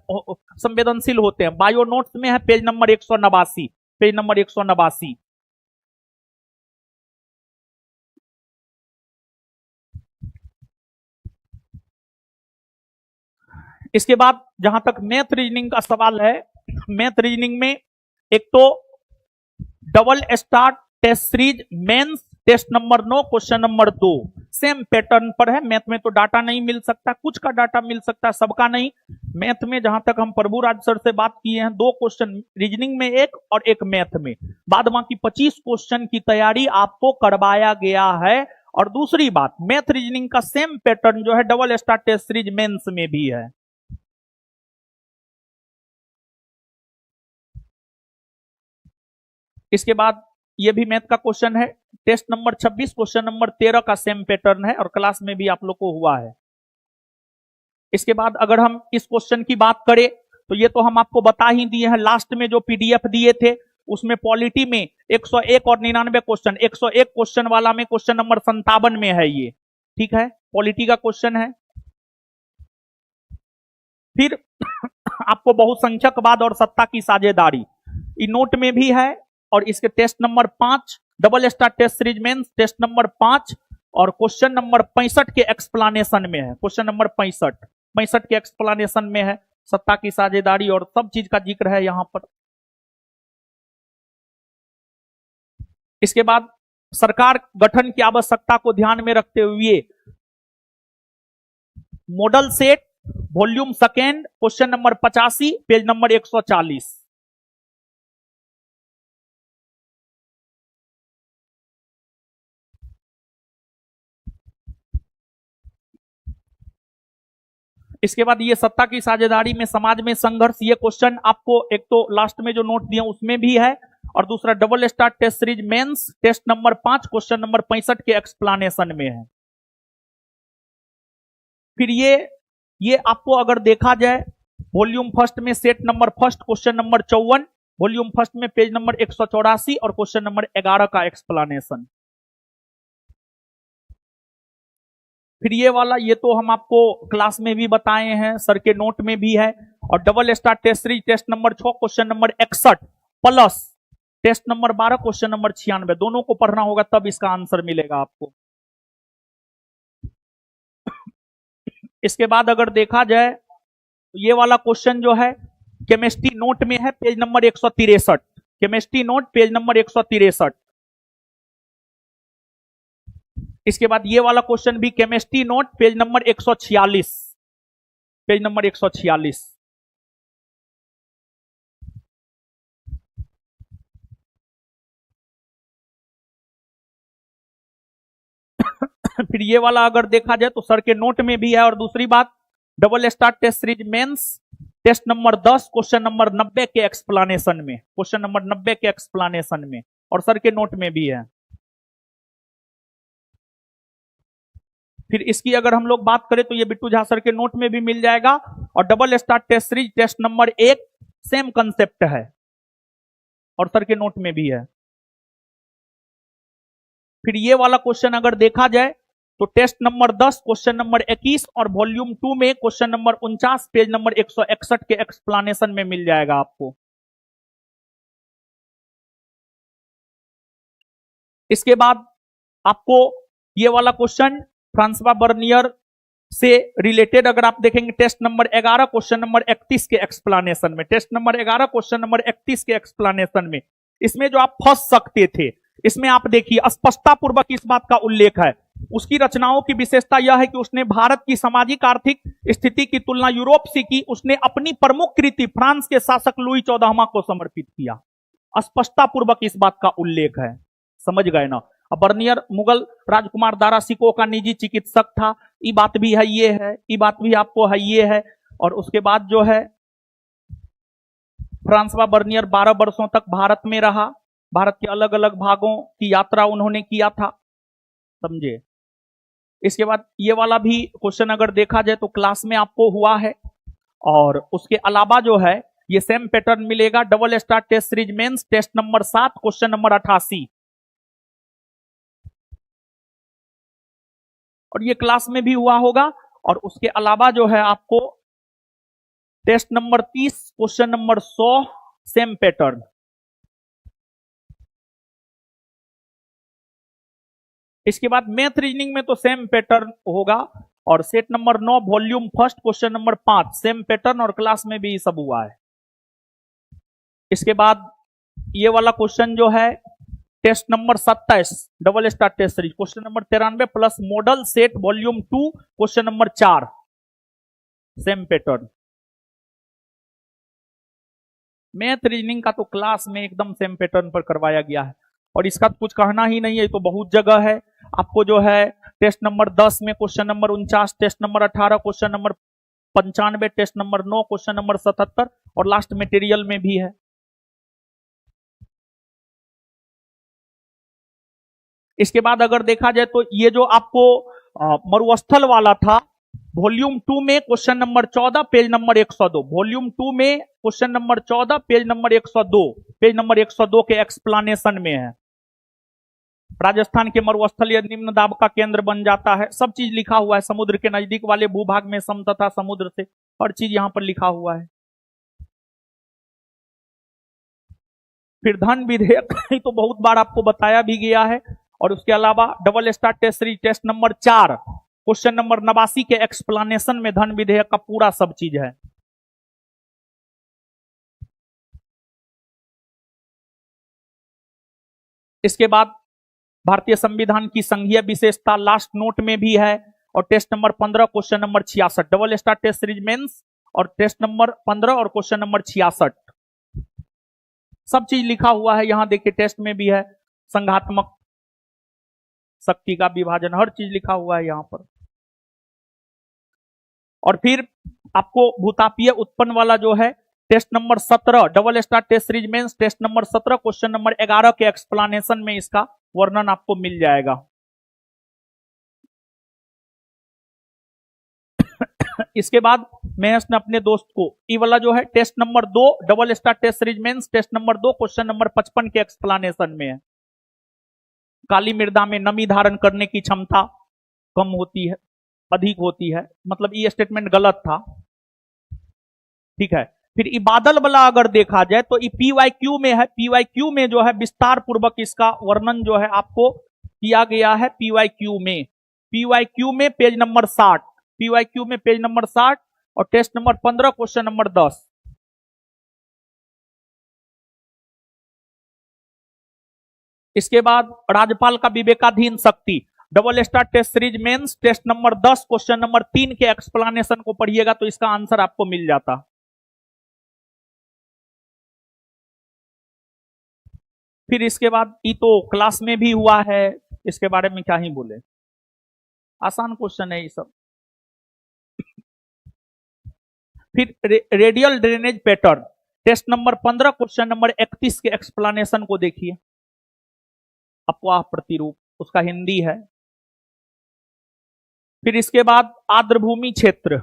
संवेदनशील होते हैं, बायो नोट्स में है पेज नंबर 189, पेज नंबर 189। इसके बाद जहां तक मैथ रीजनिंग का सवाल है, मैथ रीजनिंग में एक तो double star test series mains test number 9 question number 2 same pattern पर है। मैथ में तो डाटा नहीं मिल सकता, कुछ का डाटा मिल सकता है, सबका नहीं। मैथ में जहां तक हम प्रभुराज सर से बात किए हैं, 2 क्वेश्चन रीजनिंग में एक और एक मैथ में, बाद बाकी 25 क्वेश्चन की तैयारी आपको करवाया गया है। और दूसरी बात, मैथ रीजनिंग का सेम पैटर्न जो है double star test series mains में भी है। इसके बाद ये भी मैथ का क्वेश्चन है, टेस्ट नंबर 26 क्वेश्चन नंबर 13 का सेम पैटर्न है और क्लास में भी आप लोग को हुआ है। इसके बाद अगर हम इस क्वेश्चन की बात करें तो ये तो हम आपको बता ही दिए हैं, लास्ट में जो पीडीएफ दिए थे उसमें पॉलिटी में 101 और 99 क्वेश्चन, 101 क्वेश्चन वाला में क्वेश्चन नंबर 57 में है ये, ठीक है, पॉलिटी का क्वेश्चन है। फिर आपको बहुसंख्यकवाद और सत्ता की साझेदारी इन नोट में भी है, और इसके test number 5 double star test series mains test number 5 और क्वेश्चन नंबर 65 के एक्सप्लेनेशन में है, क्वेश्चन नंबर 65 के एक्सप्लेनेशन में है, सत्ता की साझेदारी और सब चीज का जिक्र है यहां पर। इसके बाद सरकार गठन की आवश्यकता को ध्यान में रखते हुए model set volume second question number 85 page number 140। इसके बाद ये सत्ता की साझेदारी में समाज में संघर्ष, ये क्वेश्चन आपको एक तो लास्ट में जो नोट दिया उसमें भी है, और दूसरा double star test series mains test number 5 question number 65 के एक्सप्लेनेशन में है। फिर ये आपको अगर देखा जाए वॉल्यूम फर्स्ट में set number first question number 54, volume first में पेज नंबर 184 और क्वेश्चन नंबर 11 का एक्सप्लेनेशन। फिर ये वाला, ये तो हम आपको क्लास में भी बताए हैं, सर के नोट में भी है, और double star test series test number 6 question number 61 plus test number 12 question number 96, दोनों को पढ़ना होगा तब इसका आंसर मिलेगा आपको। इसके बाद अगर देखा जाए तो ये वाला क्वेश्चन जो है केमिस्ट्री नोट में है page number 163, chemistry note page number 163। इसके बाद ये वाला क्वेश्चन भी chemistry note page number 146, page number 146। फिर ये वाला अगर देखा जाए तो सर के नोट में भी है, और दूसरी बात double star test series mains test number 10 question number 90 के एक्सप्लेनेशन में, क्वेश्चन नंबर 90 के एक्सप्लेनेशन में, और सर के नोट में भी है। फिर इसकी अगर हम लोग बात करें तो ये बिट्टू झा सर के नोट में भी मिल जाएगा, और double star test series test number 1 same concept है और सर के नोट में भी है। फिर ये वाला क्वेश्चन अगर देखा जाए तो टेस्ट नंबर 10 क्वेश्चन नंबर 21 और वॉल्यूम 2 में क्वेश्चन नंबर 49 पेज नंबर 161 के एक्सप्लेनेशन में मिल जाएगा आपको। इसके बाद आपको ये वाला क्वेश्चन फ्रांसवा बर्नियर से रिलेटेड अगर आप देखेंगे टेस्ट नंबर 11 क्वेश्चन नंबर 31 के एक्सप्लेनेशन में, टेस्ट नंबर 11 क्वेश्चन नंबर 31 के एक्सप्लेनेशन में, इसमें जो आप फंस सकते थे, इसमें आप देखिए स्पष्टता पूर्वक इस बात का उल्लेख है, उसकी रचनाओं की विशेषता यह है कि उसने भारत की सामाजिक आर्थिक स्थिति की तुलना यूरोप से की, उसने अपनी प्रमुख कृति फ्रांस के शासक लुई 14वां को समर्पित किया। स्पष्टता पूर्वक इस बात का उल्लेख है, समझ गए ना। अब बर्नियर मुगल राजकुमार दारा सिको का निजी चिकित्सक था, ये बात भी है, ये है, ये बात भी आपको है, ये है। और उसके बाद जो है फ्रांसवा बर्नियर 12 वर्षों तक भारत में रहा, भारत के अलग अलग भागों की यात्रा उन्होंने किया था, समझे। इसके बाद ये वाला भी क्वेश्चन अगर देखा जाए तो क्लास में आपको हुआ है, और उसके अलावा जो है ये सेम पैटर्न मिलेगा double star test series mains test number 7 question number 88, और ये क्लास में भी हुआ होगा। और उसके अलावा जो है आपको test number 30 question number 100 same pattern. इसके बाद मैथ रीजनिंग में तो सेम पैटर्न होगा। और set number 9 volume first question number 5 same pattern, और क्लास में भी सब हुआ है। इसके बाद ये वाला क्वेश्चन जो है test number 27 double star test series question number 93 plus model set volume 2 question number 4 same pattern. Math reasoning का तो क्लास में एकदम सेम पैटर्न पर करवाया गया है, और इसका कुछ कहना ही नहीं है, तो बहुत जगह है। आपको जो है टेस्ट नंबर 10 में question number 49, test number 18 question number 95, test number 9 question number 77, और लास्ट मटेरियल में भी है। इसके बाद अगर देखा जाए तो ये जो आपको मरुस्थल वाला था वॉल्यूम 2 में question number 14 page number 102, volume 2 में question number 14 page number 102, page number 102 के एक्सप्लेनेशन में है। राजस्थान के मरुस्थल या निम्न दाब का केंद्र बन जाता है, सब चीज लिखा हुआ है। समुद्र के नजदीक वाले भूभाग में सम तथा समुद्र से, हर चीज यहां पर लिखा हुआ है। फिर धन विधेयक तो बहुत बार आपको बताया भी गया है। और उसके अलावा double star test series test number 4 question number 89 के एक्सप्लेनेशन में धन विधेयक का पूरा सब चीज है। इसके बाद भारतीय संविधान की संघीय विशेषता लास्ट नोट में भी है। और test number 15 question number 66 double star test series mains, और टेस्ट नंबर 15 और क्वेश्चन नंबर 66 सब चीज लिखा हुआ है। यहां देखिए टेस्ट में भी है, संघात्मक शक्ति का विभाजन, हर चीज लिखा हुआ है यहां पर। और फिर आपको भूतापीय उत्पन्न वाला जो है test number 17 double star test series mains, test number 17 question number 11 के एक्सप्लेनेशन में इसका वर्णन आपको मिल जाएगा। इसके बाद महेश ने अपने दोस्त को ये वाला जो है test number 2 double star test series mains, test number 2 question number 55 के एक्सप्लेनेशन में है। काली मृदा में नमी धारण करने की क्षमता कम होती है, अधिक होती है, मतलब ये स्टेटमेंट गलत था। ठीक है। फिर ये बादल वाला अगर देखा जाए तो ये पीवाईक्यू में है। पीवाईक्यू में जो है विस्तार पूर्वक इसका वर्णन जो है आपको किया गया है पीवाईक्यू में। पीवाईक्यू में पेज नंबर 60, पीवाईक्यू में पेज नंबर 60 और टेस्ट नंबर 15 क्वेश्चन नंबर 10। इसके बाद राज्यपाल का विवेकाधीन शक्ति double star test series mains, test number 10 question number 3 के एक्सप्लेनेशन को पढ़िएगा तो इसका आंसर आपको मिल जाता। फिर इसके बाद ये तो क्लास में भी हुआ है, इसके बारे में क्या ही बोले, आसान क्वेश्चन है ये सब। फिर radial drainage pattern test number 15 question number 31 के एक्सप्लेनेशन को देखिए। अपवाह प्रतिरूप उसका हिंदी है। फिर इसके बाद आर्द्रभूमि क्षेत्र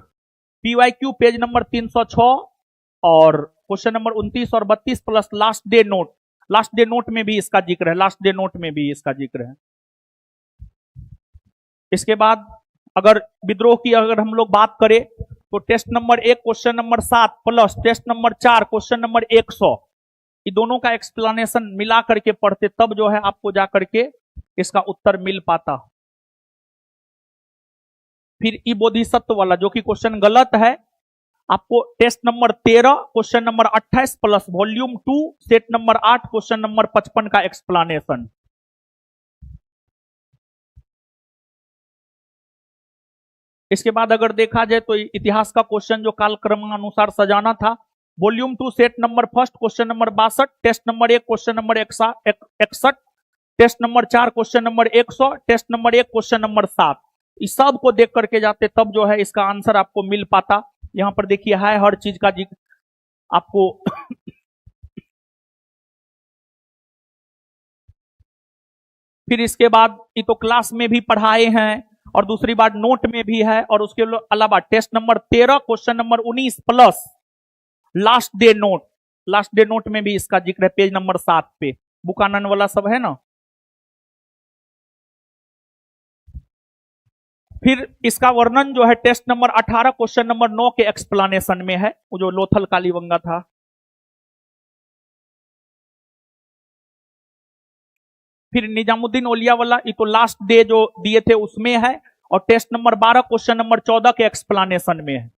पीवाईक्यू पेज नंबर 306 और क्वेश्चन नंबर 29 और 32 plus last day note. Last day note में भी इसका जिक्र है, लास्ट डे नोट में भी इसका जिक्र है। इसके बाद अगर विद्रोह की अगर हम लोग बात करें तो test number 1 question number 7 plus test number 4 question number 100, ये दोनों का एक्सप्लेनेशन मिला करके पढ़ते तब जो है आपको जा करके इसका उत्तर मिल पाता। फिर ई बोधिसत्व वाला जो कि क्वेश्चन गलत है, आपको test number 13 question number 28 plus volume 2 set number 8 question number 55 का एक्सप्लेनेशन। इसके बाद अगर देखा जाए तो इतिहास का क्वेश्चन जो कालक्रमानुसार सजाना था, volume 2 set number first question number 62, test number 1 question number 61, test number 4 question number 100, test number 1 question number 7, इस सब को देख करके जाते तब जो है इसका आंसर आपको मिल पाता। यहां पर देखिए है हर चीज का जिक्र आपको फिर इसके बाद ये तो क्लास में भी पढ़ाए हैं और दूसरी बात नोट में भी है, और उसके अलावा test number 13 question number 19 plus last day note, last day note में भी इसका जिक्र है पेज नंबर 7 पे, बुकानन वाला सब है ना। फिर इसका वर्णन जो है टेस्ट नंबर 18 क्वेश्चन नंबर 9 के एक्सप्लेनेशन में है, वो जो लोथल कालीबंगा था। फिर निजामुद्दीन औलिया वाला ये तो लास्ट डे जो दिए थे उसमें है, और टेस्ट नंबर 12 क्वेश्चन नंबर 14 के एक्सप्लेनेशन में है।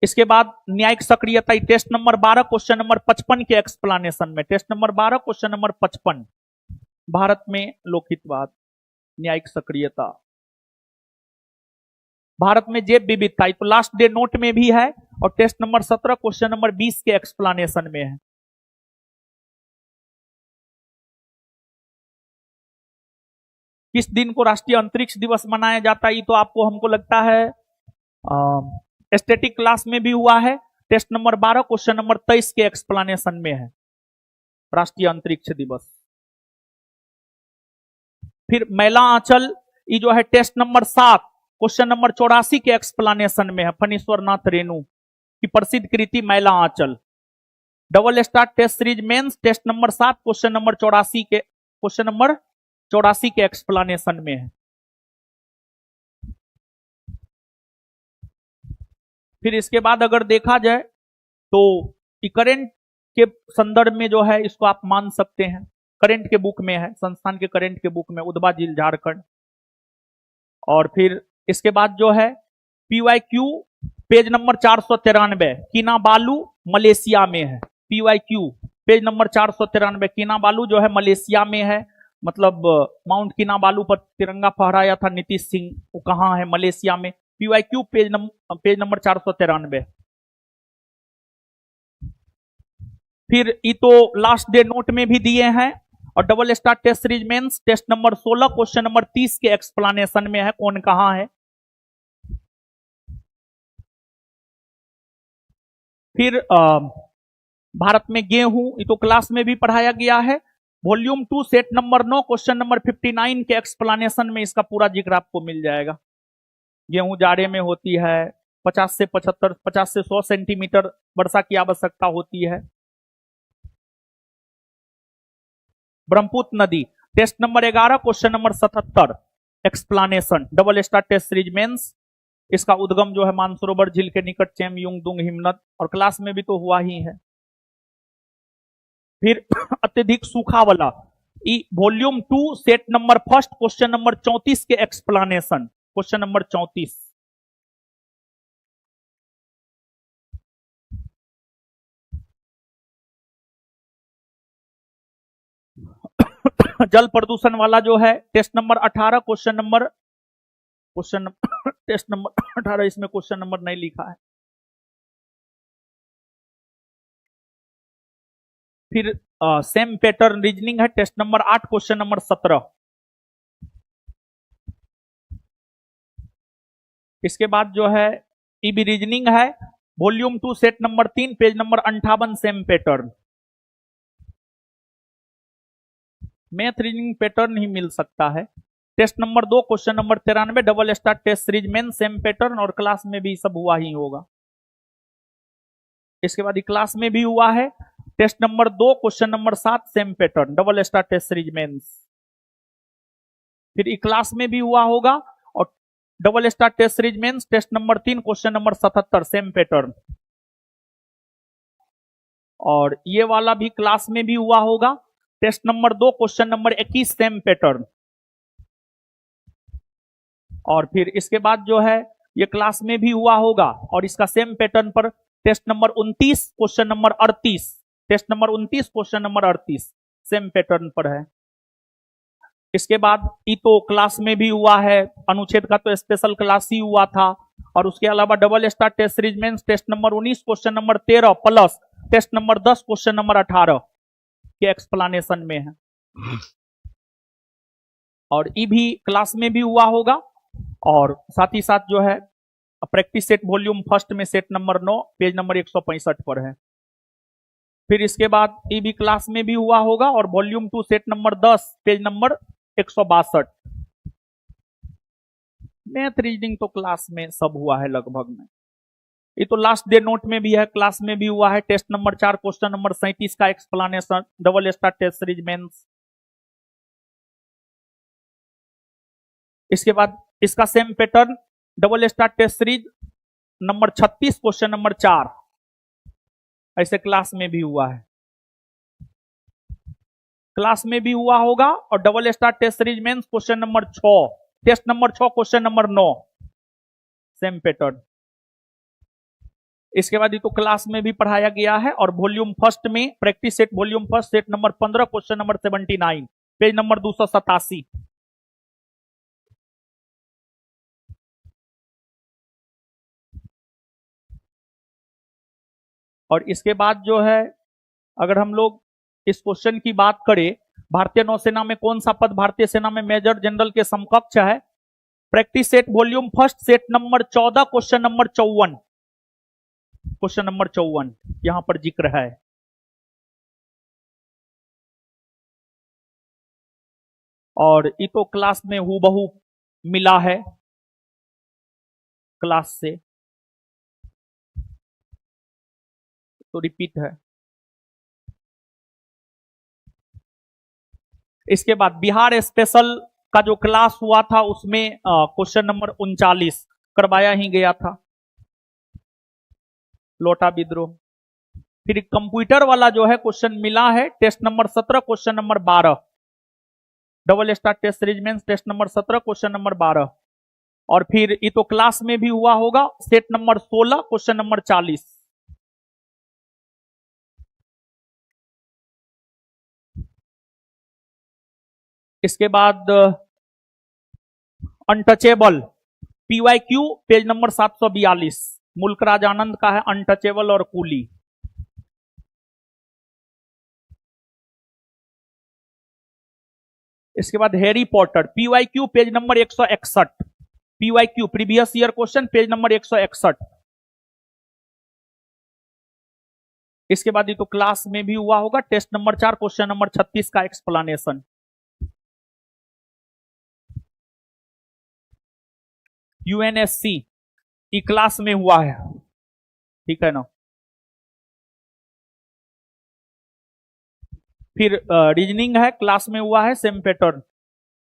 इसके बाद न्यायिक सक्रियता टेस्ट नंबर 12 क्वेश्चन नंबर 55 के एक्सप्लेनेशन में। Test number 12 question number 55, Bharat में लोकहितवाद, न्यायिक सक्रियता, भारत में जैव विविधता, तो लास्ट डे नोट में भी है, और टेस्ट नंबर 17 क्वेश्चन नंबर 20 के एक्सप्लेनेशन में है। किस दिन को राष्ट्रीय अंतरिक्ष दिवस मनाया जाता है, ये तो आपको हमको लगता है स्टैटिक क्लास में भी हुआ है। टेस्ट नंबर 12 क्वेश्चन नंबर 23 के एक्सप्लेनेशन में है राष्ट्रीय अंतरिक्ष दिवस। फिर मैला आंचल, ये जो है टेस्ट नंबर 7 क्वेश्चन नंबर 84 के एक्सप्लेनेशन में है, फणीश्वर नाथ रेणु की प्रसिद्ध कृति Maila Anchal. Double star test series mains test number 7 question number 84 के एक्सप्लेनेशन में है। फिर इसके बाद अगर देखा जाए तो करंट के संदर्भ में जो है इसको आप मान सकते हैं, करंट के बुक में है, संस्थान के करंट के बुक में, उदबा झील झारखंड। और फिर इसके बाद जो है PYQ पेज नंबर 493 किनाबालू मलेशिया में है। PYQ पेज नंबर 493 किनाबालू जो है मलेशिया में है, मतलब माउंट किनाबालू पर तिरंगा फहराया था नीतीश सिंह, वो कहाँ है? मलेशिया में। PYQ page number 493। फिर ये तो लास्ट डे नोट में भी दिए हैं, और double star test series mains test number 16 question number 30 के एक्सप्लेनेशन में है, कौन कहां है। फिर भारत में गेहूं, ये तो क्लास में भी पढ़ाया गया है। Volume 2 set number 9 question number 59 के एक्सप्लेनेशन में इसका पूरा जिक्र आपको मिल जाएगा। गेहूं जाड़े में होती है, 50 से 100 सेंटीमीटर वर्षा की आवश्यकता होती है। ब्रह्मपुत्र नदी test number 11 question number 77 explanation double star test series mains. इसका उद्गम जो है मानसरोवर झील के निकट चेमयुंगदुंग हिमनद, और क्लास में भी तो हुआ ही है। फिर अत्यधिक सूखा वाला volume 2 set number 1 question number 34 के एक्सप्लेनेशन, क्वेश्चन नंबर 34। जल प्रदूषण वाला जो है टेस्ट नंबर 18 टेस्ट नंबर 18, इसमें क्वेश्चन नंबर नहीं लिखा है। फिर सेम पैटर्न रीजनिंग है, टेस्ट नंबर 8 क्वेश्चन नंबर 17। इसके बाद जो है ईबी रीजनिंग है, volume 2 set number 3 page number 58 same pattern. Math reasoning pattern ही मिल सकता है। Test number 2 question number 93 double star test series main same pattern, और क्लास में भी सब हुआ ही होगा। इसके बाद क्लास में भी हुआ है test number 2 question number 7 same pattern double star test series mains. फिर क्लास में भी हुआ होगा, और double star test series mains test number 3 question number 77 same pattern. और ये वाला भी क्लास में भी हुआ होगा, test number 2 question number 21 same pattern. और फिर इसके बाद जो है ये क्लास में भी हुआ होगा, और इसका सेम पैटर्न पर test number 29 question number 38, test number 29 question number 38 same pattern पर है। इसके बाद ये तो क्लास में भी हुआ है, अनुच्छेद का तो स्पेशल क्लास ही हुआ था। और उसके अलावा double star test series mains test number 19 question number 13 plus test number 10 question number 18 के एक्सप्लेनेशन में है। और ये भी क्लास में भी हुआ होगा, और साथ ही साथ जो है प्रैक्टिस सेट वॉल्यूम 1 में सेट नंबर 9 पेज नंबर 165 पर है। फिर इसके बाद ये भी क्लास में भी हुआ होगा, और volume 2 set number 10 page number 162। Math reasoning तो क्लास में सब हुआ है लगभग में। ये तो लास्ट डे नोट में भी है, क्लास में भी हुआ है। टेस्ट नंबर 4 क्वेश्चन नंबर 37 का explanation double star test series mains. इसके बाद इसका same pattern, double star test series number 36 question number 4, ऐसे क्लास में भी हुआ है, क्लास में भी हुआ होगा। और double star test series mains question number 6, test number 6 question number 9, same pattern. इसके बाद ये तो क्लास में भी पढ़ाया गया है। और वॉल्यूम फर्स्ट में practice set volume first set number 15 question number 79, page number 287। और इसके बाद जो है, अगर हम लोग इस क्वेश्चन की बात करें, भारतीय नौसेना में कौन सा पद भारतीय सेना में मेजर जनरल के समकक्ष है? Practice set volume first set number 14 question number 54, question number 54 यहां पर जिक्र है। और ये तो क्लास में हूबहू मिला है क्लास से, तो रिपीट है। इसके बाद बिहार स्पेशल का जो क्लास हुआ था उसमें क्वेश्चन नंबर 39 करवाया ही गया था, लोटा विद्रोह। फिर कंप्यूटर वाला जो है क्वेश्चन मिला है, test number 17 question number 12, double star test series में टेस्ट नंबर 17 क्वेश्चन नंबर 12। और फिर ये तो क्लास में भी हुआ होगा, सेट नंबर 16 क्वेश्चन नंबर 40। इसके बाद untouchable PYQ page number 742, Mulk Raj Anand का है अनटचेबल और कूली। इसके बाद Harry Potter PYQ page number 161, PYQ previous year question page number 161। इसके बाद ये तो क्लास में भी हुआ होगा, टेस्ट नंबर 4 क्वेश्चन नंबर 36 का एक्सप्लेनेशन। यूएनएससी की क्लास में हुआ है, ठीक है ना। फिर रीजनिंग है, क्लास में हुआ है, सेम पैटर्न।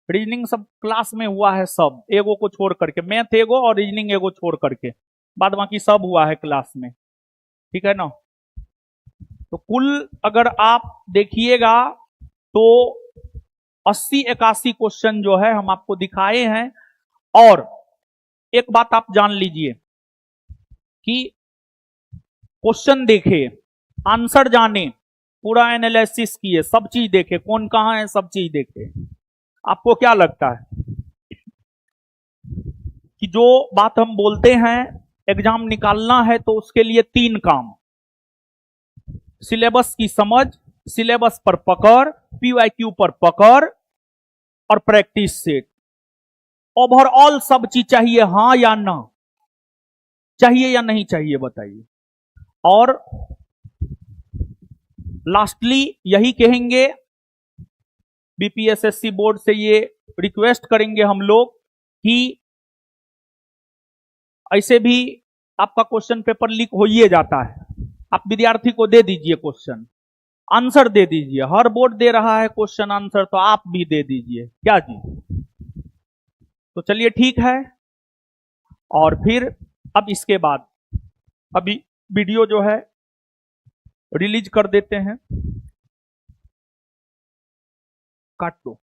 रीजनिंग सब क्लास में हुआ है, सब एगो को छोड़ करके, मैथ एगो और रीजनिंग एगो छोड़ करके, बाद बाकी सब हुआ है क्लास में, ठीक है ना। तो कुल अगर आप देखिएगा तो 80-81 क्वेश्चन जो है हम आपको दिखाए हैं। और एक बात आप जान लीजिए कि क्वेश्चन देखे, आंसर जाने, पूरा एनालिसिस किए, सब चीज देखे, कौन कहां है, सब चीज देखे। आपको क्या लगता है कि जो बात हम बोलते हैं एग्जाम निकालना है तो उसके लिए 3 काम, सिलेबस की समझ, सिलेबस पर पकड़, पीवाईक्यू पर पकड़ और प्रैक्टिस सेट, ओवरऑल सब चीज चाहिए, हां या ना चाहिए या नहीं चाहिए बताइए। और लास्टली यही कहेंगे, बीपीएसएससी बोर्ड से ये रिक्वेस्ट करेंगे हम लोग कि ऐसे भी आपका क्वेश्चन पेपर लीक हो ही जाता है, आप विद्यार्थी को दे दीजिए क्वेश्चन आंसर दे दीजिए, हर बोर्ड दे रहा है क्वेश्चन आंसर, तो आप भी दे दीजिए, क्या जी। तो चलिए ठीक है। और फिर अब इसके बाद अभी वीडियो जो है रिलीज कर देते हैं, काट दो।